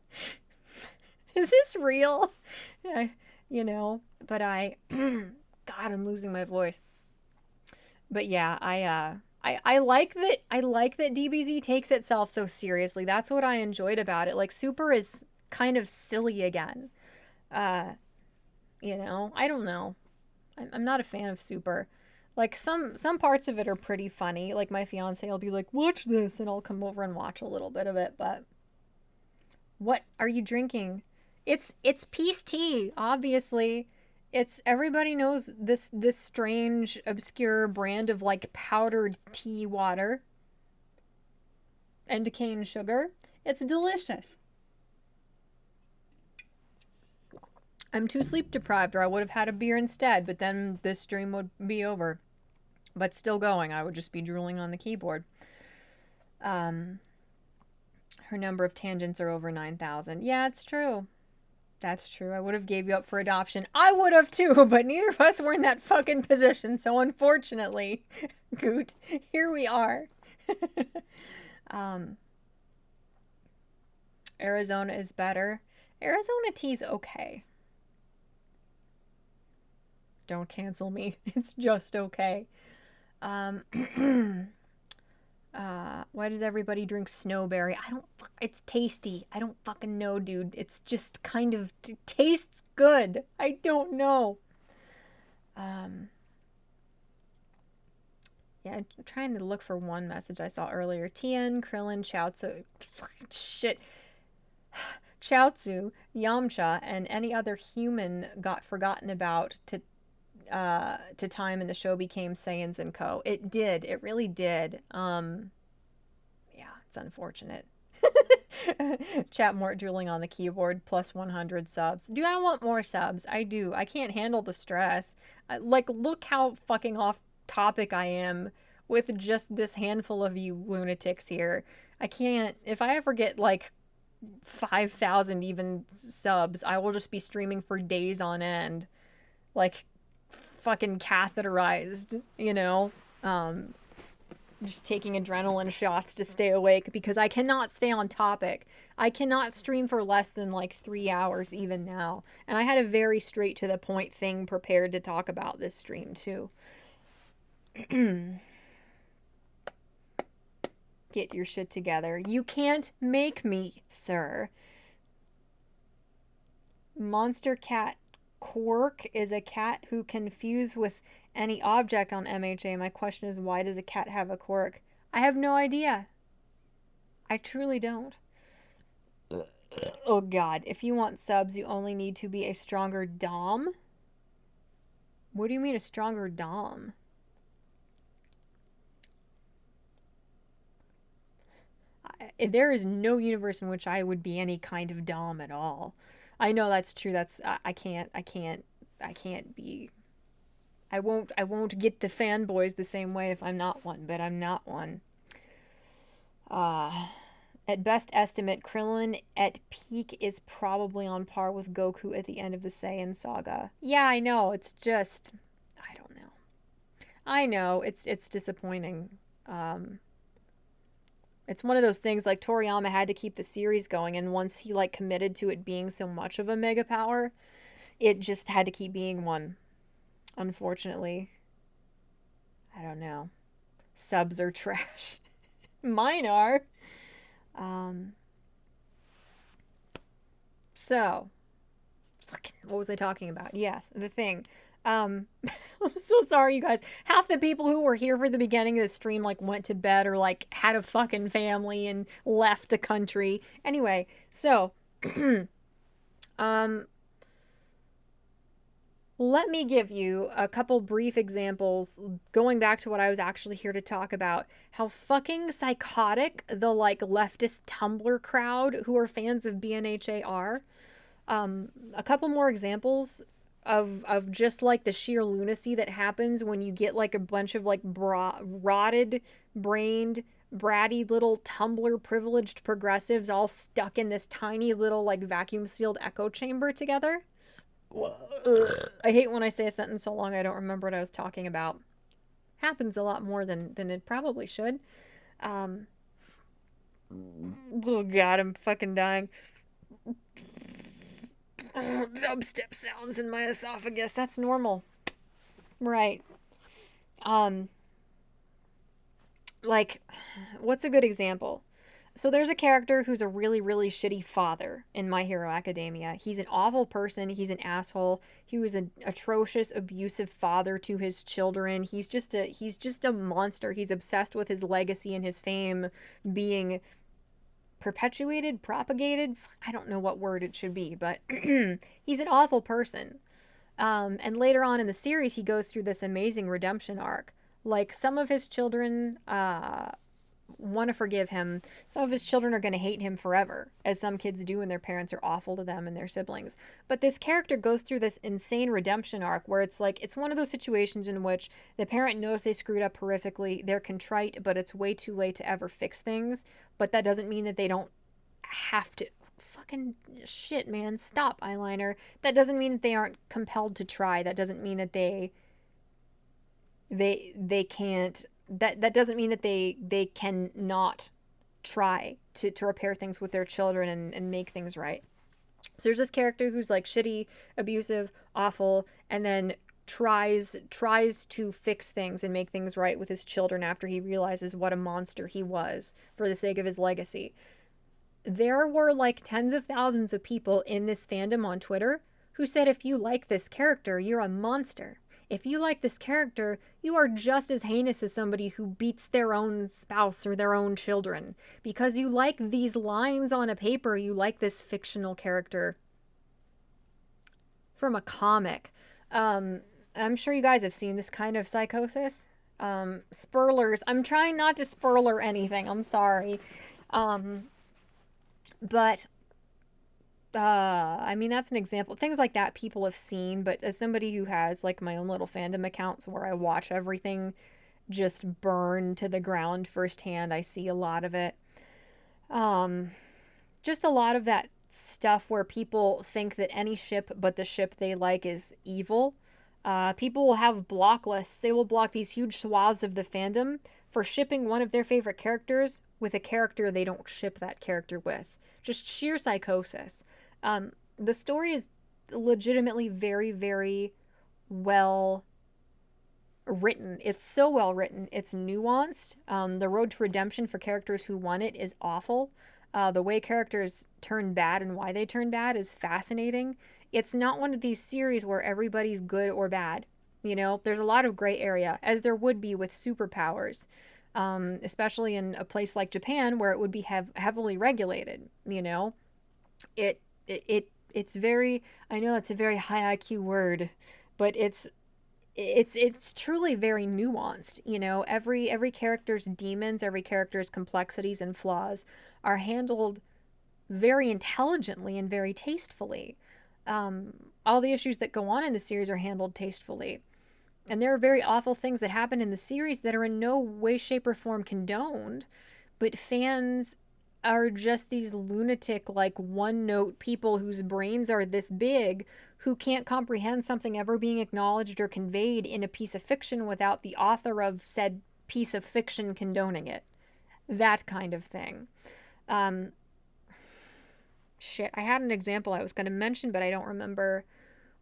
A: is this real? But I God, I'm losing my voice. But yeah, I like that DBZ takes itself so seriously. That's what I enjoyed about it. Like Super is kind of silly again. I don't know. I'm not a fan of Super. Like some parts of it are pretty funny. Like my fiance will be like, "Watch this," and I'll come over and watch a little bit of it. But what are you drinking? It's peace tea, obviously. It's everybody knows this strange obscure brand of like powdered tea water and decaying sugar. It's delicious. I'm too sleep deprived, or I would have had a beer instead, but then this stream would be over. But still going, I would just be drooling on the keyboard. Her number of tangents are over 9,000. Yeah, it's true. That's true. I would have gave you up for adoption. I would have too, but neither of us were in that fucking position. So unfortunately, Goot, here we are. Arizona is better. Arizona tea's okay. Don't cancel me. It's just okay. Why does everybody drink snowberry? It's tasty. I don't fucking know, dude. It's just kind of tastes good. I don't know. Yeah, I'm trying to look for one message I saw earlier. Tien, Krillin, Chaozu, shit. Chaozu, Yamcha, and any other human got forgotten about to time and the show became Saiyans and Co. It did. It really did. Yeah, it's unfortunate. Chat-Mort drooling on the keyboard, plus 100 subs. Do I want more subs? I do. I can't handle the stress. Like, look how fucking off topic I am with just this handful of you lunatics here. I can't. If I ever get, like, 5,000 even subs, I will just be streaming for days on end. Like, fucking catheterized, you know? Just taking adrenaline shots to stay awake because I cannot stay on topic. I cannot stream for less than like 3 hours even now. And I had a very straight to the point thing prepared to talk about this stream too. Get your shit together. You can't make me, sir. Monster cat Quark is a cat who can fuse with any object on MHA. My question is, why does a cat have a quirk? I have no idea. I truly don't. Oh god, if you want subs, you only need to be a stronger dom? What do you mean a stronger dom? There is no universe in which I would be any kind of dom at all. I know that's true. I can't be. I won't get the fanboys the same way if I'm not one, but I'm not one. At best estimate, Krillin at peak is probably on par with Goku at the end of the Saiyan saga. Yeah, I know. It's just, I don't know. I know it's disappointing. It's one of those things, like, Toriyama had to keep the series going, and once he, like, committed to it being so much of a mega power, it just had to keep being one. Unfortunately. I don't know. Subs are trash. Mine are. So, fucking, what was I talking about? Yes, the thing. I'm so sorry, you guys. Half the people who were here for the beginning of the stream, like, went to bed or, like, had a fucking family and left the country. Anyway, so, let me give you a couple brief examples, going back to what I was actually here to talk about, how fucking psychotic the, like, leftist Tumblr crowd who are fans of BNHA are. A couple more examples of just, like, the sheer lunacy that happens when you get, like, a bunch of, like, rotted, brained, bratty little Tumblr privileged progressives all stuck in this tiny little, like, vacuum sealed echo chamber together. I hate when I say a sentence so long I don't remember what I was talking about. Happens a lot more than it probably should. Oh god, I'm fucking dying. Dubstep sounds in my esophagus. That's normal. Right. Like, what's a good example? So there's a character who's a really, really shitty father in My Hero Academia. He's an awful person. He's an asshole. He was an atrocious, abusive father to his children. He's just a monster. He's obsessed with his legacy and his fame being perpetuated, propagated. I don't know what word it should be, but he's an awful person. And later on in the series, he goes through this amazing redemption arc. Like, some of his children want to forgive him. Some of his children are going to hate him forever, as some kids do when their parents are awful to them and their siblings. But this character goes through this insane redemption arc where it's like, it's one of those situations in which the parent knows they screwed up horrifically, they're contrite, but it's way too late to ever fix things. But that doesn't mean that they don't have to. fucking shit, man. Stop, eyeliner. That doesn't mean that they aren't compelled to try. That doesn't mean that they can't. That doesn't mean that they can not try to repair things with their children and make things right. So there's this character who's like shitty, abusive, awful, and then tries to fix things and make things right with his children after he realizes what a monster he was for the sake of his legacy. There were like tens of thousands of people in this fandom on Twitter who said if you like this character, you're a monster. If you like this character, you are just as heinous as somebody who beats their own spouse or their own children. Because you like these lines on a paper, you like this fictional character from a comic. I'm sure you guys have seen this kind of psychosis. Spoilers. I'm trying not to spoiler anything. I'm sorry. But I mean, that's an example. Things like that people have seen, but as somebody who has like my own little fandom accounts where I watch everything just burn to the ground firsthand, I see a lot of it. Just a lot of that stuff where people think that any ship but the ship they like is evil. People will have block lists. They will block these huge swaths of the fandom for shipping one of their favorite characters with a character they don't ship that character with. Just sheer psychosis. The story is legitimately very, very well written. It's so well written. It's nuanced. The road to redemption for characters who want it is awful. The way characters turn bad and why they turn bad is fascinating. It's not one of these series where everybody's good or bad. You know, there's a lot of gray area, as there would be with superpowers, especially in a place like Japan where it would be heavily regulated. You know, it's very. I know that's a very high IQ word, but it's truly very nuanced. You know, every character's demons, every character's complexities and flaws are handled very intelligently and very tastefully. All the issues that go on in the series are handled tastefully. And there are very awful things that happen in the series that are in no way, shape, or form condoned, but fans are just these lunatic, like, one-note people whose brains are this big who can't comprehend something ever being acknowledged or conveyed in a piece of fiction without the author of said piece of fiction condoning it. That kind of thing. Shit, I had an example I was going to mention, but I don't remember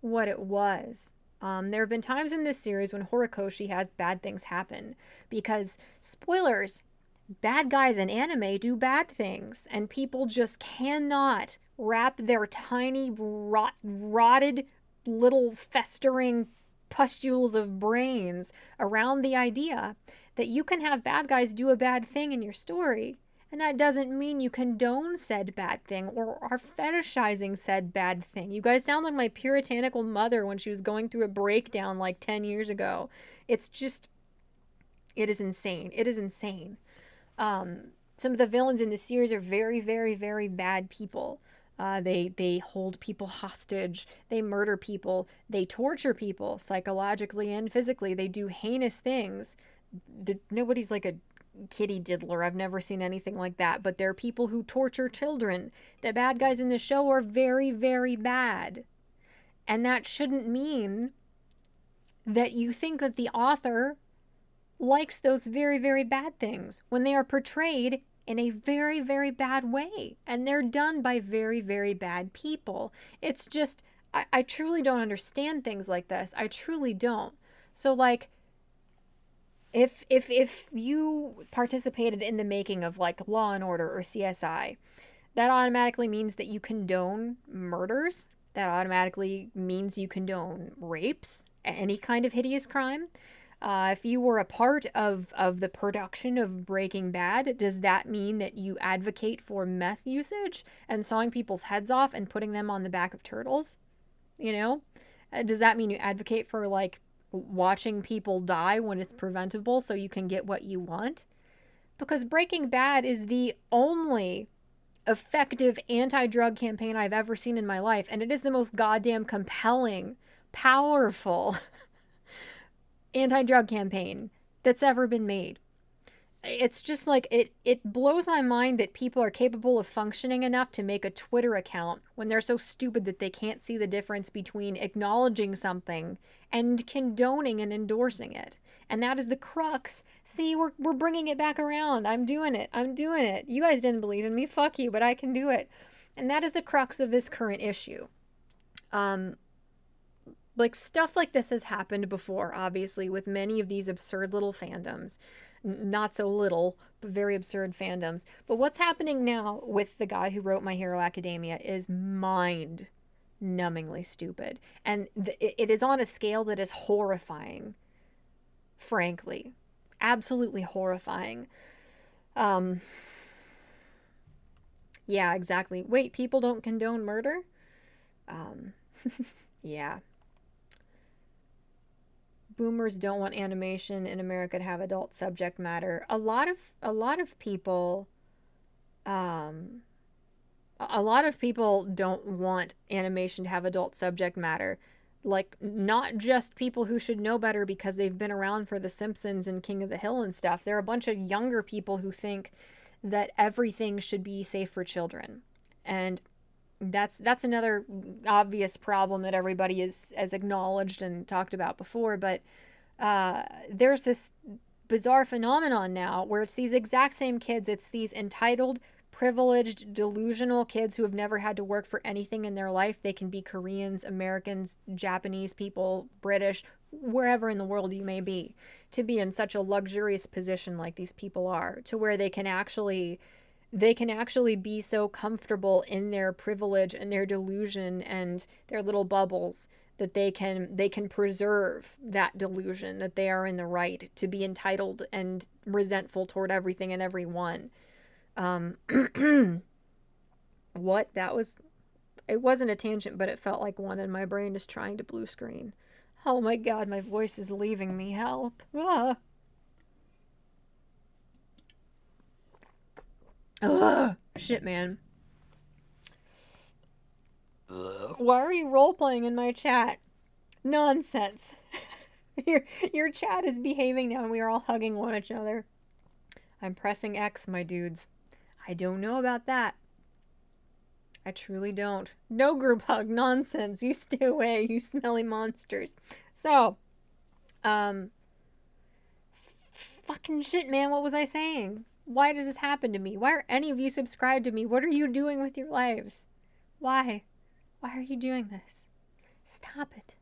A: what it was. There have been times in this series when Horikoshi has bad things happen because, spoilers, bad guys in anime do bad things, and people just cannot wrap their tiny, rotted, little festering pustules of brains around the idea that you can have bad guys do a bad thing in your story, and that doesn't mean you condone said bad thing or are fetishizing said bad thing. You guys sound like my puritanical mother when she was going through a breakdown like 10 years ago. It's just, it is insane. It is insane. Some of the villains in the series are very, very, very bad people. They hold people hostage. They murder people. They torture people psychologically and physically. They do heinous things. Nobody's like a kitty diddler. I've never seen anything like that. But there are people who torture children. The bad guys in the show are very, very bad. And that shouldn't mean that you think that the author likes those very, very bad things when they are portrayed in a very, very bad way. And they're done by very, very bad people. It's just, I truly don't understand things like this. I truly don't. So, like, if you participated in the making of like Law and Order or CSI, that automatically means that you condone murders. That automatically means you condone rapes, any kind of hideous crime. If you were a part of the production of Breaking Bad, does that mean that you advocate for meth usage and sawing people's heads off and putting them on the back of turtles? You know? Does that mean you advocate for, like, watching people die when it's preventable so you can get what you want? Because Breaking Bad is the only effective anti-drug campaign I've ever seen in my life, and it is the most goddamn compelling, powerful anti-drug campaign that's ever been made. it's just like it blows my mind that people are capable of functioning enough to make a Twitter account when they're so stupid that they can't see the difference between acknowledging something and condoning and endorsing it. And that is the crux. See, we're bringing it back around. I'm doing it. I'm doing it. You guys didn't believe in me. Fuck you, but I can do it. And that is the crux of this current issue. Like, stuff like this has happened before, obviously, with many of these absurd little fandoms. Not so little, but very absurd fandoms. But what's happening now with the guy who wrote My Hero Academia is mind-numbingly stupid. And it is on a scale that is horrifying, frankly. Absolutely horrifying. Yeah, exactly. Wait, people don't condone murder? Yeah. Boomers don't want animation in America to have adult subject matter. A lot of people a lot of people don't want animation to have adult subject matter. Like, not just people who should know better because they've been around for The Simpsons and King of the Hill and stuff. There are a bunch of younger people who think that everything should be safe for children. And that's another obvious problem that everybody has acknowledged and talked about before. But there's this bizarre phenomenon now where it's these exact same kids. It's these entitled, privileged, delusional kids who have never had to work for anything in their life. They can be Koreans, Americans, Japanese people, British, wherever in the world you may be, to be in such a luxurious position like these people are, to where they can actually be so comfortable in their privilege and their delusion and their little bubbles that they can preserve that delusion that they are in the right to be entitled and resentful toward everything and everyone. What? It wasn't a tangent, but it felt like one, and my brain is trying to blue screen. Oh my god, my voice is leaving me. Help. Ah. Ugh. Shit, man. Why are you role-playing in my chat? Nonsense. Your chat is behaving now and we are all hugging one another. I'm pressing X, my dudes. I don't know about that. I truly don't. No group hug. Nonsense. You stay away, you smelly monsters. So, fucking shit, man. What was I saying? Why does this happen to me? Why are any of you subscribed to me? What are you doing with your lives? Why? Why are you doing this? Stop it.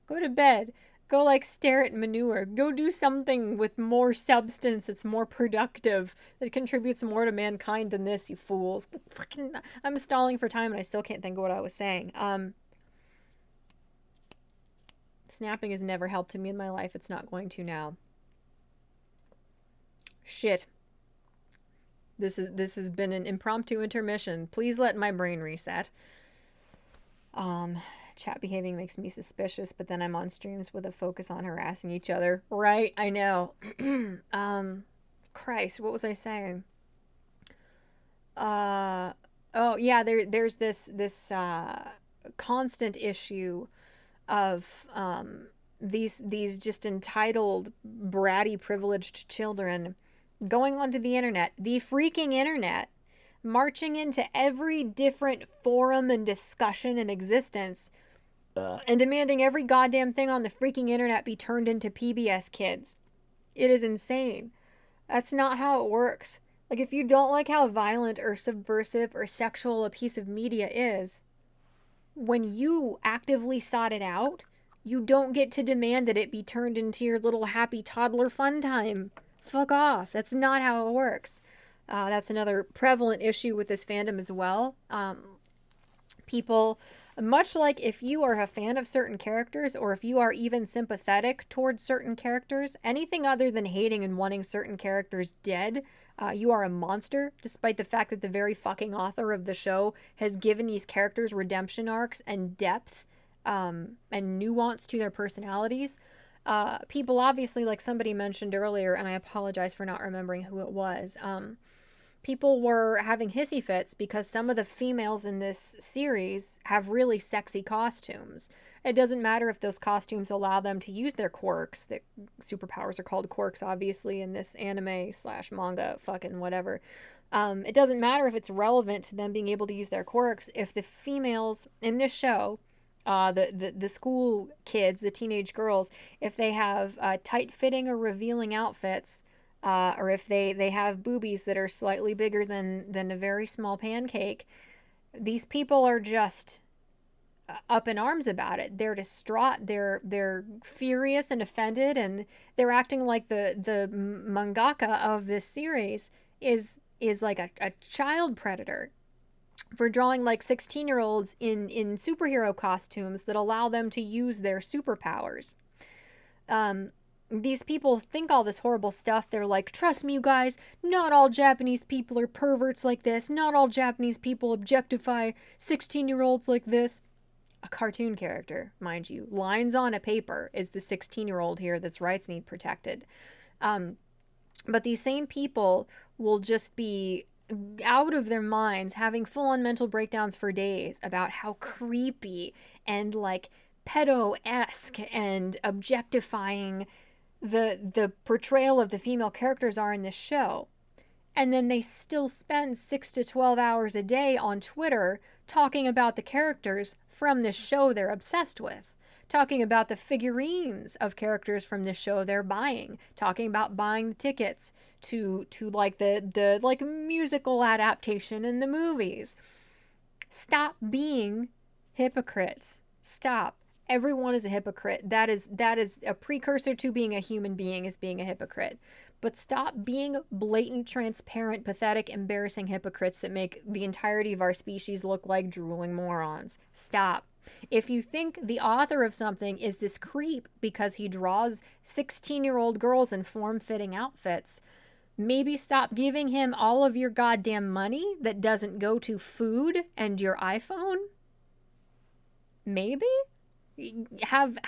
A: Go to bed. Go, like, stare at manure. Go do something with more substance that's more productive, that contributes more to mankind than this, you fools. Fucking, I'm stalling for time and I still can't think of what I was saying. Snapping has never helped me in my life. It's not going to now. Shit. This has been an impromptu intermission. Please let my brain reset. Chat behaving makes me suspicious, but then I'm on streams with a focus on harassing each other. Right, I know. Christ, what was I saying? Oh yeah, there's this constant issue of these just entitled, bratty, privileged children going onto the internet, the freaking internet, marching into every different forum and discussion in existence, and demanding every goddamn thing on the freaking internet be turned into PBS Kids. It is insane. That's not how it works. Like, if you don't like how violent or subversive or sexual a piece of media is, when you actively sought it out, you don't get to demand that it be turned into your little happy toddler fun time. Fuck off. That's not how it works. That's another prevalent issue with this fandom as well. People, much like if you are a fan of certain characters, or if you are even sympathetic towards certain characters, anything other than hating and wanting certain characters dead, you are a monster, despite the fact that the very fucking author of the show has given these characters redemption arcs and depth and nuance to their personalities. People obviously, like somebody mentioned earlier, and I apologize for not remembering who it was, people were having hissy fits because some of the females in this series have really sexy costumes. It doesn't matter if those costumes allow them to use their quirks. That superpowers are called quirks, obviously, in this anime slash manga, fucking whatever. It doesn't matter if it's relevant to them being able to use their quirks if the females in this show, the school kids, the teenage girls, if they have tight fitting or revealing outfits, or if they have boobies that are slightly bigger than a very small pancake, these people are just up in arms about it. They're distraught. They're furious and offended, and they're acting like the mangaka of this series is like a child predator for drawing like 16-year-olds in superhero costumes that allow them to use their superpowers. These people think all this horrible stuff. They're like, trust me, you guys, not all Japanese people are perverts like this. Not all Japanese people objectify 16-year-olds like this. A cartoon character, mind you. Lines on a paper is the 16-year-old here that's rights need protected. But these same people will just be out of their minds, having full-on mental breakdowns for days about how creepy and like pedo-esque and objectifying the portrayal of the female characters are in this show. And then they still spend 6 to 12 hours a day on Twitter talking about the characters from this show they're obsessed with, talking about the figurines of characters from this show they're buying, talking about buying the tickets to like the like musical adaptation in the movies. Stop being hypocrites. Stop. Everyone is a hypocrite. That is a precursor to being a human being, is being a hypocrite. But stop being blatant, transparent, pathetic, embarrassing hypocrites that make the entirety of our species look like drooling morons. Stop. If you think the author of something is this creep because he draws 16-year-old girls in form-fitting outfits, maybe stop giving him all of your goddamn money that doesn't go to food and your iPhone. Maybe? Have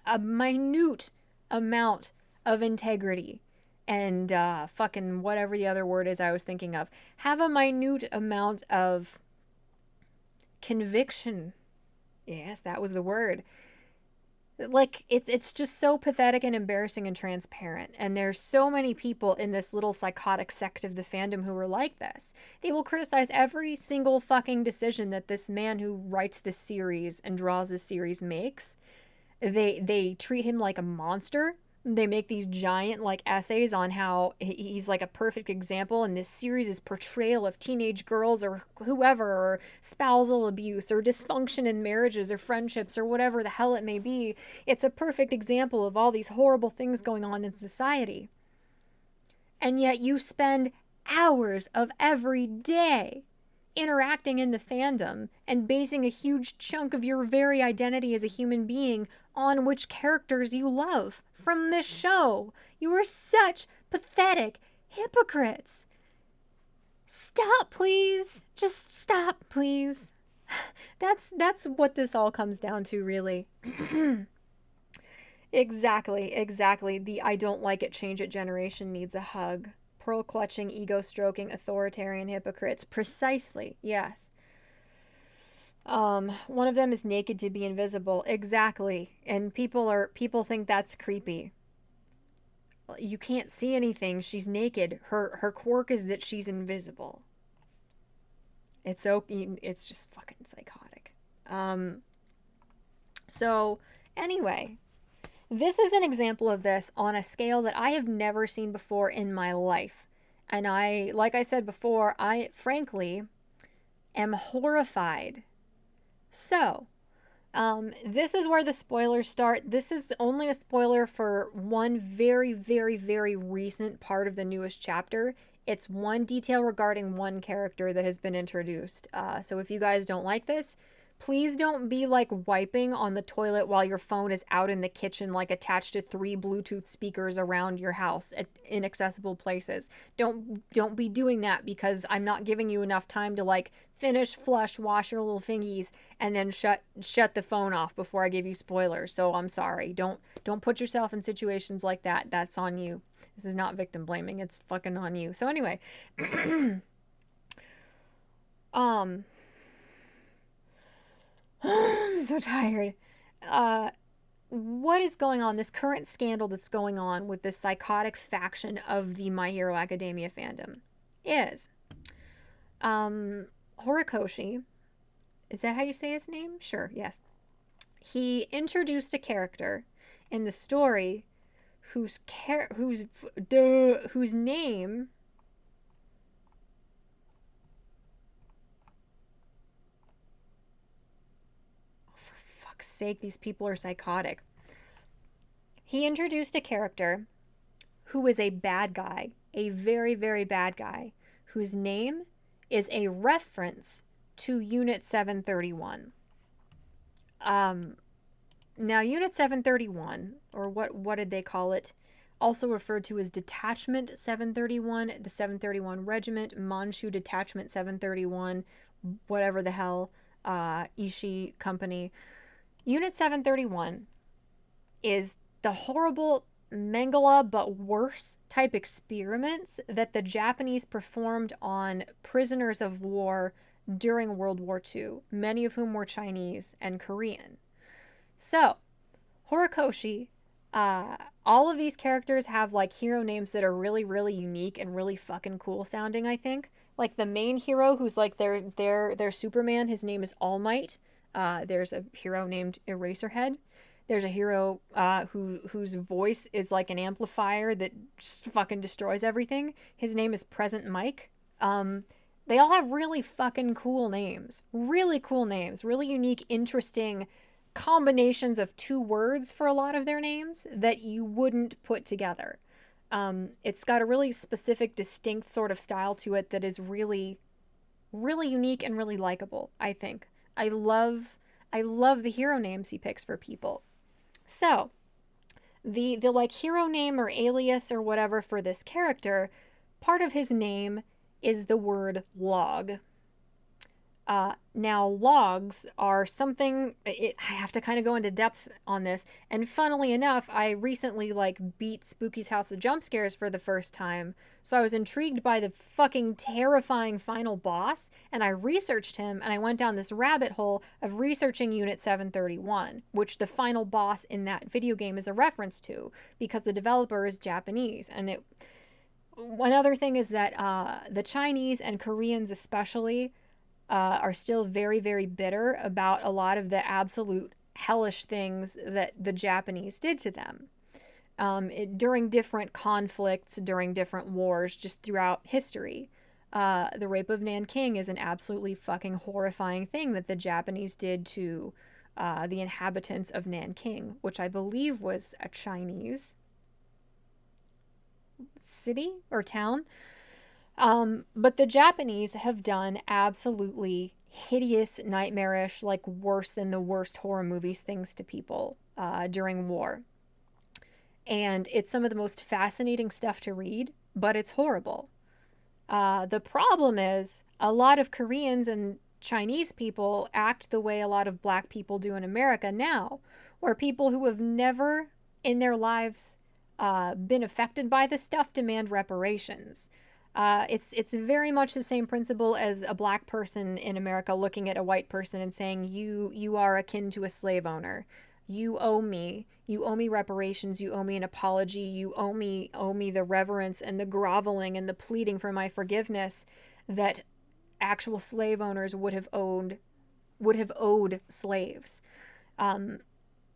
A: a minute amount of integrity and fucking whatever the other word is I was thinking of. Have a minute amount of conviction. Yes, that was the word. Like, it's just so pathetic and embarrassing and transparent. And there's so many people in this little psychotic sect of the fandom who are like this. They will criticize every single fucking decision that this man who writes this series and draws this series makes. They treat him like a monster. They make these giant like essays on how he's like a perfect example, and this series' portrayal of teenage girls or whoever, or spousal abuse or dysfunction in marriages or friendships or whatever the hell it may be. It's a perfect example of all these horrible things going on in society. And yet you spend hours of every day interacting in the fandom and basing a huge chunk of your very identity as a human being on which characters you love from this show. You are such pathetic hypocrites. Stop, please. Just stop, please. That's what this all comes down to, really. Exactly. The I don't like it, change it generation needs a hug. Pearl clutching, ego stroking, authoritarian hypocrites. Precisely, yes. One of them is naked to be invisible. Exactly. And people think that's creepy. You can't see anything. She's naked. Her quirk is that she's invisible. It's just fucking psychotic. So anyway, this is an example of this on a scale that I have never seen before in my life. And like I said before, I frankly am horrified. So, this is where the spoilers start. This is only a spoiler for one very, very, very recent part of the newest chapter. It's one detail regarding one character that has been introduced. So if you guys don't like this, please don't be like wiping on the toilet while your phone is out in the kitchen, like attached to 3 Bluetooth speakers around your house at inaccessible places. Don't be doing that, because I'm not giving you enough time to like finish, flush, wash your little fingies, and then shut the phone off before I give you spoilers. So I'm sorry. Don't put yourself in situations like that. That's on you. This is not victim blaming. It's fucking on you. So anyway, I'm so tired. what is going on, this current scandal that's going on with this psychotic faction of the My Hero Academia fandom is Horikoshi. Is that how you say his name? Sure, yes. He introduced a character in the story whose name, oh, for fuck's sake, these people are psychotic. He introduced a character who is a bad guy, a very, very bad guy, whose name is a reference to Unit 731. Now, Unit 731, or what did they call it? Also referred to as Detachment 731, the 731 Regiment, Manchu Detachment 731, whatever the hell, Ishii Company. Unit 731 is the horrible Mangala but worse type experiments that the Japanese performed on prisoners of war during World War II, many of whom were Chinese and Korean. So, Horikoshi, all of these characters have like hero names that are really, really unique and really fucking cool sounding, I think. Like the main hero, who's like their Superman, his name is All Might. There's a hero named Eraserhead. There's a hero whose voice is like an amplifier that just fucking destroys everything. His name is Present Mike. They all have really fucking cool names. Really cool names. Really unique, interesting combinations of two words for a lot of their names that you wouldn't put together. It's got a really specific, distinct sort of style to it that is really, really unique and really likable, I think. I love the hero names he picks for people. So, the like hero name or alias or whatever for this character, part of his name is the word log. Now, logs are something, I have to kind of go into depth on this, and funnily enough, I recently, beat Spooky's House of Jump Scares for the first time, so I was intrigued by the fucking terrifying final boss, and I researched him, and I went down this rabbit hole of researching Unit 731, which the final boss in that video game is a reference to, because the developer is Japanese, and one other thing is that the Chinese and Koreans especially are still very, very bitter about a lot of the absolute hellish things that the Japanese did to them during different conflicts, during different wars, just throughout history. The rape of Nanking is an absolutely fucking horrifying thing that the Japanese did to the inhabitants of Nanking, which I believe was a Chinese city or town. But the Japanese have done absolutely hideous, nightmarish, worse than the worst horror movies things to people during war. And it's some of the most fascinating stuff to read, but it's horrible. The problem is a lot of Koreans and Chinese people act the way a lot of black people do in America now, where people who have never in their lives been affected by this stuff demand reparations. It's very much the same principle as a black person in America looking at a white person and saying, you are akin to a slave owner. You owe me reparations. You owe me an apology. You owe me the reverence and the groveling and the pleading for my forgiveness that actual slave owners would have owed slaves.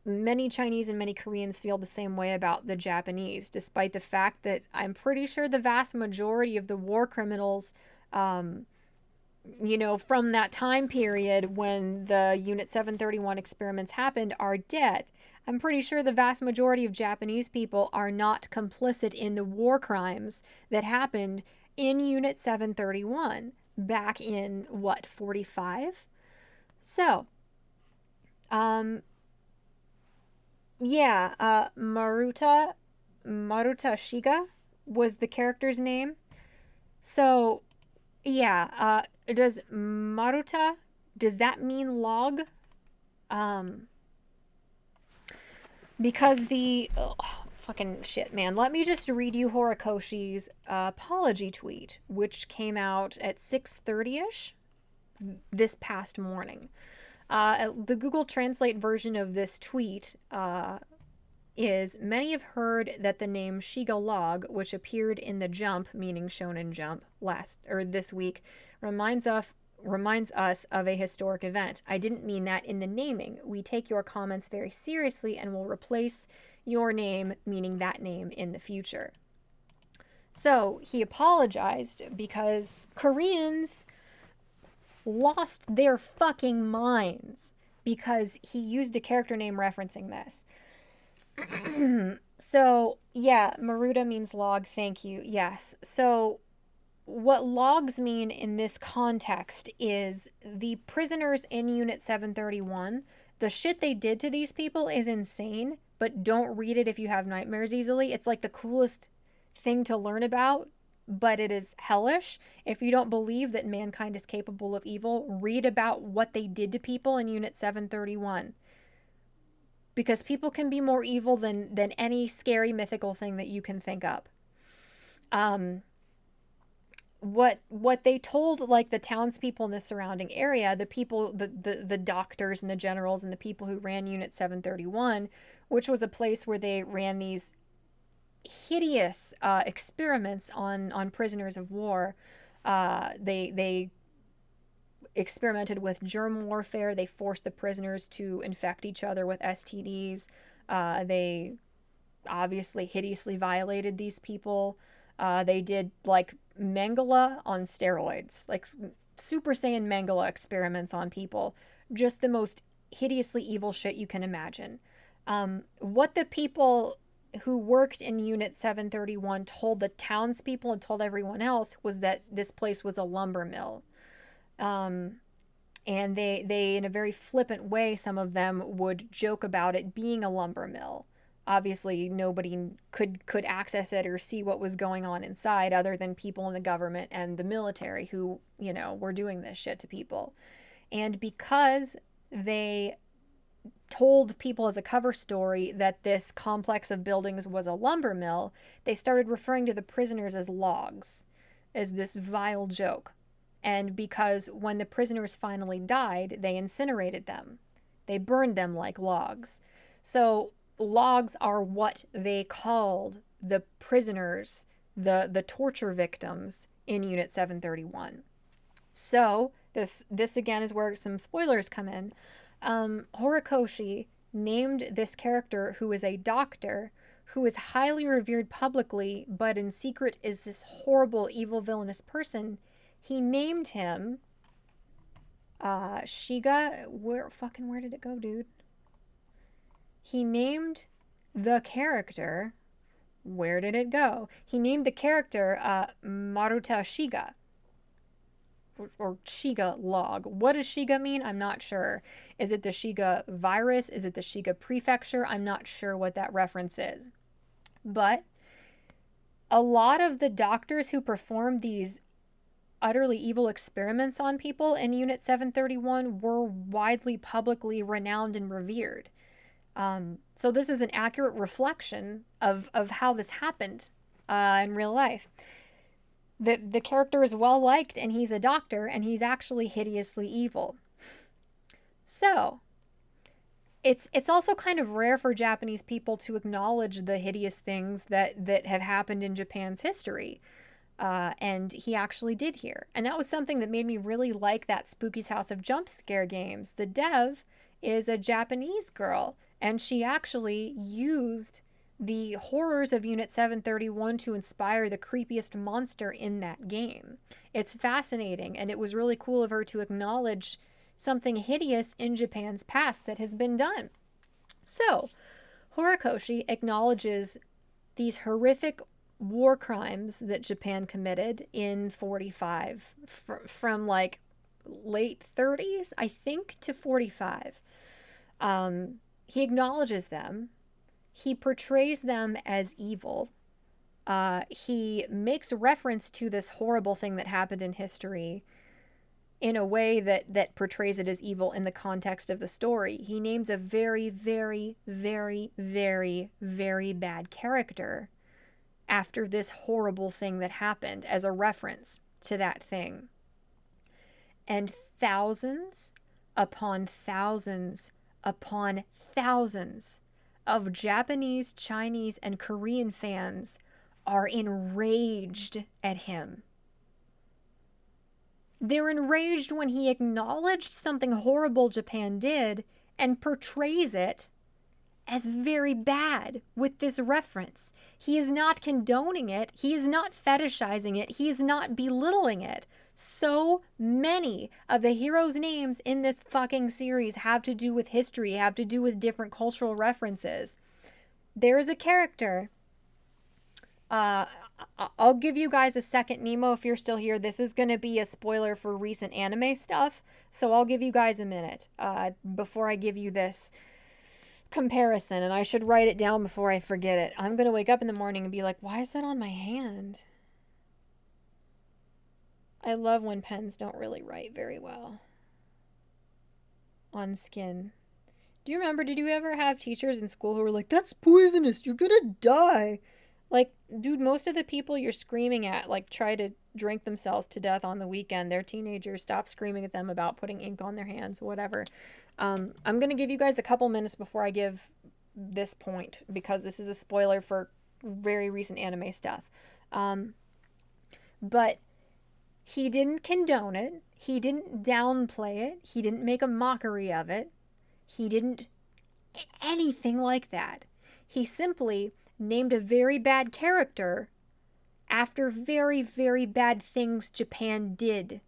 A: Many Chinese and many Koreans feel the same way about the Japanese, despite the fact that I'm pretty sure the vast majority of the war criminals, from that time period when the Unit 731 experiments happened are dead. I'm pretty sure the vast majority of Japanese people are not complicit in the war crimes that happened in Unit 731 back in, 45? So, Maruta Shiga was the character's name. So, does Maruta, does that mean log? Because fucking shit, man. Let me just read you Horikoshi's apology tweet, which came out at 6:30ish this past morning. The Google Translate version of this tweet is, many have heard that the name Shiga Log, which appeared in the Jump, meaning Shonen Jump, this week, reminds us of a historic event. I didn't mean that in the naming. We take your comments very seriously and will replace your name, meaning that name, in the future. So he apologized because Koreans lost their fucking minds because he used a character name referencing this. So, yeah, Maruda means log, thank you. Yes. So, what logs mean in this context is the prisoners in Unit 731, the shit they did to these people is insane, but don't read it if you have nightmares easily. It's like the coolest thing to learn about, but it is hellish. If you don't believe that mankind is capable of evil, read about what they did to people in Unit 731. Because people can be more evil than any scary mythical thing that you can think up. What they told, like, the townspeople in the surrounding area, the people, the doctors and the generals and the people who ran Unit 731, which was a place where they ran these hideous experiments on prisoners of war. They experimented with germ warfare. They forced the prisoners to infect each other with STDs. They obviously hideously violated these people. They did, like, Mangala on steroids, like Super Saiyan Mangala experiments on people. Just the most hideously evil shit you can imagine. What the people who worked in Unit 731 told the townspeople and told everyone else was that this place was a lumber mill. And they in a very flippant way, some of them would joke about it being a lumber mill. Obviously, nobody could access it or see what was going on inside other than people in the government and the military who, were doing this shit to people. And because they told people as a cover story that this complex of buildings was a lumber mill, they started referring to the prisoners as logs, as this vile joke. And because when the prisoners finally died, they incinerated them. They burned them like logs. So logs are what they called the prisoners, the torture victims in Unit 731. So this again is where some spoilers come in. Horikoshi named this character, who is a doctor, who is highly revered publicly, but in secret is this horrible, evil, villainous person. He named him Shiga. Where did it go, dude? He named the character. Where did it go? He named the character Maruta Shiga. Or Shiga Log. What does Shiga mean? I'm not sure. Is it the Shiga virus? Is it the Shiga prefecture? I'm not sure what that reference is. But a lot of the doctors who performed these utterly evil experiments on people in Unit 731 were widely publicly renowned and revered. So this is an accurate reflection of how this happened in real life. The character is well liked, and he's a doctor, and he's actually hideously evil. So it's also kind of rare for Japanese people to acknowledge the hideous things that have happened in Japan's history. And he actually did here. And that was something that made me really like that Spooky's House of Jump Scare games. The dev is a Japanese girl, and she actually used the horrors of Unit 731 to inspire the creepiest monster in that game. It's fascinating, and it was really cool of her to acknowledge something hideous in Japan's past that has been done. So, Horikoshi acknowledges these horrific war crimes that Japan committed in 45, from like late 30s, I think, to 45. He acknowledges them. He portrays them as evil. He makes reference to this horrible thing that happened in history in a way that portrays it as evil in the context of the story. He names a very, very, very, very, very bad character after this horrible thing that happened as a reference to that thing. And thousands upon thousands of Japanese, Chinese, and Korean fans are enraged at him. They're enraged when he acknowledged something horrible Japan did and portrays it as very bad with this reference. He is not condoning it. He is not fetishizing it. He is not belittling it. So many of the heroes' names in this fucking series have to do with history, have to do with different cultural references. There is a character. I'll give you guys a second, Nemo, if you're still here. This is going to be a spoiler for recent anime stuff, so I'll give you guys a minute before I give you this comparison, and I should write it down before I forget it. I'm going to wake up in the morning and be like, why is that on my hand? I love when pens don't really write very well on skin. Do you remember, did you ever have teachers in school who were like, that's poisonous, you're gonna die? Like, dude, most of the people you're screaming at, like, try to drink themselves to death on the weekend. They're teenagers. Stop screaming at them about putting ink on their hands, whatever. I'm going to give you guys a couple minutes before I give this point, because this is a spoiler for very recent anime stuff. But he didn't condone it. He didn't downplay it. He didn't make a mockery of it. He didn't anything like that. He simply named a very bad character after very, very bad things Japan did.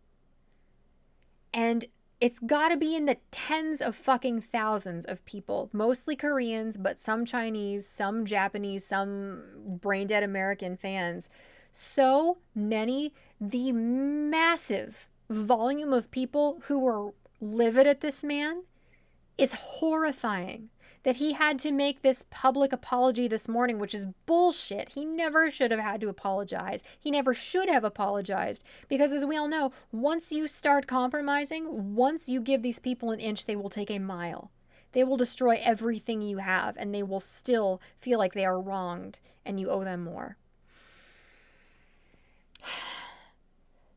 A: And it's gotta be in the tens of fucking thousands of people, mostly Koreans, but some Chinese, some Japanese, some brain-dead American fans. So many, the massive volume of people who were livid at this man is horrifying. That he had to make this public apology this morning, which is bullshit. He never should have had to apologize. He never should have apologized. Because as we all know, once you start compromising, once you give these people an inch, they will take a mile. They will destroy everything you have, and they will still feel like they are wronged, and you owe them more.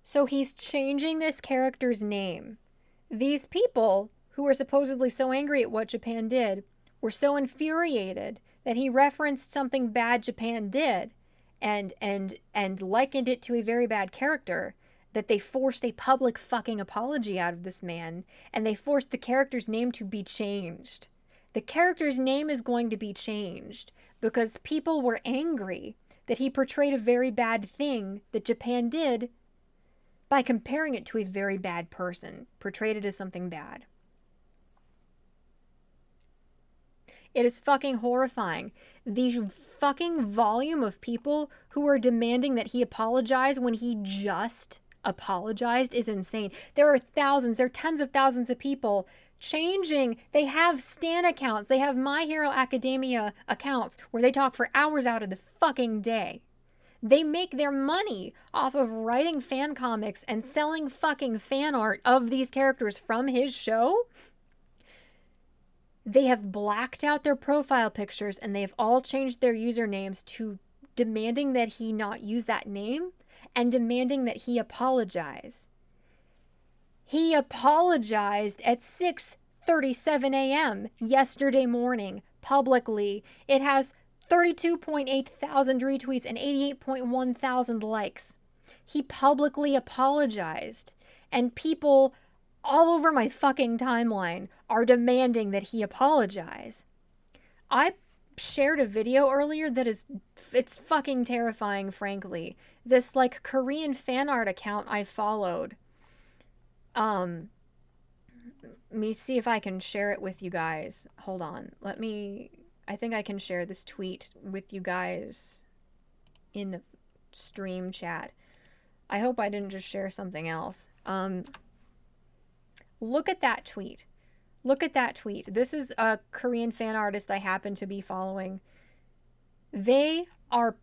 A: So he's changing this character's name. These people who are supposedly so angry at what Japan did were so infuriated that he referenced something bad Japan did and likened it to a very bad character, that they forced a public fucking apology out of this man, and they forced the character's name to be changed. The character's name is going to be changed because people were angry that he portrayed a very bad thing that Japan did by comparing it to a very bad person, portrayed it as something bad. It is fucking horrifying. The fucking volume of people who are demanding that he apologize when he just apologized is insane. There are thousands, there are tens of thousands of people changing. They have Stan accounts. They have My Hero Academia accounts where they talk for hours out of the fucking day. They make their money off of writing fan comics and selling fucking fan art of these characters from his show. They have blacked out their profile pictures, and they have all changed their usernames to demanding that he not use that name and demanding that he apologize. He apologized at 6:37 a.m. yesterday morning publicly. It has 32.8 thousand retweets and 88.1 thousand likes. He publicly apologized, and people all over my fucking timeline are demanding that he apologize. I shared a video earlier that it's fucking terrifying, frankly. This, like, Korean fan art account I followed. Let me see if I can share it with you guys. Hold on. I think I can share this tweet with you guys in the stream chat. I hope I didn't just share something else. Look at that tweet. Look at that tweet. This is a Korean fan artist I happen to be following. They are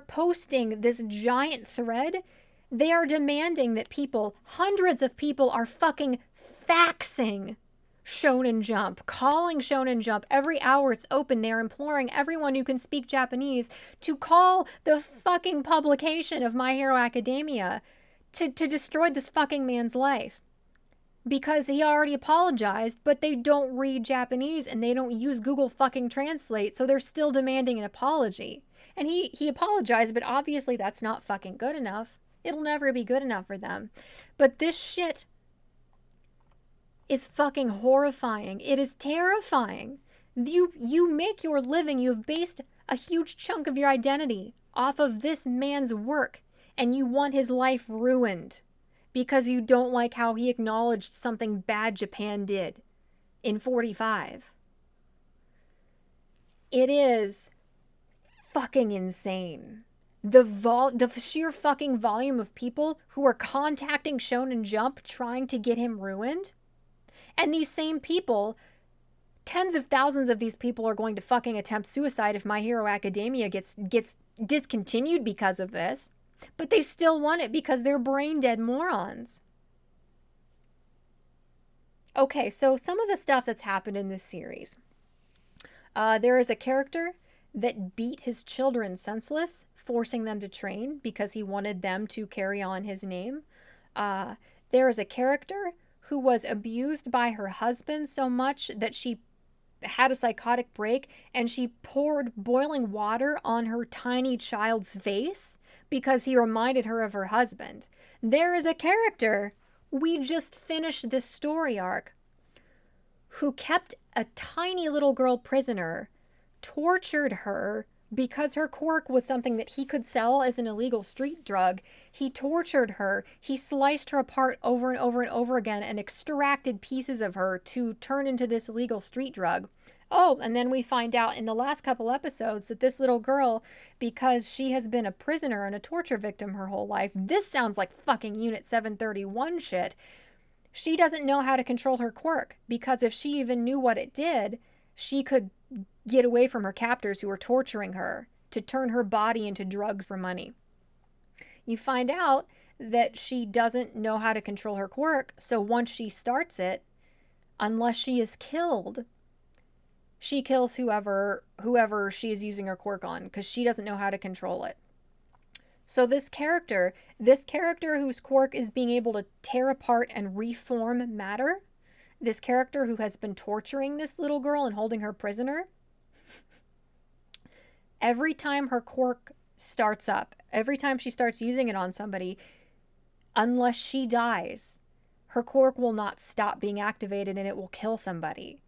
A: posting this giant thread. They are demanding that people, hundreds of people, are fucking faxing Shonen Jump, calling Shonen Jump every hour it's open. They're imploring everyone who can speak Japanese to call the fucking publication of My Hero Academia to destroy this fucking man's life. because he already apologized, but they don't read Japanese and they don't use Google fucking Translate, so they're still demanding an apology. And he apologized, but obviously that's not fucking good enough. It'll never be good enough for them. But this shit is fucking horrifying. It is terrifying. You make your living, you've based a huge chunk of your identity off of this man's work, and you want his life ruined because you don't like how he acknowledged something bad Japan did in 45. It is fucking insane. The sheer fucking volume of people who are contacting Shonen Jump trying to get him ruined. And these same people, tens of thousands of these people are going to fucking attempt suicide if My Hero Academia gets discontinued because of this. But they still want it because they're brain dead morons. Okay, so some of the stuff that's happened in this series. There is a character that beat his children senseless, forcing them to train because he wanted them to carry on his name. There is a character who was abused by her husband so much that she had a psychotic break and she poured boiling water on her tiny child's face because he reminded her of her husband. There is a character, we just finished this story arc, who kept a tiny little girl prisoner, tortured her because her quirk was something that he could sell as an illegal street drug. He tortured her. He sliced her apart over and over and over again and extracted pieces of her to turn into this illegal street drug. Oh, and then we find out in the last couple episodes that this little girl, because she has been a prisoner and a torture victim her whole life, this sounds like fucking Unit 731 shit. She doesn't know how to control her quirk, because if she even knew what it did, she could get away from her captors who were torturing her to turn her body into drugs for money. You find out that she doesn't know how to control her quirk, so once she starts it, unless she is killed, she kills whoever she is using her quirk on, because she doesn't know how to control it. So this character whose quirk is being able to tear apart and reform matter, this character who has been torturing this little girl and holding her prisoner, every time her quirk starts up, every time she starts using it on somebody, unless she dies, her quirk will not stop being activated and it will kill somebody.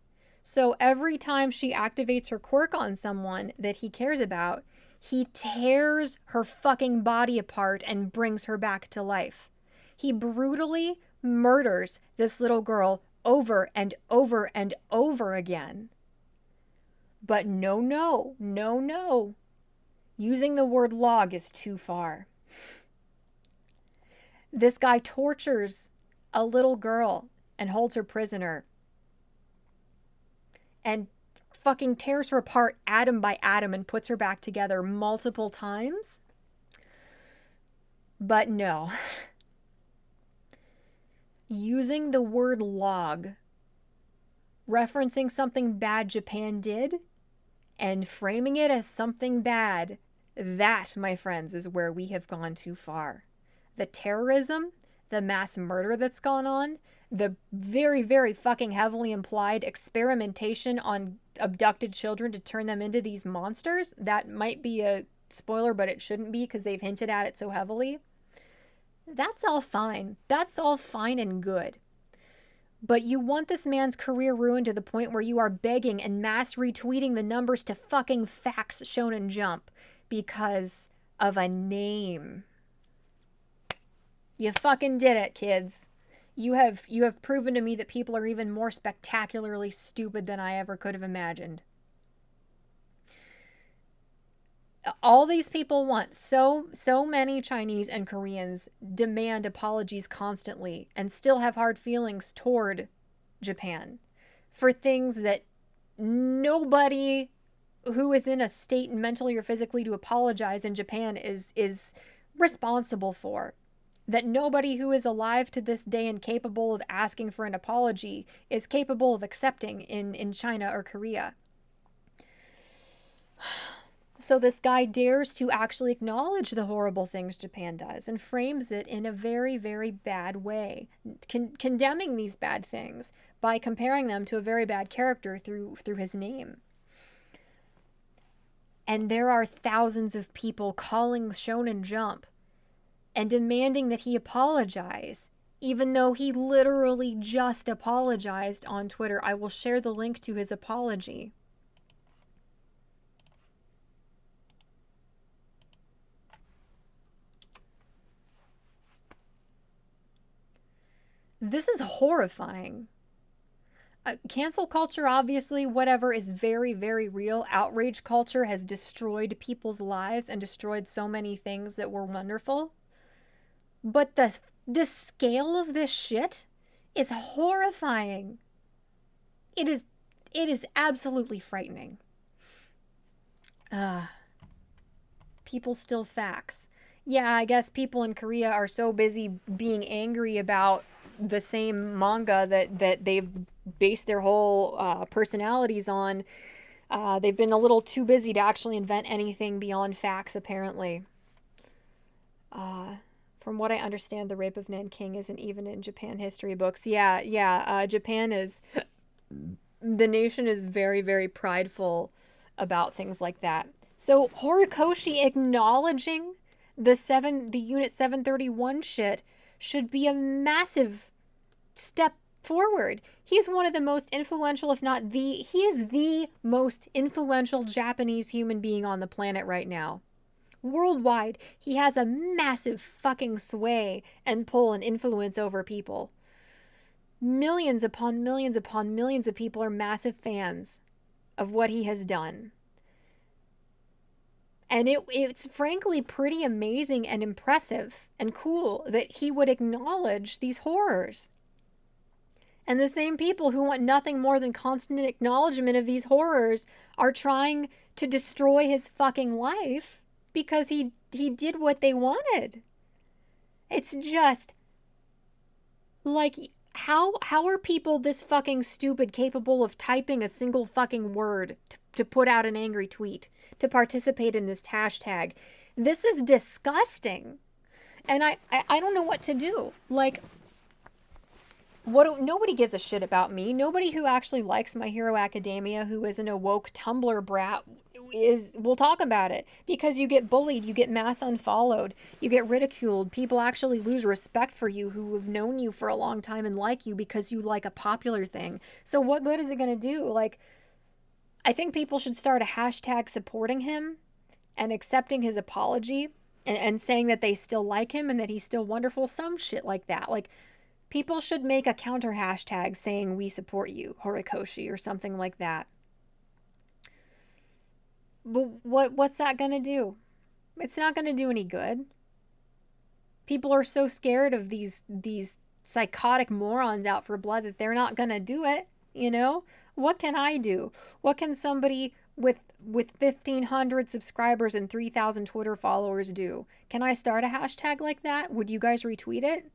A: So every time she activates her quirk on someone that he cares about, he tears her fucking body apart and brings her back to life. He brutally murders this little girl over and over and over again. But no. Using the word log is too far. This guy tortures a little girl and holds her prisoner and fucking tears her apart atom by atom and puts her back together multiple times. But no. Using the word log, referencing something bad Japan did, and framing it as something bad, that, my friends, is where we have gone too far. The terrorism, the mass murder that's gone on, the very, very fucking heavily implied experimentation on abducted children to turn them into these monsters, that might be a spoiler, but it shouldn't be because they've hinted at it so heavily. That's all fine. That's all fine and good. But you want this man's career ruined to the point where you are begging and mass retweeting the numbers to fucking Facts Shonen Jump because of a name. You fucking did it, kids. You have proven to me that people are even more spectacularly stupid than I ever could have imagined. All these people want, so many Chinese and Koreans demand apologies constantly and still have hard feelings toward Japan for things that nobody who is in a state mentally or physically to apologize in Japan is responsible for. That nobody who is alive to this day and capable of asking for an apology is capable of accepting in China or Korea. So this guy dares to actually acknowledge the horrible things Japan does and frames it in a very, very bad way, condemning these bad things by comparing them to a very bad character through his name. And there are thousands of people calling Shonen Jump and demanding that he apologize, even though he literally just apologized on Twitter. I will share the link to his apology. This is horrifying. Cancel culture, obviously, whatever, is very, very real. Outrage culture has destroyed people's lives and destroyed so many things that were wonderful. But the scale of this shit is horrifying. It is absolutely frightening. People still facts. Yeah, I guess people in Korea are so busy being angry about the same manga that they've based their whole personalities on. They've been a little too busy to actually invent anything beyond facts, apparently. From what I understand, the rape of Nanking isn't even in Japan history books. Yeah. Japan is... The nation is very, very prideful about things like that. So Horikoshi acknowledging the Unit 731 shit should be a massive step forward. He's one of the most influential, if not he is the most influential Japanese human being on the planet right now. Worldwide, he has a massive fucking sway and pull and influence over people. Millions upon millions upon millions of people are massive fans of what he has done. And it's frankly pretty amazing and impressive and cool that he would acknowledge these horrors. And the same people who want nothing more than constant acknowledgement of these horrors are trying to destroy his fucking life because he did what they wanted. It's just like, how are people this fucking stupid capable of typing a single fucking word to put out an angry tweet, to participate in this hashtag? This is disgusting. And I don't know what to do. Like, nobody gives a shit about me. Nobody who actually likes My Hero Academia, who isn't a woke Tumblr brat, will talk about it, because you get bullied, you get mass unfollowed, you get ridiculed. People actually lose respect for you who have known you for a long time and like you because you like a popular thing. So what good is it going to do? Like, I think people should start a hashtag supporting him and accepting his apology and saying that they still like him and that he's still wonderful. Some shit like that. Like, people should make a counter hashtag saying we support you, Horikoshi, or something like that. But what's that going to do? It's not going to do any good. People are so scared of these psychotic morons out for blood that they're not going to do it, you know? What can I do? What can somebody with 1,500 subscribers and 3,000 Twitter followers do? Can I start a hashtag like that? Would you guys retweet it?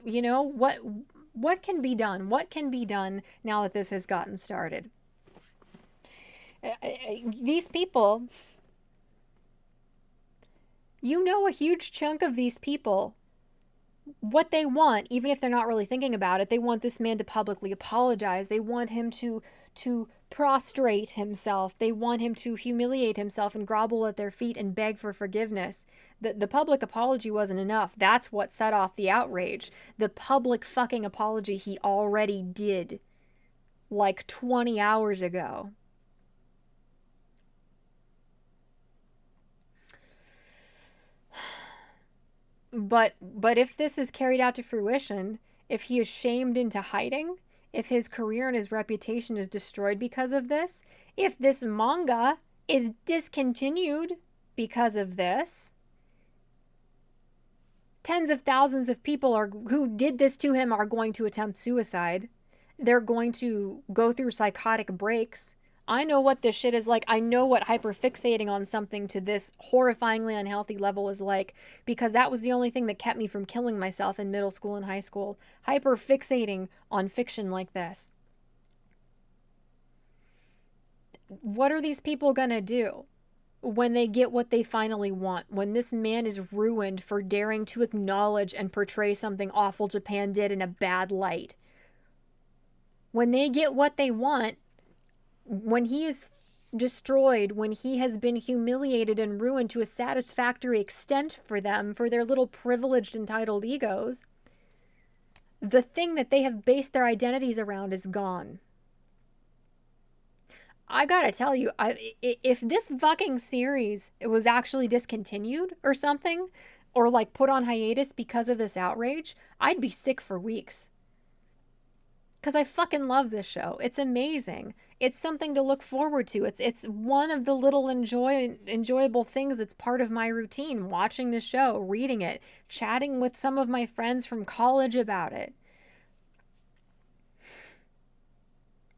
A: You know, what can be done? What can be done now that this has gotten started? These people, you know, a huge chunk of these people, what they want, even if they're not really thinking about it, they want this man to publicly apologize. They want him to prostrate himself. They want him to humiliate himself and grovel at their feet and beg for forgiveness. The public apology wasn't enough. That's what set off the outrage. The public fucking apology he already did like 20 hours ago. But if this is carried out to fruition, if he is shamed into hiding, if his career and his reputation is destroyed because of this, if this manga is discontinued because of this, tens of thousands of people who did this to him are going to attempt suicide. They're going to go through psychotic breaks. I know what this shit is like. I know what hyperfixating on something to this horrifyingly unhealthy level is like, because that was the only thing that kept me from killing myself in middle school and high school. Hyperfixating on fiction like this. What are these people gonna do? when they get what they finally want, when this man is ruined for daring to acknowledge and portray something awful Japan did in a bad light. When they get what they want, when he is destroyed, when he has been humiliated and ruined to a satisfactory extent for them, for their little privileged, entitled egos, the thing that they have based their identities around is gone. I gotta tell you, if this fucking series was actually discontinued or something, or like put on hiatus because of this outrage, I'd be sick for weeks. Because I fucking love this show. It's amazing. It's something to look forward to. It's one of the little enjoyable things that's part of my routine. Watching the show, reading it, chatting with some of my friends from college about it.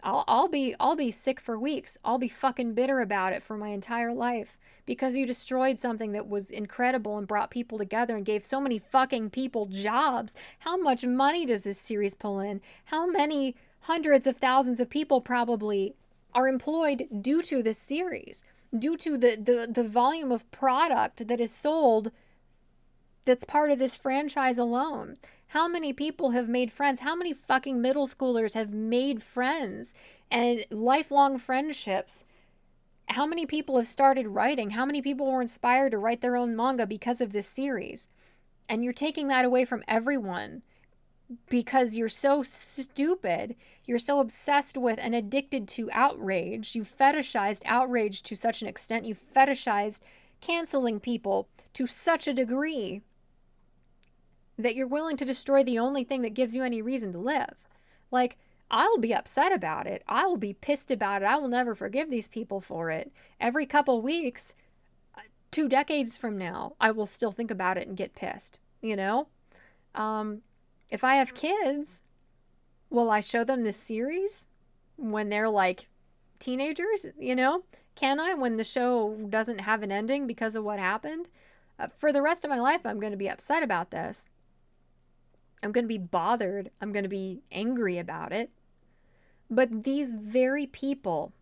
A: I'll be sick for weeks. I'll be fucking bitter about it for my entire life because you destroyed something that was incredible and brought people together and gave so many fucking people jobs. How much money does this series pull in? How many hundreds of thousands of people probably are employed due to this series, due to the volume of product that is sold that's part of this franchise alone? How many people have made friends? How many fucking middle schoolers have made friends and lifelong friendships? How many people have started writing? How many people were inspired to write their own manga because of this series? And you're taking that away from everyone because you're so stupid. You're so obsessed with and addicted to outrage. You fetishized outrage to such an extent. You fetishized canceling people to such a degree that you're willing to destroy the only thing that gives you any reason to live. Like, I'll be upset about it. I will be pissed about it. I will never forgive these people for it. Every couple weeks, 2 decades from now, I will still think about it and get pissed, you know? If I have kids, will I show them this series when they're like teenagers, you know? Can I, when the show doesn't have an ending because of what happened? For the rest of my life, I'm going to be upset about this. I'm going to be bothered. I'm going to be angry about it. But these very people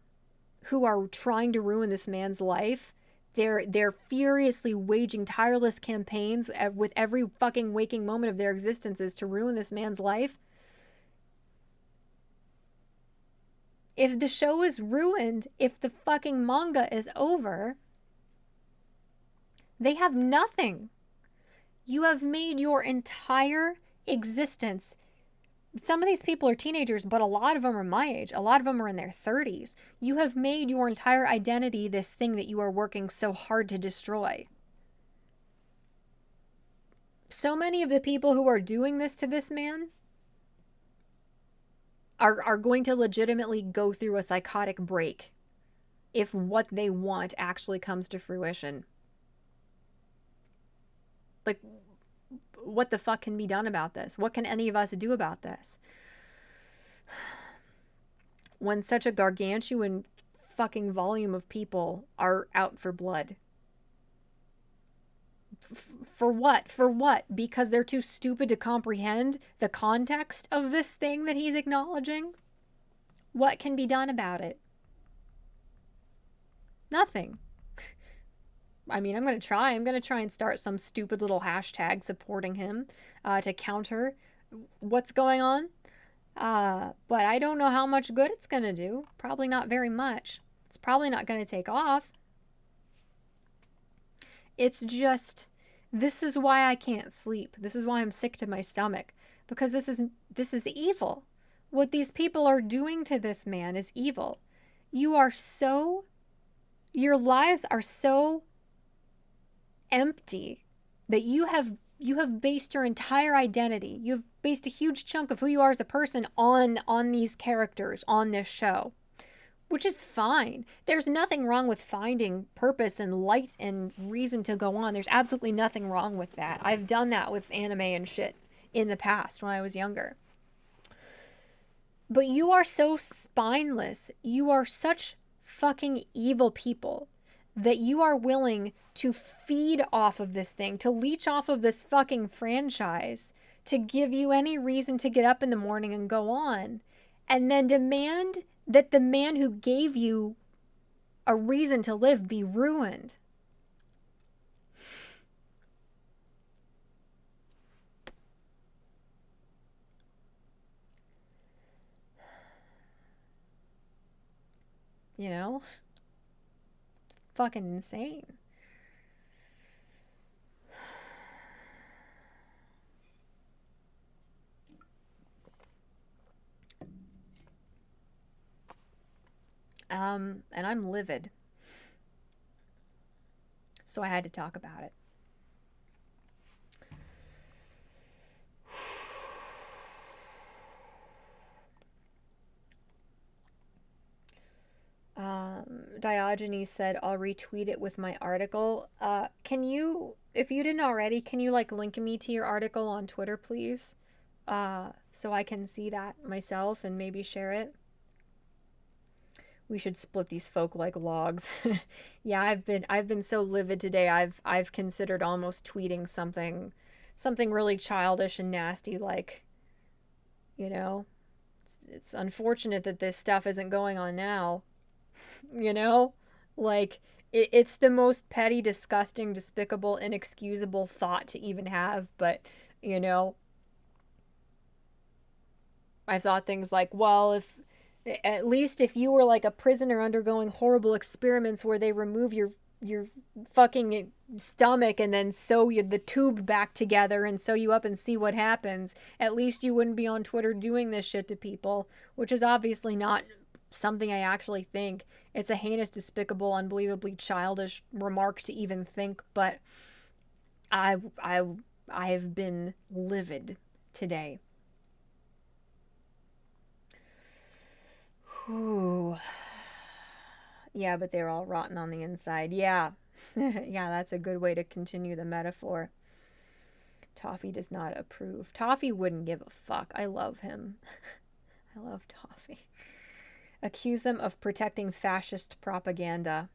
A: who are trying to ruin this man's life, they're furiously waging tireless campaigns with every fucking waking moment of their existences to ruin this man's life. If the show is ruined, if the fucking manga is over, they have nothing. You have made your entire existence. Some of these people are teenagers, but a lot of them are my age. A lot of them are in their 30s. You have made your entire identity this thing that you are working so hard to destroy. So many of the people who are doing this to this man are going to legitimately go through a psychotic break if what they want actually comes to fruition. Like, what the fuck can be done about this? What can any of us do about this? When such a gargantuan fucking volume of people are out for blood. For what? For what? Because they're too stupid to comprehend the context of this thing that he's acknowledging? What can be done about it? Nothing. I mean, I'm going to try. I'm going to try and start some stupid little hashtag supporting him to counter what's going on. But I don't know how much good it's going to do. Probably not very much. It's probably not going to take off. It's just, this is why I can't sleep. This is why I'm sick to my stomach. Because this is evil. What these people are doing to this man is evil. Your lives are so empty that you have based your entire identity, you've based a huge chunk of who you are as a person on these characters on this show, which is fine. There's nothing wrong with finding purpose and light and reason to go on. There's absolutely nothing wrong with that. I've done that with anime and shit in the past when I was younger. But you are so spineless. You are such fucking evil people that you are willing to feed off of this thing, to leech off of this fucking franchise, to give you any reason to get up in the morning and go on, and then demand that the man who gave you a reason to live be ruined. You know? It's fucking insane. And I'm livid. So I had to talk about it. Diogenes said, I'll retweet it with my article. Can you, if you didn't already, can you like link me to your article on Twitter, please? So I can see that myself and maybe share it. We should split these folk like logs. Yeah, I've been so livid today. I've considered almost tweeting something really childish and nasty, like, you know, it's unfortunate that this stuff isn't going on now. You know, like it's the most petty, disgusting, despicable, inexcusable thought to even have. But you know, I thought things like, well, if at least if you were like a prisoner undergoing horrible experiments where they remove your fucking stomach and then sew the tube back together and sew you up and see what happens, at least you wouldn't be on Twitter doing this shit to people, which is obviously not something I actually think. It's a heinous, despicable, unbelievably childish remark to even think, but I have been livid today. Whew. Yeah, but they're all rotten on the inside. Yeah. Yeah, that's a good way to continue the metaphor. Toffee does not approve. Toffee wouldn't give a fuck. I love him. I love Toffee. Accuse them of protecting fascist propaganda.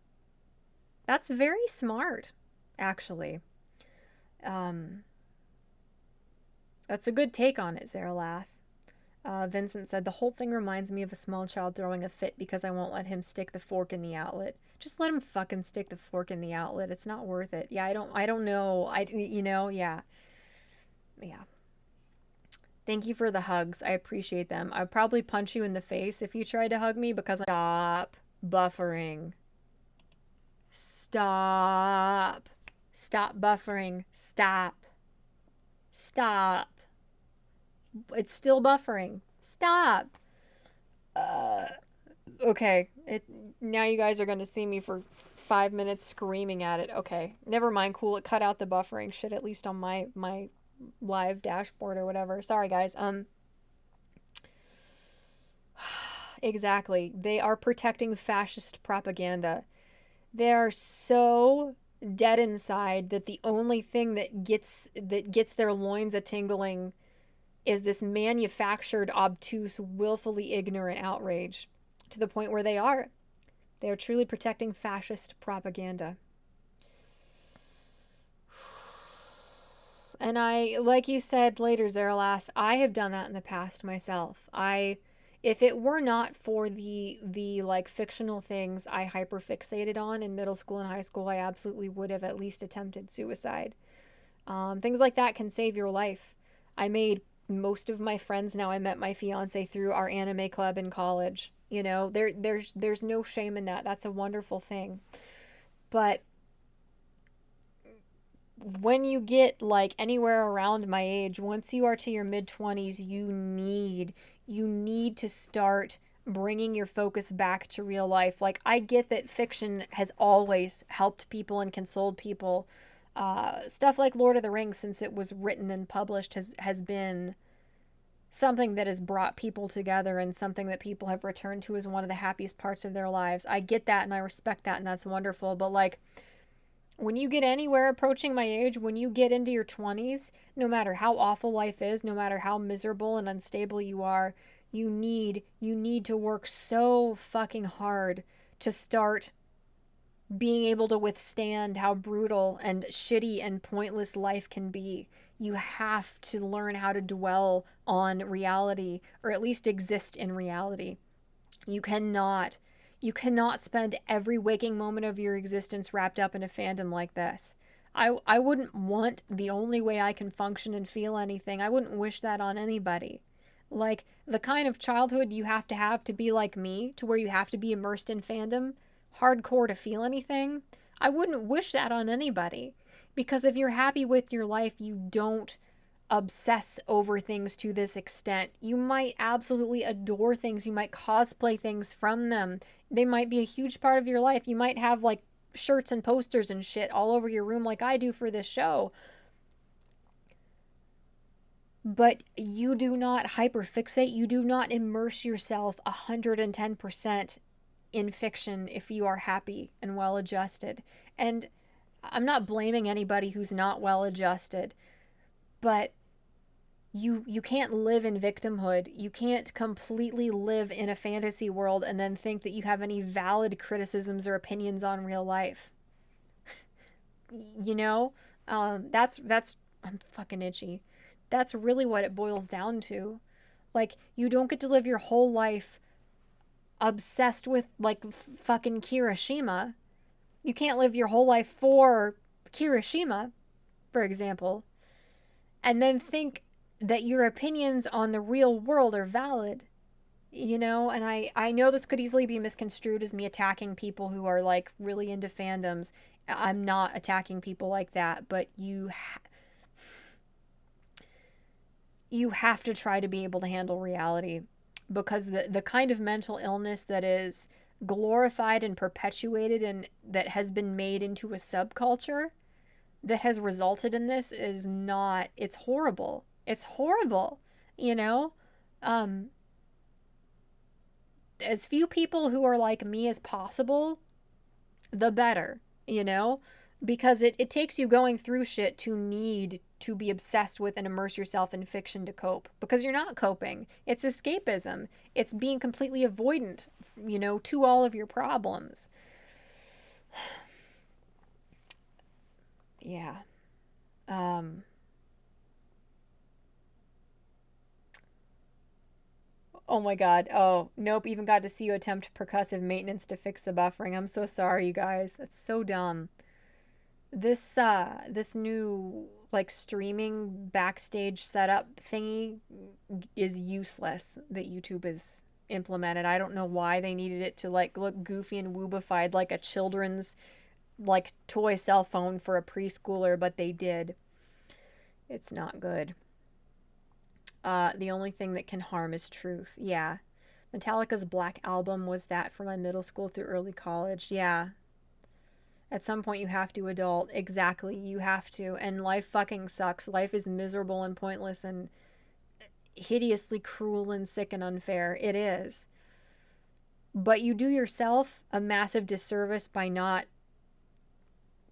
A: That's very smart, actually. That's a good take on it, Zeralath. Vincent said, the whole thing reminds me of a small child throwing a fit because I won't let him stick the fork in the outlet. Just let him fucking stick the fork in the outlet. It's not worth it. Yeah, I don't know. Yeah. Yeah. Thank you for the hugs. I appreciate them. I'd probably punch you in the face if you tried to hug me because stop buffering. Stop. Stop buffering. Stop. Stop. It's still buffering. Stop. Okay. Now you guys are going to see me for 5 minutes screaming at it. Okay. Never mind. Cool. It cut out the buffering shit, at least on my live dashboard or whatever. Sorry, guys. Exactly. They are protecting fascist propaganda. They are so dead inside that the only thing that gets their loins a tingling is this manufactured, obtuse, willfully ignorant outrage, to the point where they are truly protecting fascist propaganda. And I, like you said later, Zeralath, I have done that in the past myself. If it were not for the like fictional things I hyperfixated on in middle school and high school, I absolutely would have at least attempted suicide. Things like that can save your life. I made most of my friends now. I met my fiance through our anime club in college. You know, there's no shame in that. That's a wonderful thing. But when you get like anywhere around my age, once you are to your mid-20s, you need to start bringing your focus back to real life. Like, I get that fiction has always helped people and consoled people. Stuff like Lord of the Rings, since it was written and published, has been something that has brought people together and something that people have returned to as one of the happiest parts of their lives. I get that and I respect that, and that's wonderful. But like, when you get anywhere approaching my age, when you get into your 20s, no matter how awful life is, no matter how miserable and unstable you are, you need to work so fucking hard to start being able to withstand how brutal and shitty and pointless life can be. You have to learn how to dwell on reality, or at least exist in reality. You cannot You cannot spend every waking moment of your existence wrapped up in a fandom like this. I wouldn't want the only way I can function and feel anything. I wouldn't wish that on anybody. Like, the kind of childhood you have to be like me, to where you have to be immersed in fandom, hardcore to feel anything, I wouldn't wish that on anybody. Because if you're happy with your life, you don't obsess over things to this extent. You might absolutely adore things. You might cosplay things from them. They might be a huge part of your life. You might have like shirts and posters and shit all over your room like I do for this show. But you do not hyperfixate. You do not immerse yourself 110% in fiction if you are happy and well adjusted. And I'm not blaming anybody who's not well adjusted, but you can't live in victimhood. You can't completely live in a fantasy world and then think that you have any valid criticisms or opinions on real life. You know, that's I'm fucking itchy. That's really what it boils down to. Like, you don't get to live your whole life obsessed with like fucking Kirishima. You can't live your whole life for Kirishima, for example, and then think that your opinions on the real world are valid. You know, and I know this could easily be misconstrued as me attacking people who are like really into fandoms. I'm not attacking people like that, but you have to try to be able to handle reality, because the kind of mental illness that is glorified and perpetuated and that has been made into a subculture that has resulted in this is not, it's horrible. It's horrible, you know? As few people who are like me as possible, the better, you know? Because it takes you going through shit to need to be obsessed with and immerse yourself in fiction to cope. Because you're not coping. It's escapism. It's being completely avoidant, you know, to all of your problems. Yeah. Oh my god. Oh, nope. Even got to see you attempt percussive maintenance to fix the buffering. I'm so sorry, you guys. That's so dumb. This new like streaming backstage setup thingy is useless that YouTube has implemented. I don't know why they needed it to like look goofy and woobified like a children's like toy cell phone for a preschooler, but they did. It's not good. The only thing that can harm is truth. Yeah. Metallica's Black Album was that for my middle school through early college. Yeah. At some point, you have to adult. Exactly. You have to. And life fucking sucks. Life is miserable and pointless and hideously cruel and sick and unfair. It is. But you do yourself a massive disservice by not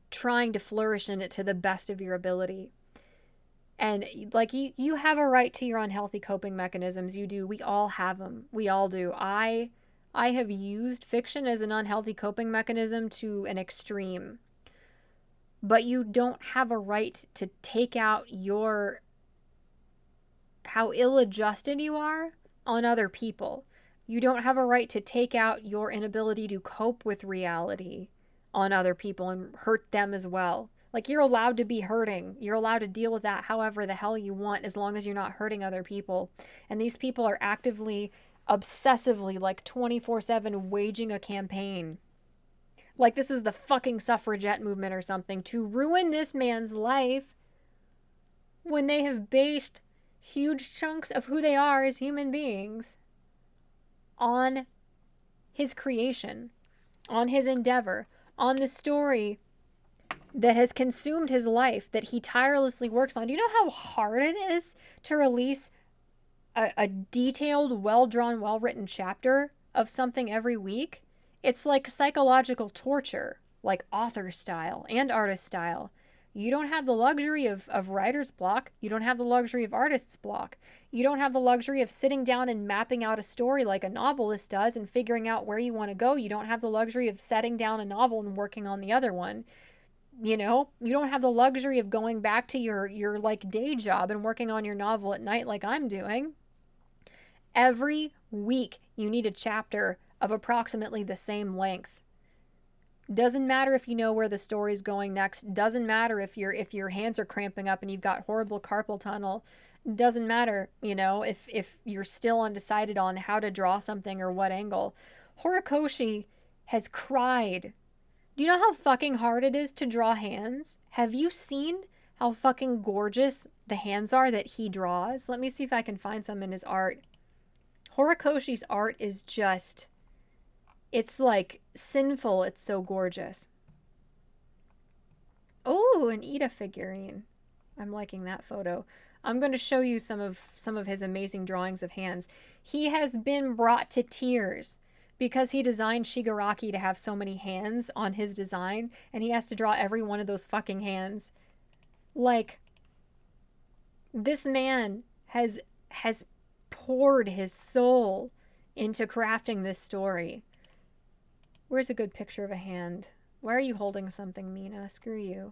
A: trying to flourish in it to the best of your ability. And like you have a right to your unhealthy coping mechanisms. You do. We all have them. We all do. I have used fiction as an unhealthy coping mechanism to an extreme. But you don't have a right to take out your how ill-adjusted you are on other people. You don't have a right to take out your inability to cope with reality on other people and hurt them as well. Like, you're allowed to be hurting. You're allowed to deal with that however the hell you want, as long as you're not hurting other people. And these people are actively, obsessively, like 24/7 waging a campaign. Like this is the fucking suffragette movement or something, to ruin this man's life when they have based huge chunks of who they are as human beings on his creation, on his endeavor, on the story that has consumed his life, that he tirelessly works on. Do you know how hard it is to release a detailed, well-drawn, well-written chapter of something every week? It's like psychological torture, like author style and artist style. You don't have the luxury of writer's block. You don't have the luxury of artist's block. You don't have the luxury of sitting down and mapping out a story like a novelist does and figuring out where you want to go. You don't have the luxury of setting down a novel and working on the other one. You know, you don't have the luxury of going back to your like day job and working on your novel at night like I'm doing. Every week you need a chapter of approximately the same length. Doesn't matter if you know where the story's going next. Doesn't matter if your hands are cramping up and you've got horrible carpal tunnel. Doesn't matter, you know, if you're still undecided on how to draw something or what angle. Horikoshi has cried. Do you know how fucking hard it is to draw hands? Have you seen how fucking gorgeous the hands are that he draws? Let me see if I can find some in his art. Horikoshi's art is just... it's like sinful. It's so gorgeous. Oh, an Ida figurine. I'm liking that photo. I'm going to show you some of his amazing drawings of hands. He has been brought to tears because he designed Shigaraki to have so many hands on his design, and he has to draw every one of those fucking hands. Like, this man has poured his soul into crafting this story. Where's a good picture of a hand? Why are you holding something, Mina? Screw you.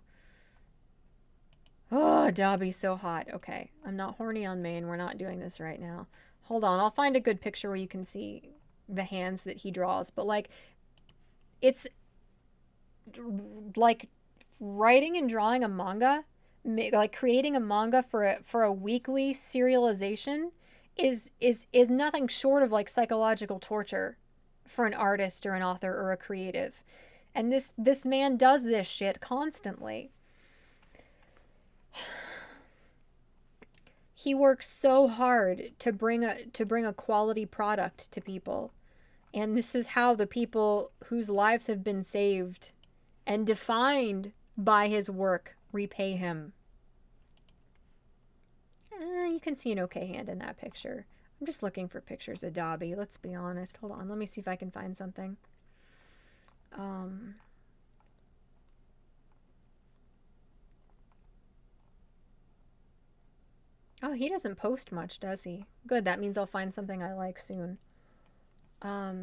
A: Oh, Dobby's so hot. Okay, I'm not horny on Maine. We're not doing this right now. Hold on, I'll find a good picture where you can see the hands that he draws. But, like, it's like writing and drawing a manga, like creating a manga for a weekly serialization is nothing short of like psychological torture for an artist or an author or a creative. And this man does this shit constantly. He works so hard to bring a quality product to people. And this is how the people whose lives have been saved and defined by his work repay him. You can see an okay hand in that picture. I'm just looking for pictures of Dobby, let's be honest. Hold on, let me see if I can find something. Oh, he doesn't post much, does he? Good, that means I'll find something I like soon. Oh,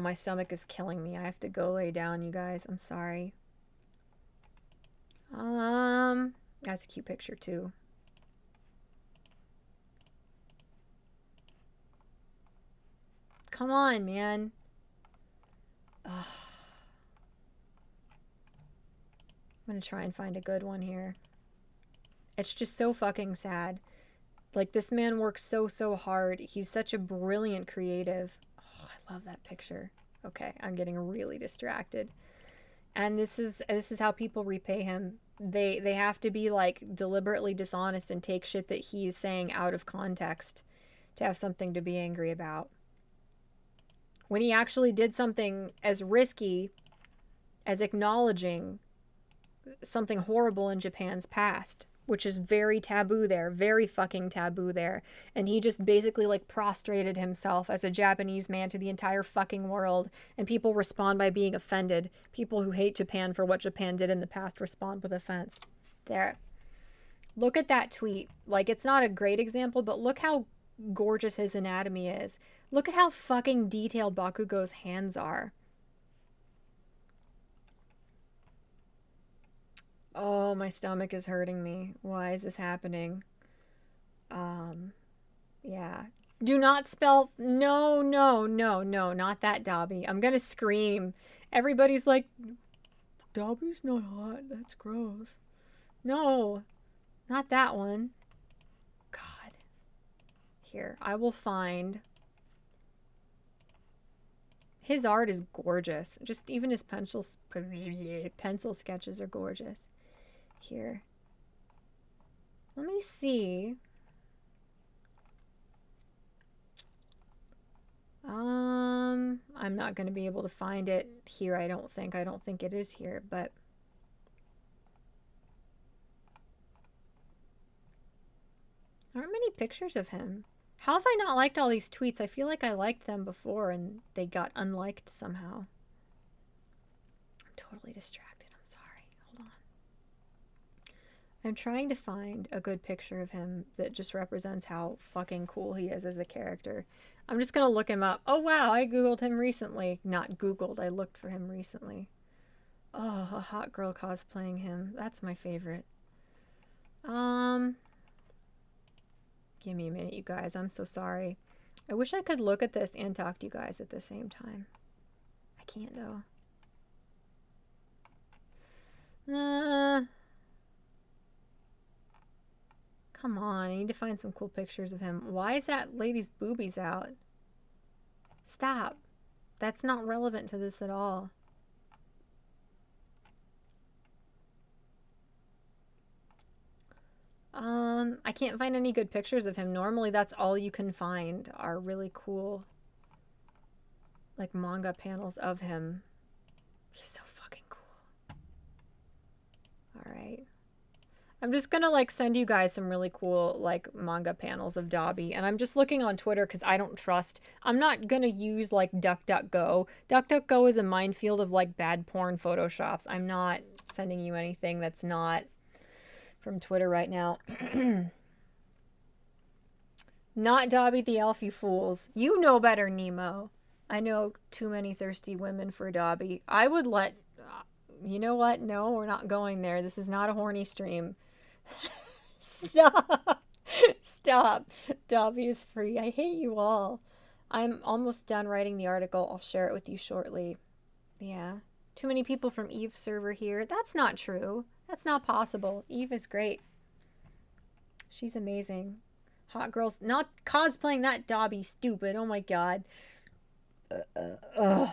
A: my stomach is killing me. I have to go lay down, you guys. I'm sorry. That's a cute picture, too. Come on, man. Ugh. I'm gonna try and find a good one here. It's just so fucking sad. Like, this man works so hard. He's such a brilliant creative. Oh, I love that picture. Okay, I'm getting really distracted. And this is how people repay him. They have to be, like, deliberately dishonest and take shit that he's saying out of context to have something to be angry about. When he actually did something as risky as acknowledging something horrible in Japan's past, which is very taboo there, very fucking taboo there. And he just basically like prostrated himself as a Japanese man to the entire fucking world. And people respond by being offended. People who hate Japan for what Japan did in the past respond with offense. There. Look at that tweet. Like, it's not a great example, but look how gorgeous his anatomy is. Look at how fucking detailed Bakugo's hands are. Oh, my stomach is hurting me. Why is this happening? Yeah. Do not spell... No, not that Dobby. I'm gonna scream. Everybody's like, Dobby's not hot. That's gross. No, not that one. God. Here, I will find... His art is gorgeous. Just even his pencil sketches are gorgeous. Here. Let me see. I'm not going to be able to find it here, I don't think. I don't think it is here, but... Aren't many pictures of him. How have I not liked all these tweets? I feel like I liked them before and they got unliked somehow. I'm totally distracted. I'm sorry. Hold on. I'm trying to find a good picture of him that just represents how fucking cool he is as a character. I'm just gonna look him up. Oh wow, I googled him recently. Not googled, I looked for him recently. Oh, a hot girl cosplaying him. That's my favorite. Give me a minute, you guys. I'm so sorry. I wish I could look at this and talk to you guys at the same time. I can't though. Come on, I need to find some cool pictures of him. Why is that lady's boobies out? Stop. That's not relevant to this at all. I can't find any good pictures of him. Normally that's all you can find are really cool, like, manga panels of him. He's so fucking cool. Alright. I'm just gonna, like, send you guys some really cool, like, manga panels of Dobby. And I'm just looking on Twitter because I don't trust... I'm not gonna use, like, DuckDuckGo. DuckDuckGo is a minefield of, like, bad porn photoshops. I'm not sending you anything that's not from Twitter right now. Not Dobby the Elf, you fools. You know better, Nemo. I know too many thirsty women for Dobby. I would let... you know what? No, we're not going there. This is not a horny stream. Stop. Stop. Dobby is free. I hate you all. I'm almost done writing the article. I'll share it with you shortly. Yeah. Too many people from Eve's server here. That's not true. That's not possible. Eve is great. She's amazing. Hot girls. Not cosplaying that Dobby. Stupid. Oh my god. Ugh.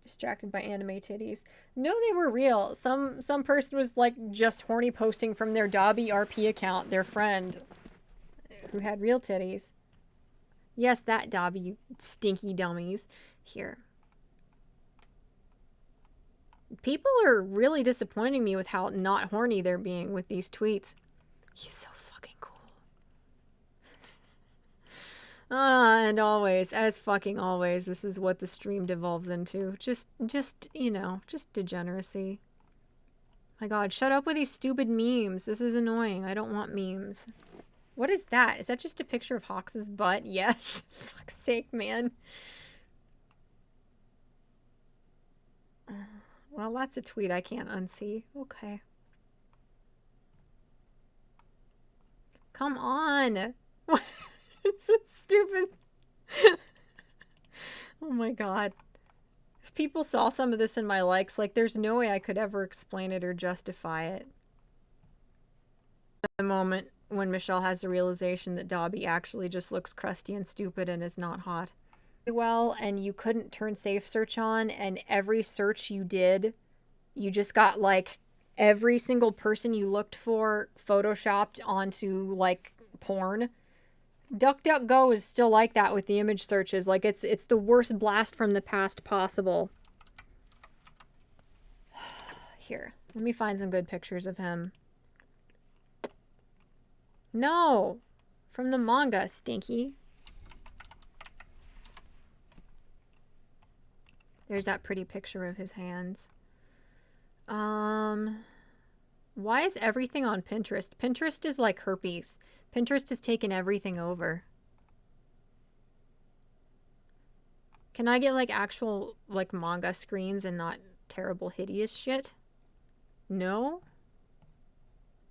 A: Distracted by anime titties. No, they were real. Some person was, like, just horny posting from their Dobby RP account, their friend, who had real titties. Yes, that Dobby, you stinky dummies. Here. People are really disappointing me with how not horny they're being with these tweets. He's so fucking cool. And always, as fucking always, this is what the stream devolves into. Just, you know, just degeneracy. My god, shut up with these stupid memes. This is annoying. I don't want memes. What is that? Is that just a picture of Hawks's butt? Yes. Fuck's sake, man. Well, that's a tweet I can't unsee. Okay. Come on. It's so stupid. Oh my god. If people saw some of this in my likes, like, there's no way I could ever explain it or justify it. The moment when Michelle has the realization that Dobby actually just looks crusty and stupid and is not hot. Well, and you couldn't turn safe search on, and every search you did, you just got, like, every single person you looked for photoshopped onto, like, porn. DuckDuckGo is still like that with the image searches. Like, it's the worst blast from the past possible. Here, let me find some good pictures of him. No! From the manga, stinky. There's that pretty picture of his hands. Why is everything on Pinterest? Pinterest is like herpes. Pinterest has taken everything over. Can I get, like, actual, like, manga screens and not terrible, hideous shit? No?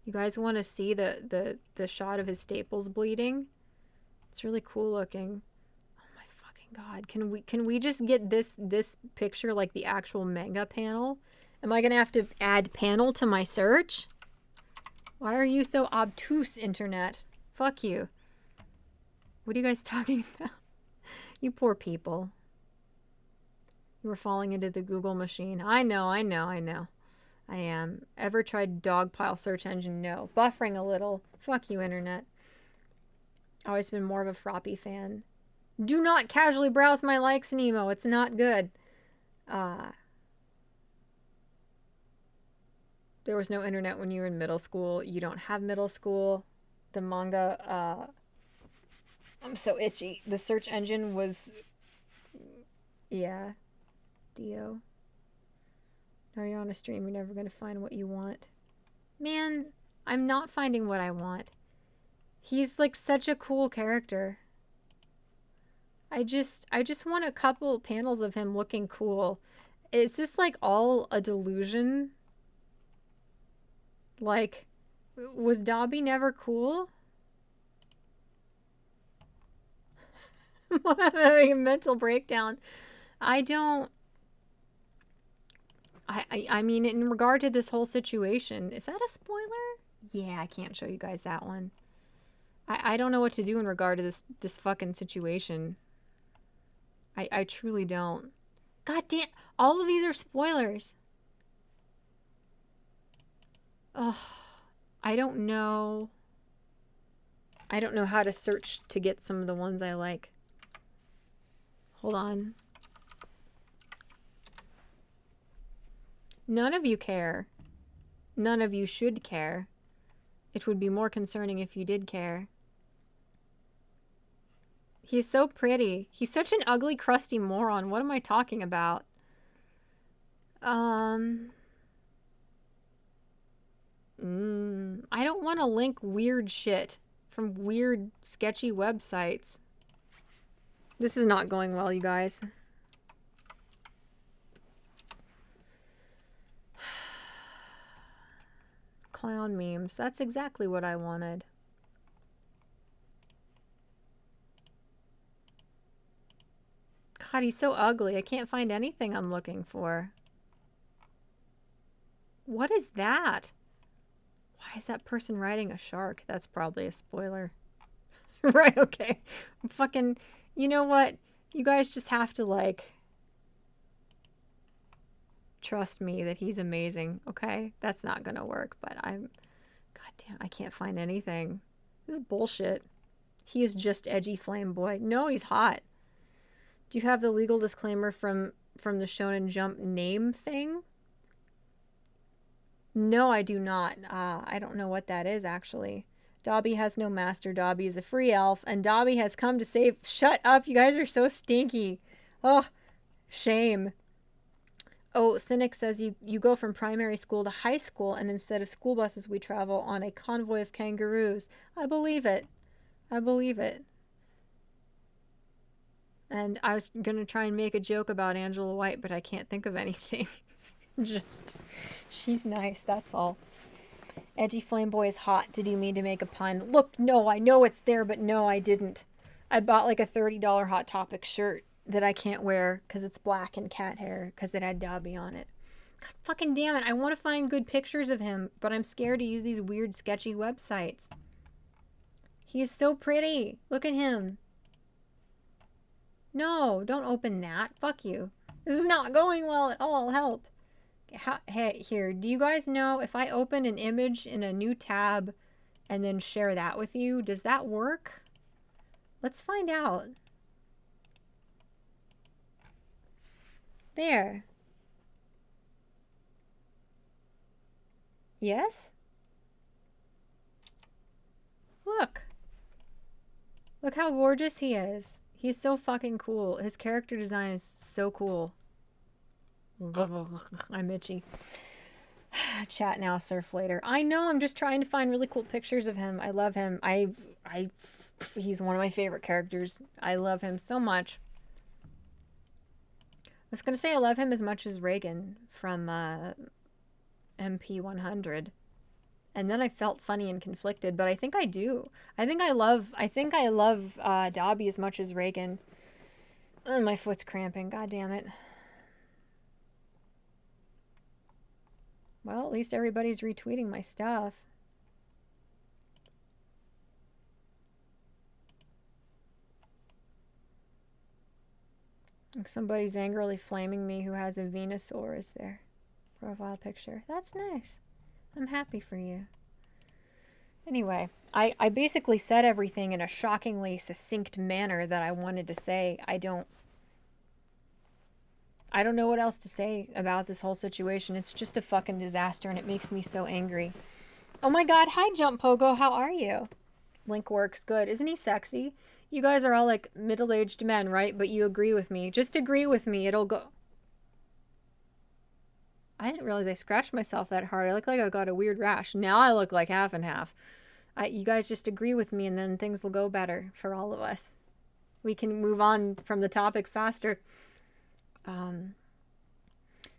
A: You guys want to see the shot of his staples bleeding? It's really cool looking. Oh my fucking god. Can we just get this picture, like, the actual manga panel? Am I gonna have to add panel to my search? Why are you so obtuse, internet? Fuck you. What are you guys talking about? You poor people. You were falling into the Google machine. I know. I am. Ever tried Dogpile search engine? No. Buffering a little. Fuck you, internet. Always been more of a Froppy fan. Do not casually browse my likes, Nemo. It's not good. There was no internet when you were in middle school. You don't have middle school. The manga, I'm so itchy. The search engine was... Yeah. Dio. Now you're on a stream. You're never going to find what you want. Man, I'm not finding what I want. He's, like, such a cool character. I just want a couple panels of him looking cool. Is this, like, all a delusion? Like, was Dobby never cool? having a mental breakdown. I don't. I mean, in regard to this whole situation, is that a spoiler? Yeah, I can't show you guys that one. I don't know what to do in regard to this fucking situation. I truly don't. God damn, all of these are spoilers. Ugh, I don't know. I don't know how to search to get some of the ones I like. Hold on. None of you care. None of you should care. It would be more concerning if you did care. He's so pretty. He's such an ugly, crusty moron. What am I talking about? I don't want to link weird shit from weird, sketchy websites. This is not going well, you guys. Clown memes. That's exactly what I wanted. God, he's so ugly. I can't find anything I'm looking for. What is that? Why is that person riding a shark? That's probably a spoiler. Right, okay. Fucking, you know what? You guys just have to, like, trust me that he's amazing, okay? That's not gonna work, but God damn, I can't find anything. This is bullshit. He is just edgy flame boy. No, he's hot. Do you have the legal disclaimer from the Shonen Jump name thing? No, I do not. I don't know what that is, actually. Dobby has no master. Dobby is a free elf, and Dobby has come to save... Shut up, you guys are so stinky. Oh, shame. Oh, Cynic says you go from primary school to high school, and instead of school buses, we travel on a convoy of kangaroos. I believe it. I believe it. And I was going to try and make a joke about Angela White, but I can't think of anything. Just, she's nice, that's all. Edgy Flame Boy is hot. Did you mean to make a pun? Look, no, I know it's there, but no, I didn't. I bought like a $30 Hot Topic shirt that I can't wear because it's black and cat hair because it had Dobby on it. God fucking damn it. I want to find good pictures of him, but I'm scared to use these weird, sketchy websites. He is so pretty. Look at him. No, don't open that. Fuck you. This is not going well at all. Help. Hey, here, do you guys know if I open an image in a new tab and then share that with you, does that work? Let's find out. There. Yes? Look. Look how gorgeous he is. He's so fucking cool. His character design is so cool. I'm itchy. Chat now, surf later. I know, I'm just trying to find really cool pictures of him. I love him. He's one of my favorite characters. I love him so much. I was going to say I love him as much as Reagan from MP 100. And then I felt funny and conflicted, but I think I do. I think I love Dobby as much as Reagan. And my foot's cramping. God damn it. Well, at least everybody's retweeting my stuff. Somebody's angrily flaming me who has a Venusaur as their profile picture. That's nice. I'm happy for you. Anyway, I basically said everything in a shockingly succinct manner that I wanted to say. I don't know what else to say about this whole situation. It's just a fucking disaster, and it makes me so angry. Oh my god, hi Jump Pogo, how are you? Link works good. Isn't he sexy? You guys are all like middle-aged men, right? But you agree with me. Just agree with me, it'll go... I didn't realize I scratched myself that hard. I look like I got a weird rash. Now I look like half and half. You guys just agree with me, and then things will go better for all of us. We can move on from the topic faster.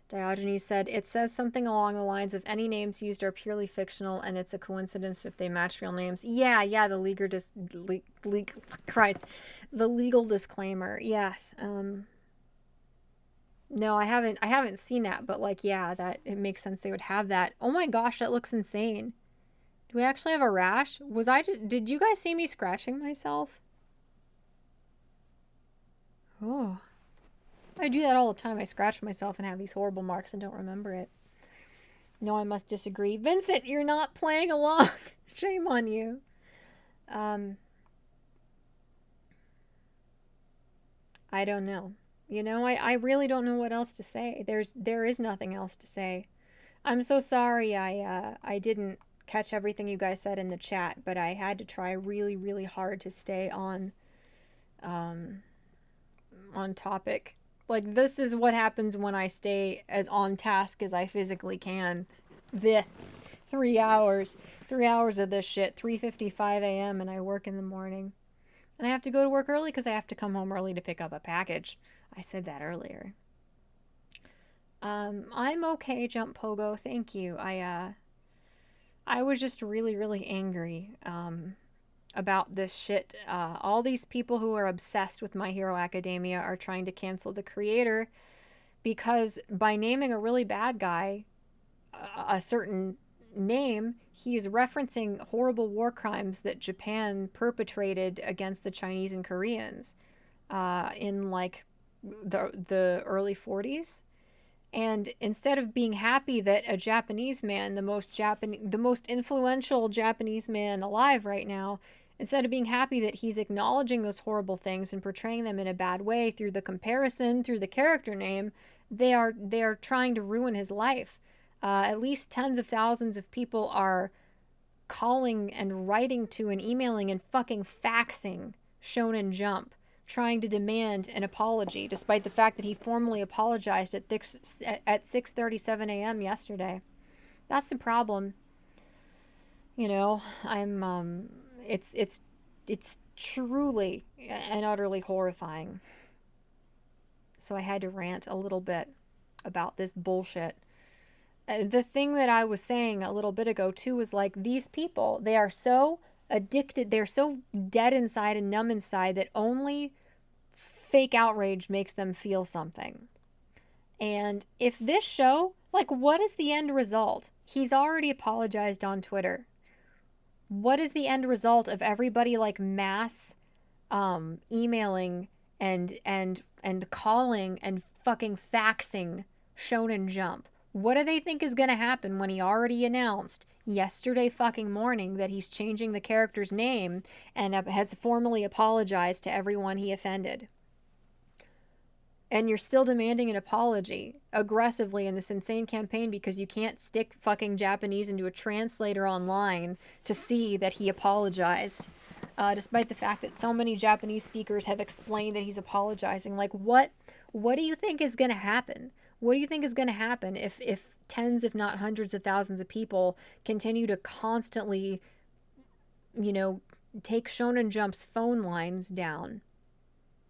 A: Diogenes said, it says something along the lines of any names used are purely fictional and it's a coincidence if they match real names. Yeah, the the legal disclaimer. Yes. No, I haven't seen that, but like, yeah, that it makes sense they would have that. Oh my gosh, that looks insane. Do we actually have a rash? Did you guys see me scratching myself? Oh. I do that all the time. I scratch myself and have these horrible marks and don't remember it. No, I must disagree. Vincent, you're not playing along. Shame on you. I don't know. You know, I really don't know what else to say. There is nothing else to say. I'm so sorry I didn't catch everything you guys said in the chat, but I had to try really, really hard to stay on topic. Like, this is what happens when I stay as on task as I physically can. This 3 hours of this shit, 3:55 a.m. and I work in the morning. And I have to go to work early because I have to come home early to pick up a package. I said that earlier. I'm okay, Jump Pogo. Thank you. I was just really, really angry about this shit. All these people who are obsessed with My Hero Academia are trying to cancel the creator because by naming a really bad guy a certain name, he is referencing horrible war crimes that Japan perpetrated against the Chinese and Koreans in like the early 40s. And instead of being happy that a Japanese man, the most influential Japanese man alive right now, instead of being happy that he's acknowledging those horrible things and portraying them in a bad way through the comparison, through the character name, they are trying to ruin his life. At least tens of thousands of people are calling and writing to and emailing and fucking faxing Shonen Jump, trying to demand an apology, despite the fact that he formally apologized at 6:37 a.m. yesterday. That's the problem. You know, it's truly and utterly horrifying. So I had to rant a little bit about this bullshit. The thing that I was saying a little bit ago too was like, these people, they are so addicted, they're so dead inside and numb inside that only fake outrage makes them feel something. And if this show, like, what is the end result? He's already apologized on Twitter. What is the end result of everybody like mass emailing and calling and fucking faxing Shonen Jump? What do they think is going to happen when he already announced yesterday fucking morning that he's changing the character's name and has formally apologized to everyone he offended? And you're still demanding an apology aggressively in this insane campaign because you can't stick fucking Japanese into a translator online to see that he apologized. Despite the fact that so many Japanese speakers have explained that he's apologizing. Like, what do you think is going to happen? What do you think is going to happen if tens, if not hundreds of thousands of people continue to constantly, you know, take Shonen Jump's phone lines down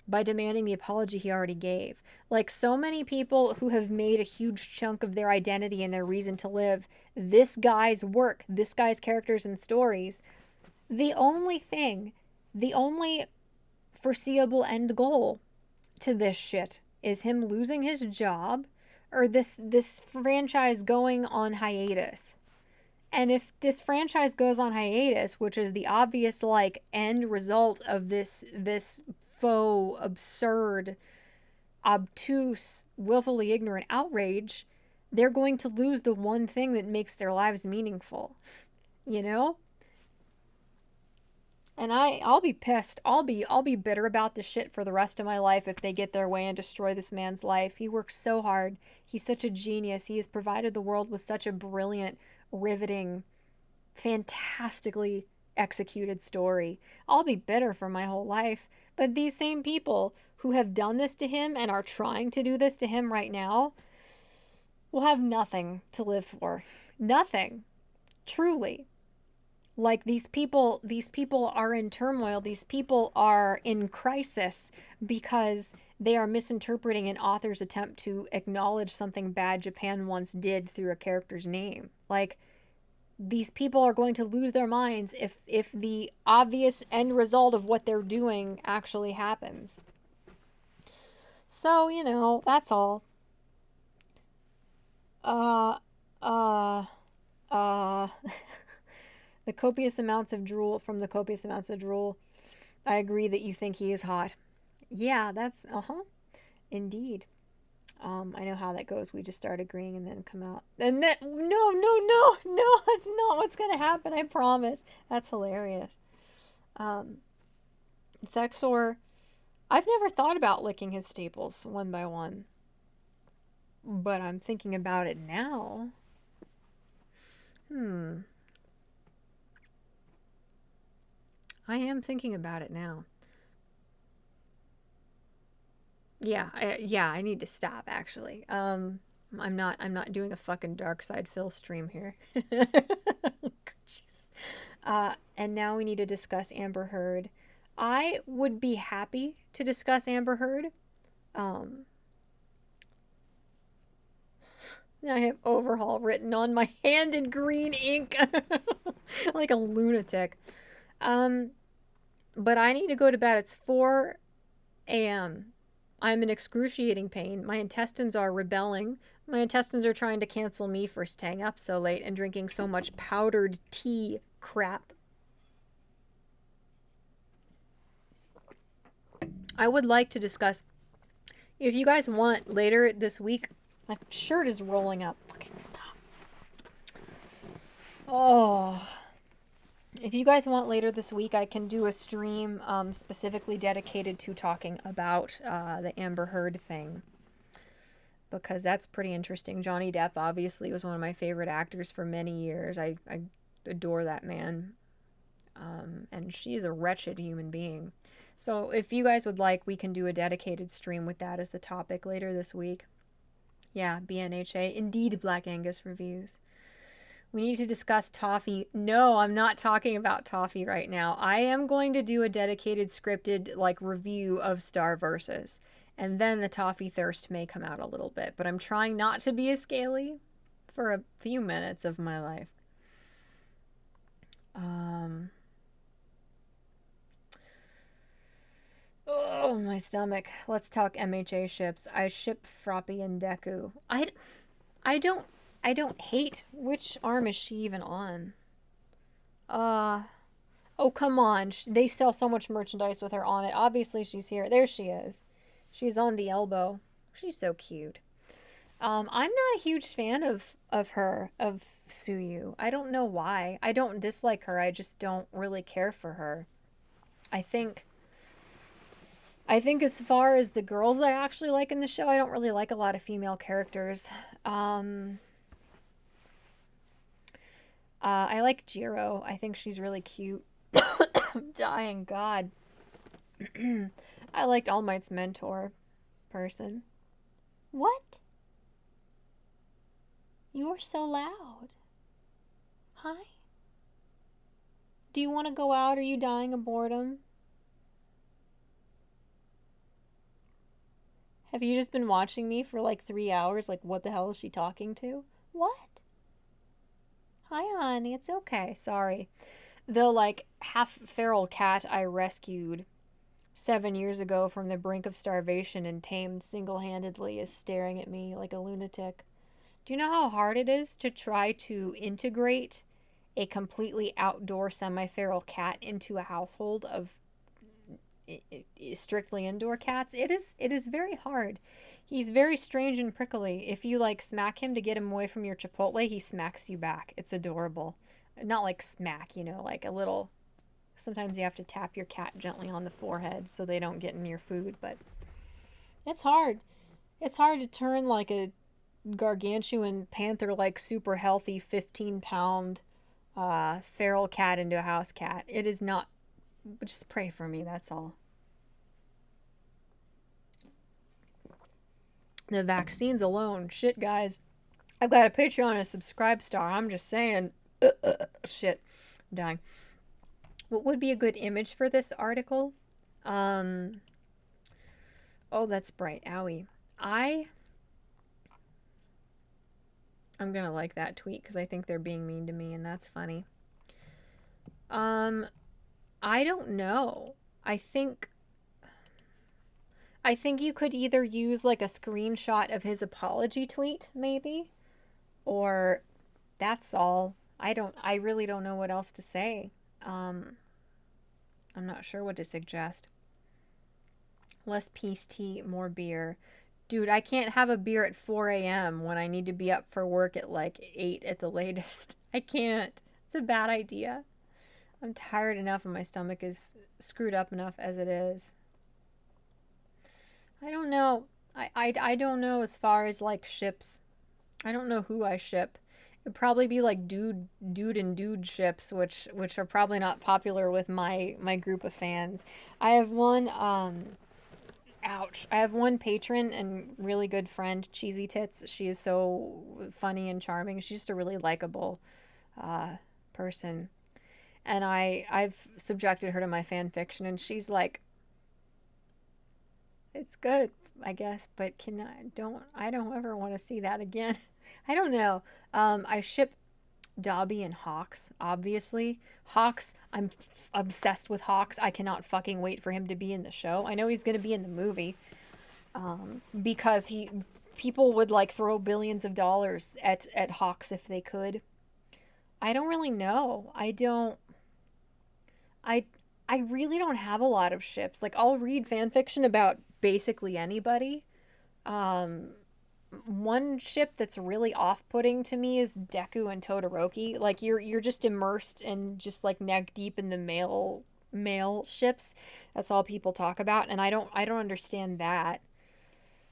A: by demanding the apology he already gave? Like, so many people who have made a huge chunk of their identity and their reason to live this guy's work, this guy's characters and stories, the only foreseeable end goal to this shit is him losing his job or this franchise going on hiatus. And if this franchise goes on hiatus, which is the obvious like end result of this faux, absurd, obtuse, willfully ignorant outrage, they're going to lose the one thing that makes their lives meaningful. You know? And I'll be pissed. I'll be bitter about this shit for the rest of my life if they get their way and destroy this man's life. He works so hard. He's such a genius. He has provided the world with such a brilliant, riveting, fantastically executed story. I'll be bitter for my whole life. But these same people who have done this to him and are trying to do this to him right now will have nothing to live for. Nothing. Truly. Like these people are in turmoil. These people are in crisis because they are misinterpreting an author's attempt to acknowledge something bad Japan once did through a character's name. Like, these people are going to lose their minds if the obvious end result of what they're doing actually happens. So, that's all. Uh, uh, uh, the copious amounts of drool, from the copious amounts of drool, I agree that you think he is hot. Yeah, that's, indeed. I know how that goes. We just start agreeing and then come out. And then, no, that's not what's going to happen, I promise. That's hilarious. Thexor, I've never thought about licking his staples one by one. But I'm thinking about it now. I am thinking about it now. Yeah, I need to stop actually. I'm not doing a fucking dark side Phil stream here. Jesus. And now we need to discuss Amber Heard. I would be happy to discuss Amber Heard. I have overhaul written on my hand in green ink. Like a lunatic. But I need to go to bed. It's 4 a.m. I'm in excruciating pain. My intestines are rebelling. My intestines are trying to cancel me for staying up so late and drinking so much powdered tea crap. I would like to discuss, if you guys want later this week, my shirt is rolling up. Fucking stop. Oh. If you guys want later this week, I can do a stream specifically dedicated to talking about the Amber Heard thing. Because that's pretty interesting. Johnny Depp obviously was one of my favorite actors for many years. I adore that man. And she's a wretched human being. So if you guys would like, we can do a dedicated stream with that as the topic later this week. Yeah, BNHA. Indeed, Black Angus reviews. We need to discuss Toffee. No, I'm not talking about Toffee right now. I am going to do a dedicated scripted review of Star Versus. And then the Toffee thirst may come out a little bit. But I'm trying not to be a scaly for a few minutes of my life. Oh, my stomach. Let's talk MHA ships. I ship Froppy and Deku. I don't hate. Which arm is she even on? Oh, come on. They sell so much merchandise with her on it. Obviously, she's here. There she is. She's on the elbow. She's so cute. I'm not a huge fan of her, of Suyu. I don't know why. I don't dislike her. I just don't really care for her. I think as far as the girls I actually like in the show, I don't really like a lot of female characters. I like Jiro. I think she's really cute. I'm dying, God. I liked All Might's mentor person. What? You're so loud. Hi? Do you want to go out? Are you dying of boredom? Have you just been watching me for 3 hours? What the hell is she talking to? What? Hi, honey. It's okay. Sorry. The half feral cat I rescued 7 years ago from the brink of starvation and tamed single-handedly is staring at me like a lunatic. Do you know how hard it is to try to integrate a completely outdoor semi-feral cat into a household of strictly indoor cats? It is very hard. He's very strange and prickly. If you smack him to get him away from your Chipotle, he smacks you back. It's adorable. Not smack, a little. Sometimes you have to tap your cat gently on the forehead so they don't get in your food, but it's hard. It's hard to turn a gargantuan panther super healthy 15-pound feral cat into a house cat. It is not. Just pray for me, that's all. The vaccines alone. Shit, guys. I've got a Patreon and a Subscribe Star. I'm just saying. Shit. I'm dying. What would be a good image for this article? Oh, that's bright. Owie. I'm gonna like that tweet because I think they're being mean to me, and that's funny. I don't know. I think you could either use like a screenshot of his apology tweet, maybe, or that's all. I really don't know what else to say. I'm not sure what to suggest. Less peace tea, more beer. Dude, I can't have a beer at 4 a.m. when I need to be up for work at like 8 at the latest. I can't. It's a bad idea. I'm tired enough and my stomach is screwed up enough as it is. I don't know. I don't know as far as like ships. I don't know who I ship. It'd probably be like dude and dude ships, which are probably not popular with my group of fans. I have one ouch. I have one patron and really good friend, Cheesy Tits. She is so funny and charming. She's just a really likable person. And I've subjected her to my fan fiction, and she's like, it's good, I guess, but I don't ever want to see that again. I don't know. I ship Dobby and Hawks, obviously. Hawks, I'm obsessed with Hawks. I cannot fucking wait for him to be in the show. I know he's going to be in the movie because people would like throw billions of dollars at Hawks if they could. I don't really know. I really don't have a lot of ships. Like, I'll read fan fiction about basically anybody. One ship that's really off-putting to me is Deku and Todoroki. Like, you're just immersed and just like neck deep in the male ships. That's all people talk about, and I don't understand that.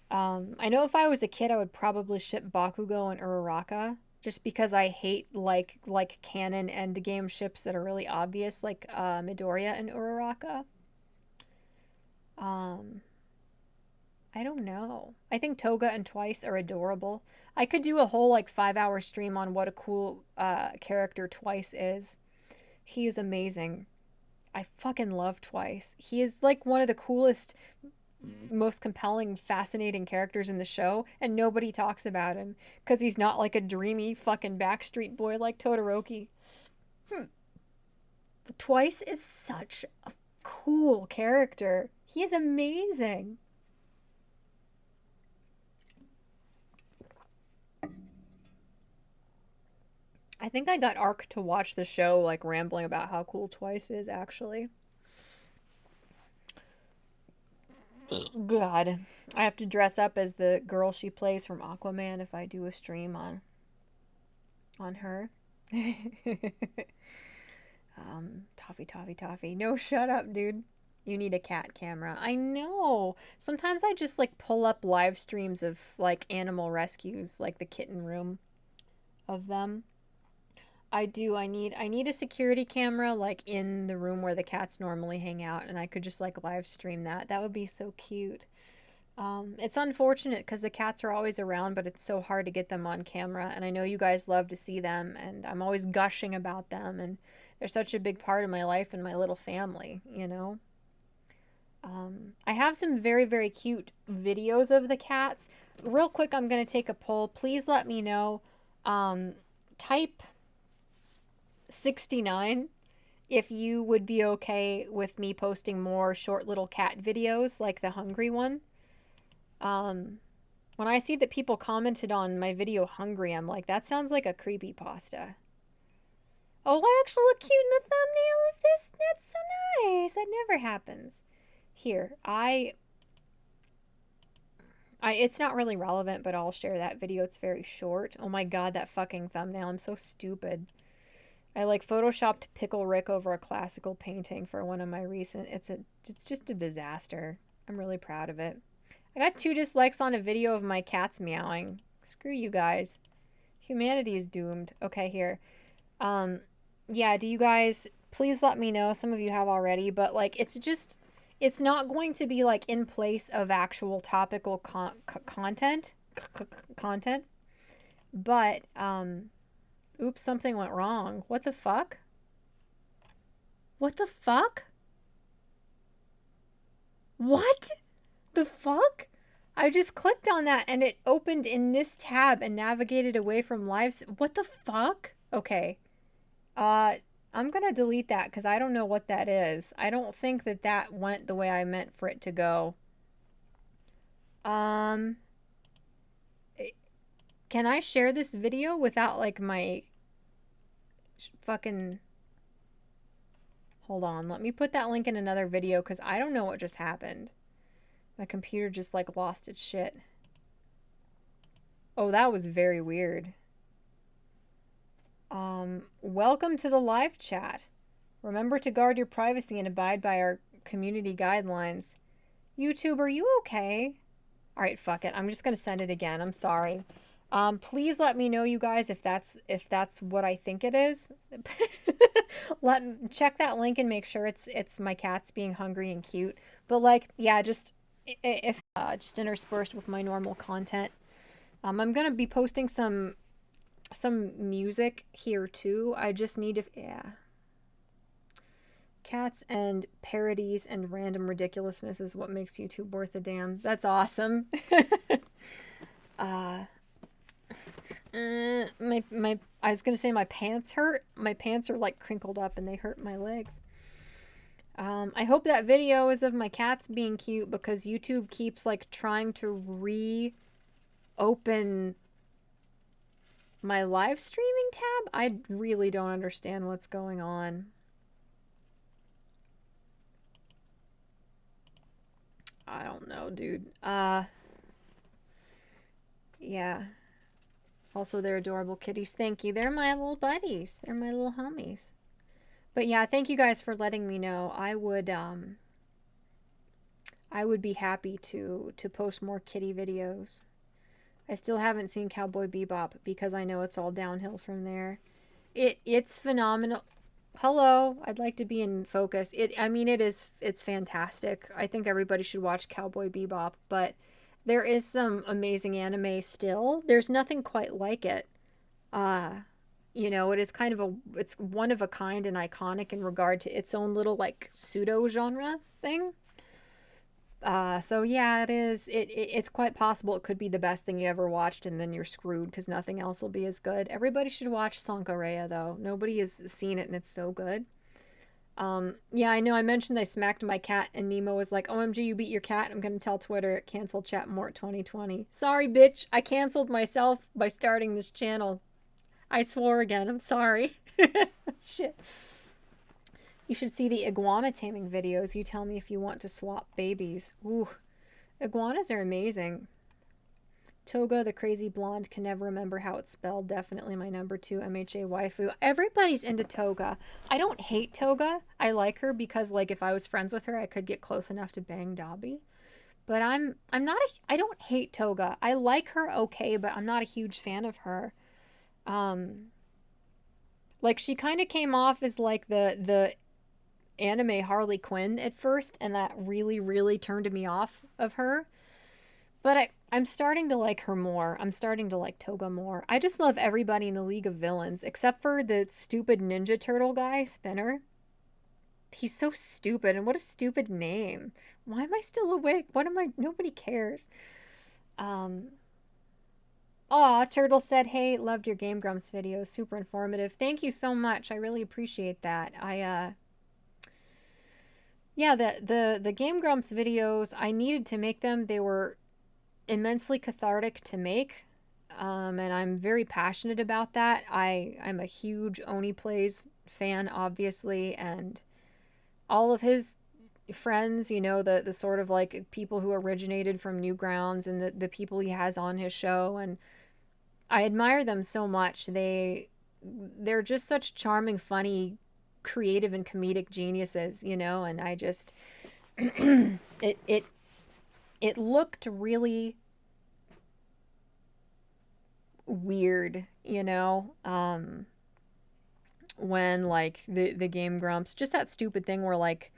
A: I know if I was a kid, I would probably ship Bakugo and Uraraka, just because I hate like canon endgame ships that are really obvious, like Midoriya and Uraraka. Um, I don't know. I think Toga and Twice are adorable. I could do a whole like 5 hour stream on what a cool character Twice is. He is amazing. I fucking love Twice. He is like one of the coolest, most compelling, fascinating characters in the show, and nobody talks about him because he's not like a dreamy fucking backstreet boy like Todoroki. Twice is such a cool character. He is amazing. I think I got Ark to watch the show, like rambling about how cool Twice is, actually. God. I have to dress up as the girl she plays from Aquaman if I do a stream on her. Toffee. No, shut up, dude. You need a cat camera. I know. Sometimes I just like pull up live streams of like animal rescues, like the kitten room of them. I do. I need a security camera like in the room where the cats normally hang out, and I could just like live stream that. That would be so cute. It's unfortunate because the cats are always around, but it's so hard to get them on camera. And I know you guys love to see them, and I'm always gushing about them, and they're such a big part of my life and my little family, you know? I have some very, very cute videos of the cats. Real quick, I'm going to take a poll. Please let me know. Type 69 if you would be okay with me posting more short little cat videos like the hungry one. When I see that people commented on my video hungry, I'm like, that sounds like a creepy pasta. Oh, I actually look cute in the thumbnail of this. That's so nice. That never happens. Here, it's not really relevant, but I'll share that video. It's very short. Oh my god, that fucking thumbnail. I'm so stupid. I like photoshopped Pickle Rick over a classical painting for one of my recent. It's just a disaster. I'm really proud of it. I got 2 dislikes on a video of my cats meowing. Screw you guys. Humanity is doomed. Okay, here. Yeah, do you guys please let me know. Some of you have already, but like it's not going to be like in place of actual topical content. But oops, something went wrong. What the fuck? What the fuck? What the fuck? I just clicked on that and it opened in this tab and navigated away from lives. What the fuck? Okay. I'm gonna delete that because I don't know what that is. I don't think that that went the way I meant for it to go. Um, can I share this video without like my fucking... Hold on, let me put that link in another video because I don't know what just happened. My computer just like lost its shit. Oh, that was very weird. Welcome to the live chat. Remember to guard your privacy and abide by our community guidelines. YouTube, are you okay? All right, fuck it. I'm just gonna send it again. I'm sorry. Please let me know, you guys, if that's what I think it is. Check that link and make sure it's my cats being hungry and cute. But like, yeah, just if just interspersed with my normal content. I'm gonna be posting some music here too. I just need to, yeah. Cats and parodies and random ridiculousness is what makes YouTube worth a damn. That's awesome. I was gonna say my pants hurt. My pants are like crinkled up and they hurt my legs. I hope that video is of my cats being cute because YouTube keeps like trying to reopen my live streaming tab. I really don't understand what's going on. I don't know, dude. Yeah. Also, they're adorable kitties. Thank you. They're my little buddies. They're my little homies. But yeah, thank you guys for letting me know. I would be happy to post more kitty videos. I still haven't seen Cowboy Bebop because I know it's all downhill from there. It's phenomenal. Hello, I'd like to be in focus. It's fantastic. I think everybody should watch Cowboy Bebop, but there is some amazing anime still. There's nothing quite like it. It is kind of it's one of a kind and iconic in regard to its own little like pseudo genre thing. So yeah, it is. It's quite possible it could be the best thing you ever watched, and then you're screwed because nothing else will be as good. Everybody should watch Sankareya though. Nobody has seen it, and it's so good. Yeah, I know. I mentioned I smacked my cat, and Nemo was like, "OMG, you beat your cat." I'm gonna tell Twitter cancel Chat-Mort 2020. Sorry, bitch. I canceled myself by starting this channel. I swore again. I'm sorry. Shit. You should see the iguana taming videos. You tell me if you want to swap babies. Ooh, iguanas are amazing. Toga, the crazy blonde, can never remember how it's spelled. Definitely my number 2 MHA waifu. Everybody's into Toga. I don't hate Toga. I like her because, like, if I was friends with her, I could get close enough to bang Dobby. But I don't hate Toga. I like her okay, but I'm not a huge fan of her. Like, she kind of came off as like the anime Harley Quinn at first, and that really, really turned me off of her. But I'm starting to like her more. I'm starting to like Toga more. I just love everybody in the League of Villains, except for the stupid Ninja Turtle guy, Spinner. He's so stupid, and what a stupid name. Why am I still awake? What am I? Nobody cares. Aw, Turtle said, hey, loved your Game Grumps video. Super informative. Thank you so much. I really appreciate that. Yeah, the Game Grumps videos, I needed to make them. They were immensely cathartic to make, and I'm very passionate about that. I'm a huge Oni Plays fan, obviously, and all of his friends, the sort of like people who originated from Newgrounds and the people he has on his show, and I admire them so much. They're just such charming, funny, creative and comedic geniuses, and I just it looked really weird, when like the Game Grumps, just that stupid thing where like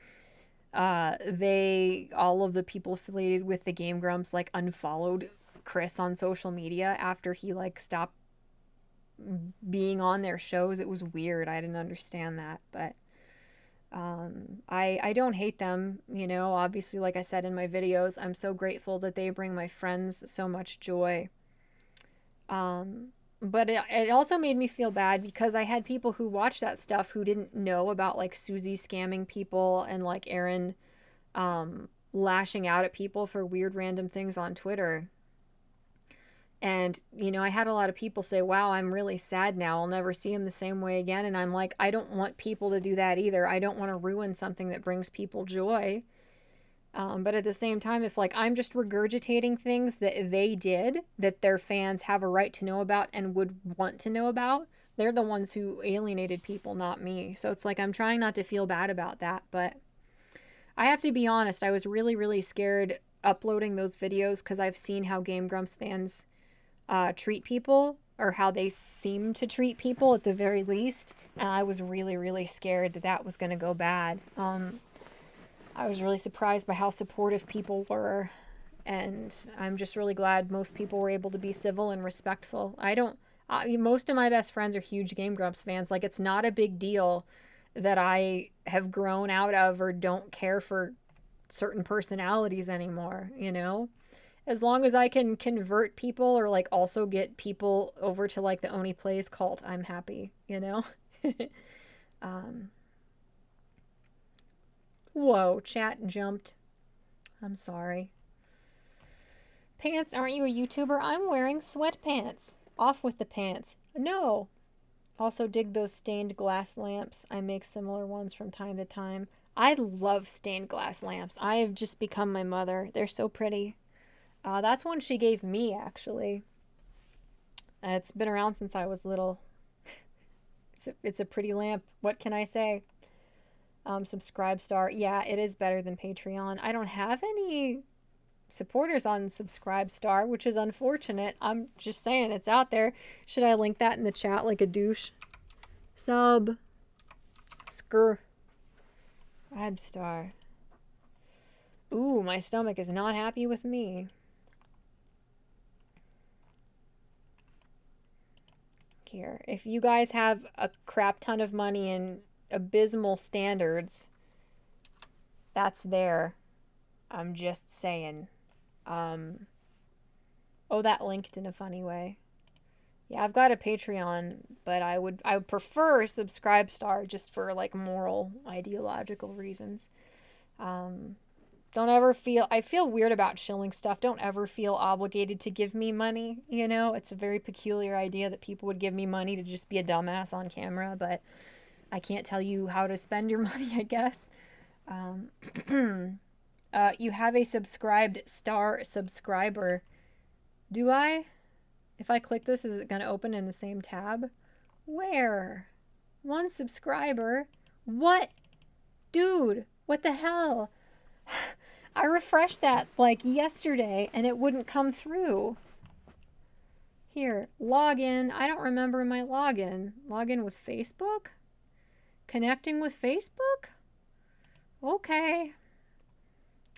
A: all of the people affiliated with the Game Grumps like unfollowed Chris on social media after he like stopped being on their shows. It was weird. I didn't understand that, but I don't hate them, you know, obviously, like I said in my videos, I'm so grateful that they bring my friends so much joy. But it also made me feel bad because I had people who watched that stuff who didn't know about like Susie scamming people and like Aaron lashing out at people for weird random things on Twitter. And, you know, I had a lot of people say, wow, I'm really sad now. I'll never see him the same way again. And I'm like, I don't want people to do that either. I don't want to ruin something that brings people joy. But at the same time, if like I'm just regurgitating things that they did, that their fans have a right to know about and would want to know about, they're the ones who alienated people, not me. So it's like I'm trying not to feel bad about that. But I have to be honest, I was really, really scared uploading those videos because I've seen how Game Grumps fans treat people, or how they seem to treat people at the very least. And I was really, really scared that that was going to go bad. I was really surprised by how supportive people were, and I'm just really glad most people were able to be civil and respectful. Most of my best friends are huge Game Grumps fans. Like, it's not a big deal that I have grown out of or don't care for certain personalities anymore, you know? As long as I can convert people or like also get people over to like the Oni Plays cult, I'm happy, you know? um, Whoa, chat jumped. I'm sorry. Pants, aren't you a YouTuber? I'm wearing sweatpants. Off with the pants. No. Also dig those stained glass lamps. I make similar ones from time to time. I love stained glass lamps. I have just become my mother. They're so pretty. That's one she gave me, actually. It's been around since I was little. It's a pretty lamp. What can I say? Subscribe Star. Yeah, it is better than Patreon. I don't have any supporters on Subscribe Star, which is unfortunate. I'm just saying it's out there. Should I link that in the chat like a douche? Subscribe Star. Ooh, my stomach is not happy with me. Here, if you guys have a crap ton of money and abysmal standards, that's there. I'm just saying. Oh, that linked in a funny way. Yeah, I've got a Patreon, but I would prefer Subscribe Star just for like moral, ideological reasons. Don't ever feel, I feel weird about shilling stuff. Don't ever feel obligated to give me money, you know? It's a very peculiar idea that people would give me money to just be a dumbass on camera, but I can't tell you how to spend your money, I guess. You have a subscribed star subscriber. Do I? If I click this, is it going to open in the same tab? Where? One subscriber? What? Dude, what the hell? I refreshed that like yesterday and it wouldn't come through. Here, login. I don't remember my login. Login with Facebook? Connecting with Facebook? Okay.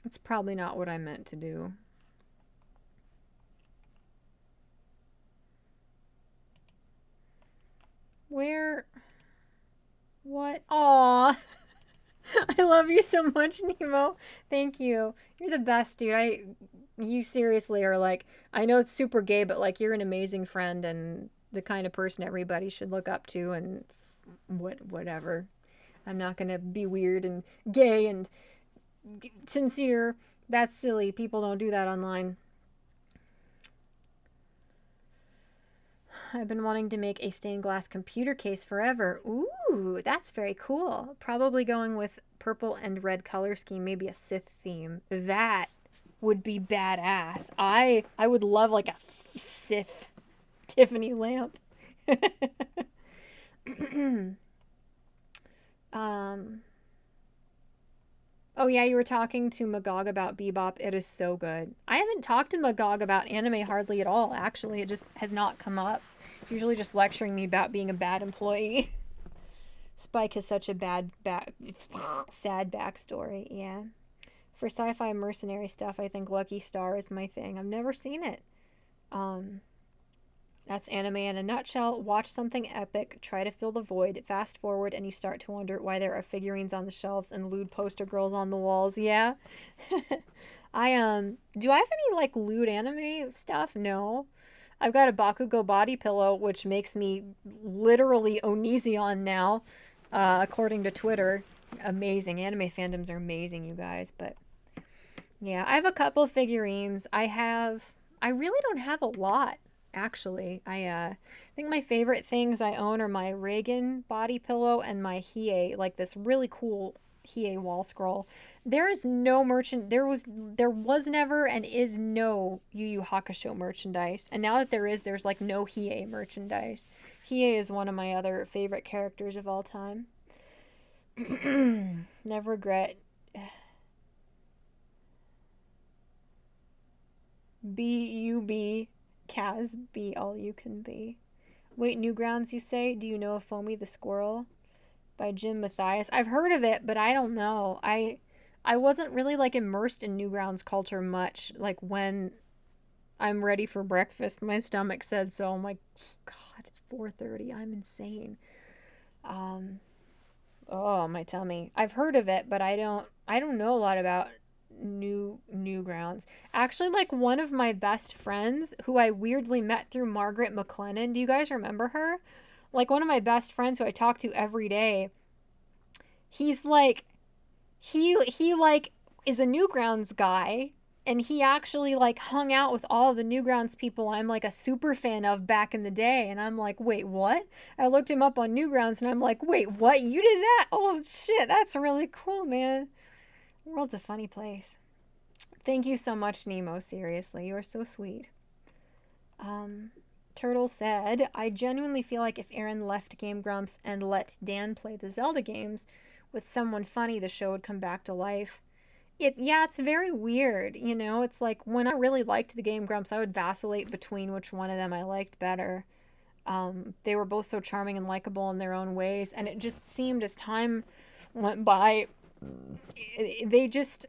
A: That's probably not what I meant to do. Where? What? Aw. I love you so much, Nemo. Thank you. You're the best, dude. You seriously are like, I know it's super gay, but like you're an amazing friend and the kind of person everybody should look up to, and whatever. I'm not going to be weird and gay and sincere. That's silly. People don't do that online. I've been wanting to make a stained glass computer case forever. Ooh, that's very cool. Probably going with purple and red color scheme, maybe a Sith theme. That would be badass. I would love like a Sith Tiffany lamp. Oh yeah, you were talking to Magog about Bebop. It is so good. I haven't talked to Magog about anime hardly at all, actually. It just has not come up. Usually just lecturing me about being a bad employee. Spike has such a sad backstory, yeah. For sci-fi mercenary stuff, I think Lucky Star is my thing. I've never seen it. That's anime in a nutshell. Watch something epic, try to fill the void, fast forward, and you start to wonder why there are figurines on the shelves and lewd poster girls on the walls. Yeah. Do I have any like lewd anime stuff? No. I've got a Bakugo body pillow, which makes me literally Onision now, according to Twitter. Amazing. Anime fandoms are amazing, you guys. But yeah, I have a couple figurines. I really don't have a lot, actually. I think my favorite things I own are my Reagan body pillow and my Hiei, like this really cool Hiei wall scroll. There is no merchant. There was never and is no Yu Yu Hakusho merchandise. And now that there is, there's like no Hiei merchandise. Hiei is one of my other favorite characters of all time. Never regret. B-U-B, Kaz, be all you can be. Wait, Newgrounds, you say? Do you know of Foamy the Squirrel? By Jim Mathias. I've heard of it, but I don't know. I wasn't really like immersed in Newgrounds culture much. Like when I'm ready for breakfast, my stomach said so. I'm like, God, it's 4:30. I'm insane. Oh, my tummy. I've heard of it, but I don't know a lot about Newgrounds. Actually, like one of my best friends who I weirdly met through Margaret McLennan. Do you guys remember her? Like one of my best friends who I talk to every day. He's like he like is a Newgrounds guy, and he actually like hung out with all the Newgrounds people I'm like a super fan of back in the day. And I'm like, wait, what? I looked him up on Newgrounds and I'm like, wait, what? You did that? Oh shit, that's really cool, man. The world's a funny place. Thank you so much, Nemo. Seriously, you are so sweet. Turtle said, I genuinely feel like if Aaron left Game Grumps and let Dan play the Zelda games with someone funny, the show would come back to life. It's very weird, you know? It's like when I really liked the Game Grumps, I would vacillate between which one of them I liked better. They were both so charming and likable in their own ways, and it just seemed as time went by, they just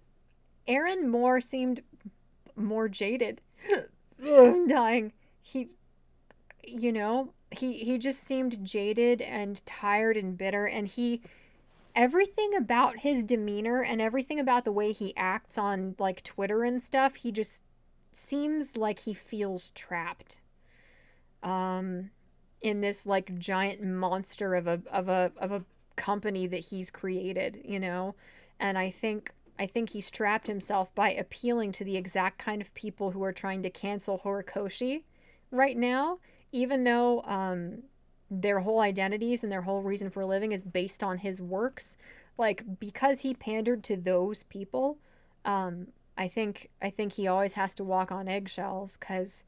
A: Aaron Moore seemed more jaded. I'm dying. He just seemed jaded and tired and bitter, and everything about his demeanor and everything about the way he acts on like Twitter and stuff, he just seems like he feels trapped. In this like giant monster of a company that he's created, you know? And I think he's trapped himself by appealing to the exact kind of people who are trying to cancel Horikoshi right now, even though their whole identities and their whole reason for living is based on his works. Like, because he pandered to those people, I think he always has to walk on eggshells, because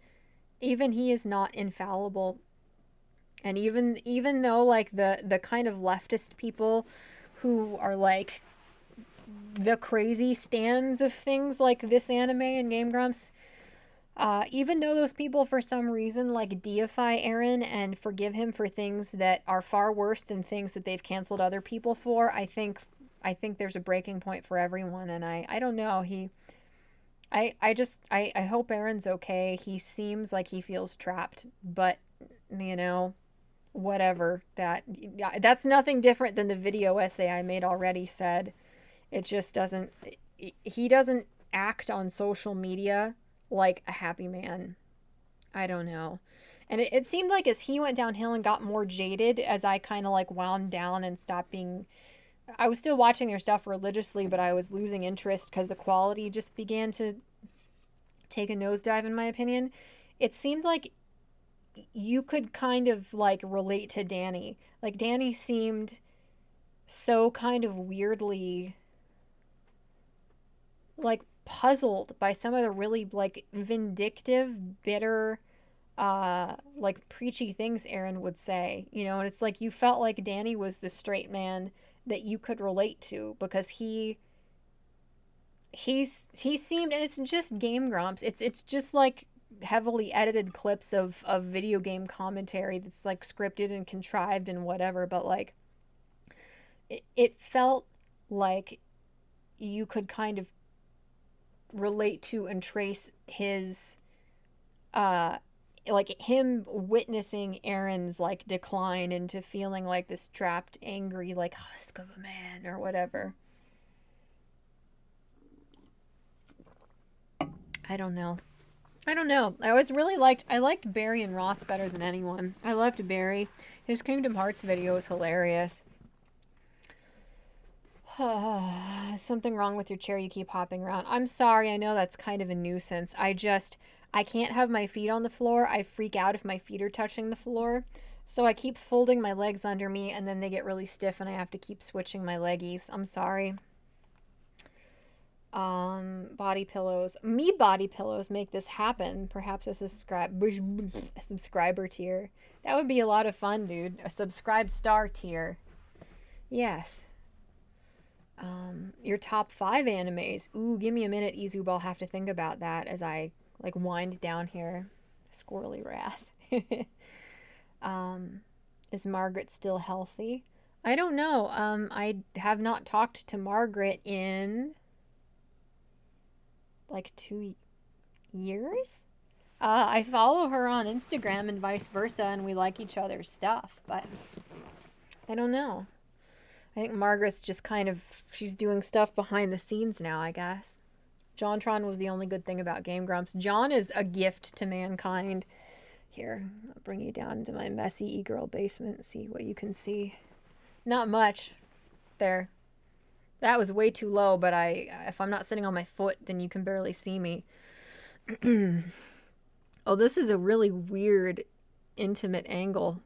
A: even he is not infallible. And even though like the kind of leftist people who are like the crazy stands of things like this anime and Game Grumps, even though those people for some reason like deify Aaron and forgive him for things that are far worse than things that they've canceled other people for, I think there's a breaking point for everyone. And I don't know, I hope Aaron's okay. He seems like he feels trapped, but you know, whatever. That's nothing different than the video essay I made already said. It just doesn't, he doesn't act on social media like a happy man. I don't know. And it seemed like as he went downhill and got more jaded, as I kind of like wound down and stopped being, I was still watching their stuff religiously, but I was losing interest because the quality just began to take a nosedive, in my opinion. It seemed like you could kind of like relate to Danny. Like Danny seemed so kind of weirdly like puzzled by some of the really like vindictive, bitter, like preachy things Aaron would say, you know. And it's like you felt like Danny was the straight man that you could relate to, because he seemed, and it's just Game Grumps. It's just like heavily edited clips of video game commentary that's like scripted and contrived and whatever, but like it felt like you could kind of relate to and trace his like him witnessing Aaron's like decline into feeling like this trapped, angry, like husk of a man or whatever. I don't know. I don't know. I liked Barry and Ross better than anyone. I loved Barry. His Kingdom Hearts video is hilarious. Something wrong with your chair, you keep hopping around. I'm sorry, I know that's kind of a nuisance. I can't have my feet on the floor. I freak out if my feet are touching the floor. So I keep folding my legs under me and then they get really stiff and I have to keep switching my leggies. I'm sorry. Body pillows. Me body pillows make this happen. Perhaps a subscriber tier. That would be a lot of fun, dude. A subscribe star tier. Yes. Your top 5 animes. Ooh, give me a minute, Izub. I'll have to think about that as I like wind down here. Squirrely wrath. Is Margaret still healthy? I don't know. I have not talked to Margaret in like 2 years. I follow her on Instagram and vice versa, and we like each other's stuff, but I don't know. I think Margaret's just kind of, she's doing stuff behind the scenes now, I guess. JonTron was the only good thing about Game Grumps. John is a gift to mankind. Here, I'll bring you down into my messy e-girl basement and see what you can see. Not much. There. That was way too low, but if I'm not sitting on my foot, then you can barely see me. Oh, this is a really weird, intimate angle.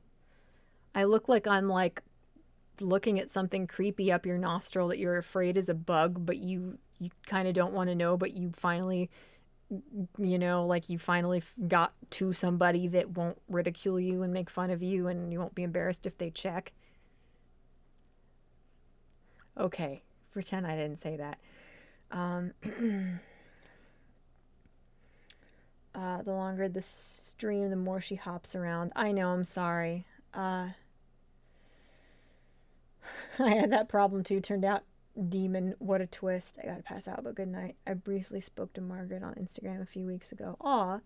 A: I look like I'm like looking at something creepy up your nostril that you're afraid is a bug, but you kind of don't want to know, but you finally, like you finally got to somebody that won't ridicule you and make fun of you, and you won't be embarrassed if they check. Okay, pretend I didn't say that. The longer the stream, the more she hops around. I know, I'm sorry. I had that problem too. Turned out demon. What a twist. I gotta pass out, but good night. I briefly spoke to Margaret on Instagram a few weeks ago. Aw.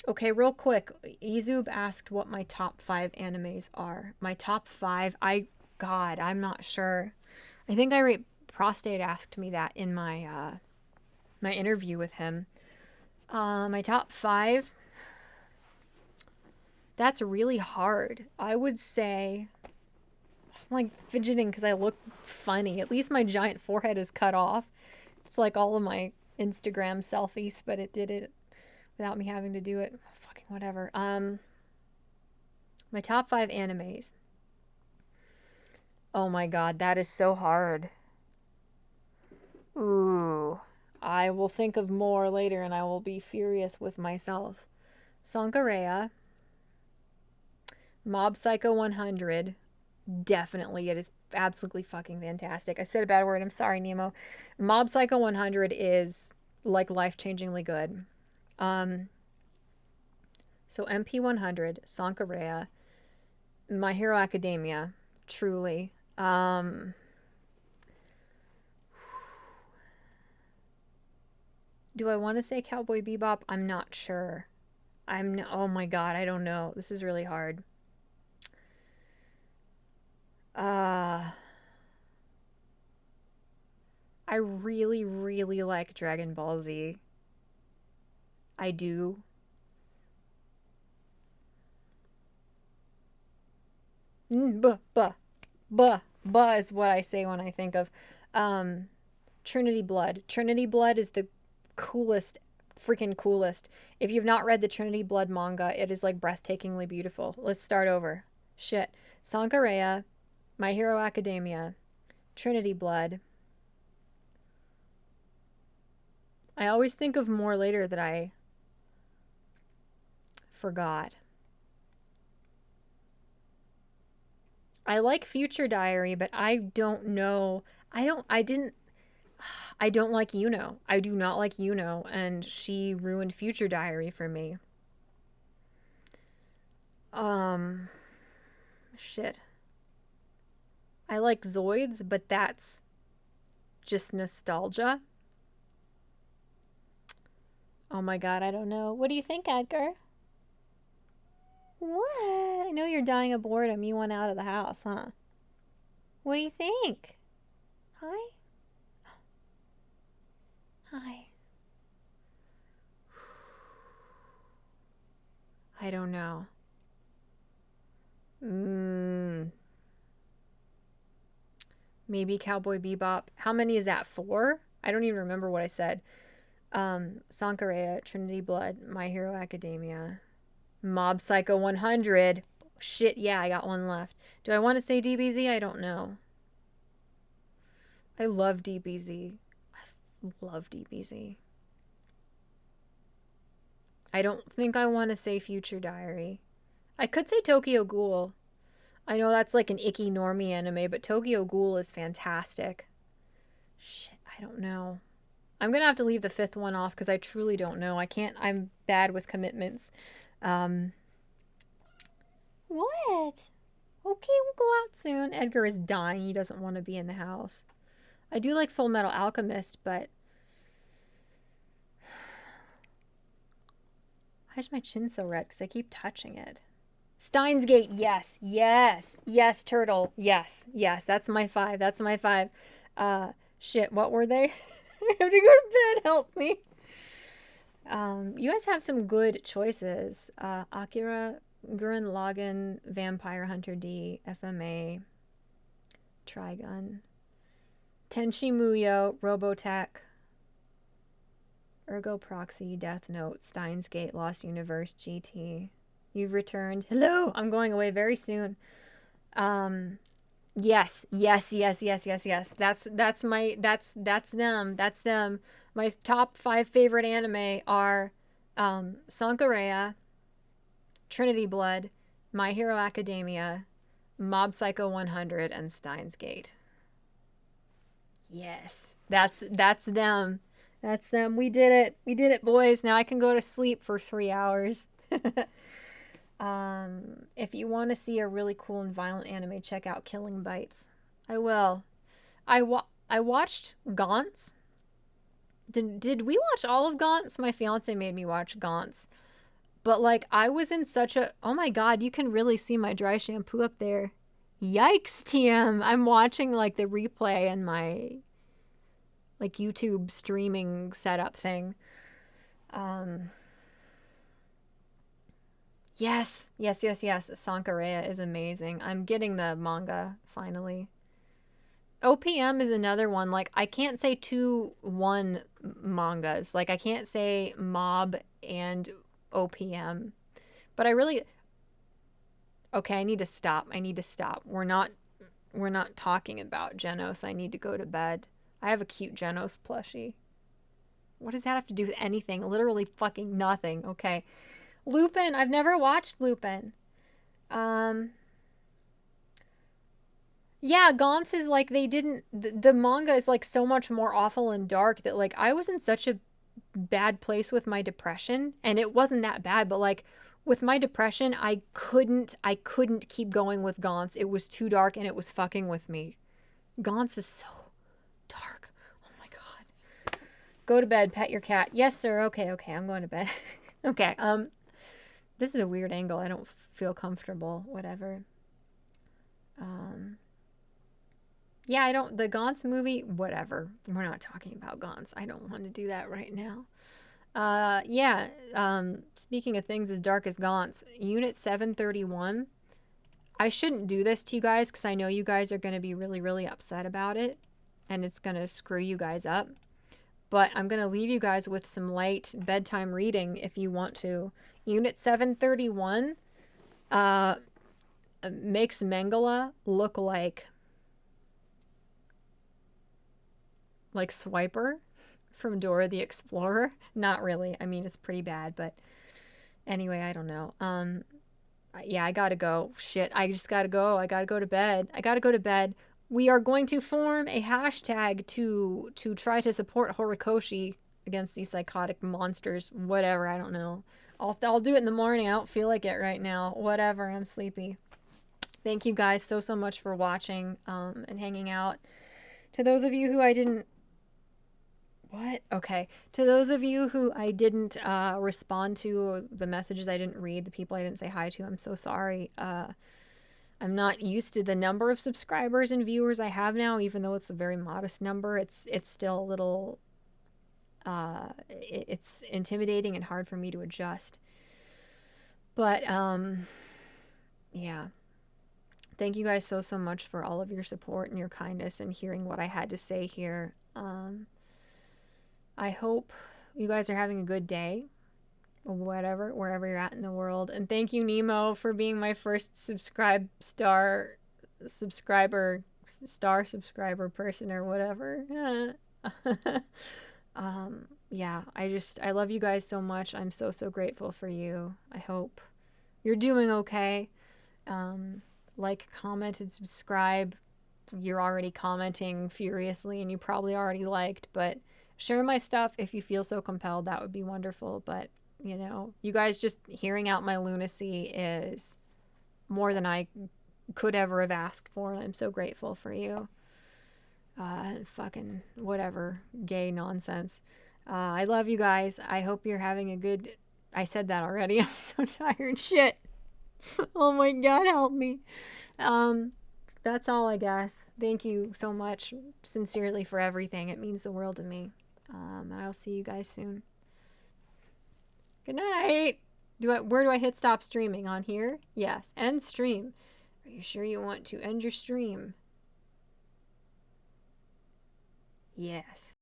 A: Okay, real quick. Izub asked what my top 5 animes are. My top 5, God, I'm not sure. I think Prostate asked me that in my my interview with him. My top 5. That's really hard. I would say, I'm like fidgeting because I look funny. At least my giant forehead is cut off. It's like all of my Instagram selfies, but it did it without me having to do it. Fucking whatever. My top 5 animes. Oh my god, that is so hard. Ooh. I will think of more later and I will be furious with myself. Sankarea. Mob Psycho 100. Definitely. It is absolutely fucking fantastic. I said a bad word. I'm sorry, Nemo. Mob Psycho 100 is like life-changingly good. So MP 100, Sankarea, My Hero Academia, truly. Do I want to say Cowboy Bebop? I'm not sure. Oh my god, I don't know. This is really hard. I really, really like Dragon Ball Z. I do. Buh is what I say when I think of Trinity Blood. Trinity Blood is the coolest, freaking coolest. If you've not read the Trinity Blood manga, it is like breathtakingly beautiful. Let's start over. Shit. Sankarea, My Hero Academia, Trinity Blood. I always think of more later that I forgot. I like Future Diary, but I don't know. I don't like Yuno. I do not like Yuno, and she ruined Future Diary for me. Shit. I like Zoids, but that's just nostalgia. Oh my god, I don't know. What do you think, Edgar? What? I know you're dying of boredom. You want out of the house, huh? What do you think? Hi? Hi. I don't know. Maybe Cowboy Bebop. How many is that? 4? I don't even remember what I said. Sankarea, Trinity Blood, My Hero Academia, Mob Psycho 100. Shit, yeah, I got one left. Do I want to say DBZ? I don't know. I love DBZ. I love DBZ. I don't think I want to say Future Diary. I could say Tokyo Ghoul. I know that's like an icky normie anime, but Tokyo Ghoul is fantastic. Shit, I don't know. I'm going to have to leave the 5th one off because I truly don't know. I'm bad with commitments. What? Okay, we'll go out soon. Edgar is dying. He doesn't want to be in the house. I do like Full Metal Alchemist, but... Why is my chin so red? Because I keep touching it. Steins Gate, yes. Yes. Yes, Turtle. Yes. Yes, that's my 5. That's my 5. Shit, what were they? I have to go to bed. Help me. You guys have some good choices. Akira, Gurren Lagann, Vampire Hunter D, FMA, Trigun, Tenchi Muyo, Robotech, Ergo Proxy, Death Note, Steins Gate, Lost Universe, GT. You've returned. Hello! I'm going away very soon. Yes. That's them. My top 5 favorite anime are Sankarea, Trinity Blood, My Hero Academia, Mob Psycho 100, and Steins Gate. Yes. That's them. That's them. We did it. We did it, boys. Now I can go to sleep for 3 hours. If you want to see a really cool and violent anime, check out Killing Bites. I will. I watched Gaunt's. Did we watch all of Gaunt's? My fiance made me watch Gaunt's. But like I was in such a... Oh my god, you can really see my dry shampoo up there. Yikes, TM. I'm watching like the replay and my like YouTube streaming setup thing. Yes. Sankarea is amazing. I'm getting the manga finally. OPM is another one. Like, I can't say 2-1 mangas. Like, I can't say Mob and OPM. But I really... Okay, I need to stop. We're not talking about Genos. I need to go to bed. I have a cute Genos plushie. What does that have to do with anything? Literally fucking nothing. Okay. Lupin. I've never watched Lupin. Yeah, Gaunt's is like they didn't... The manga is like so much more awful and dark that like I was in such a bad place with my depression. And it wasn't that bad, but like with my depression, I couldn't keep going with Gaunt's. It was too dark and it was fucking with me. Gaunt's is so dark. Oh my god. Go to bed, pet your cat. Yes, sir. Okay, I'm going to bed. Okay, this is a weird angle. I don't feel comfortable. Whatever. Yeah, the Gaunt's movie, whatever. We're not talking about Gaunt's. I don't want to do that right now. Yeah, speaking of things as dark as Gaunt's, Unit 731. I shouldn't do this to you guys because I know you guys are going to be really, really upset about it. And it's going to screw you guys up. But I'm going to leave you guys with some light bedtime reading if you want to. Unit 731 makes Mengele look like Swiper from Dora the Explorer. Not really. I mean, it's pretty bad, but anyway, I don't know. Yeah, I gotta go. Shit, I just gotta go. I gotta go to bed. We are going to form a hashtag to try to support Horikoshi against these psychotic monsters. Whatever, I don't know. I'll do it in the morning. I don't feel like it right now. Whatever, I'm sleepy. Thank you guys so much for watching and hanging out. To those of you who I didn't What? Okay. To those of you who I didn't respond to, the messages I didn't read, the people I didn't say hi to, I'm so sorry. I'm not used to the number of subscribers and viewers I have now, even though it's a very modest number. It's still a little, it's intimidating and hard for me to adjust. But yeah. Thank you guys so much for all of your support and your kindness and hearing what I had to say here. I hope you guys are having a good day, or whatever, wherever you're at in the world. And thank you, Nemo, for being my first subscriber person or whatever. Yeah, I love you guys so much. I'm so grateful for you. I hope you're doing okay. Like, comment, and subscribe. You're already commenting furiously and you probably already liked, but share my stuff if you feel so compelled. That would be wonderful. But, you know, you guys just hearing out my lunacy is more than I could ever have asked for. I'm so grateful for you. Fucking whatever gay nonsense. I love you guys. I hope you're having a good... I said that already. I'm so tired. Shit. Oh my God, help me. That's all, I guess. Thank you so much, sincerely, for everything. It means the world to me. And I'll see you guys soon. Good night. Where do I hit stop streaming? On here? Yes. End stream. Are you sure you want to end your stream? Yes.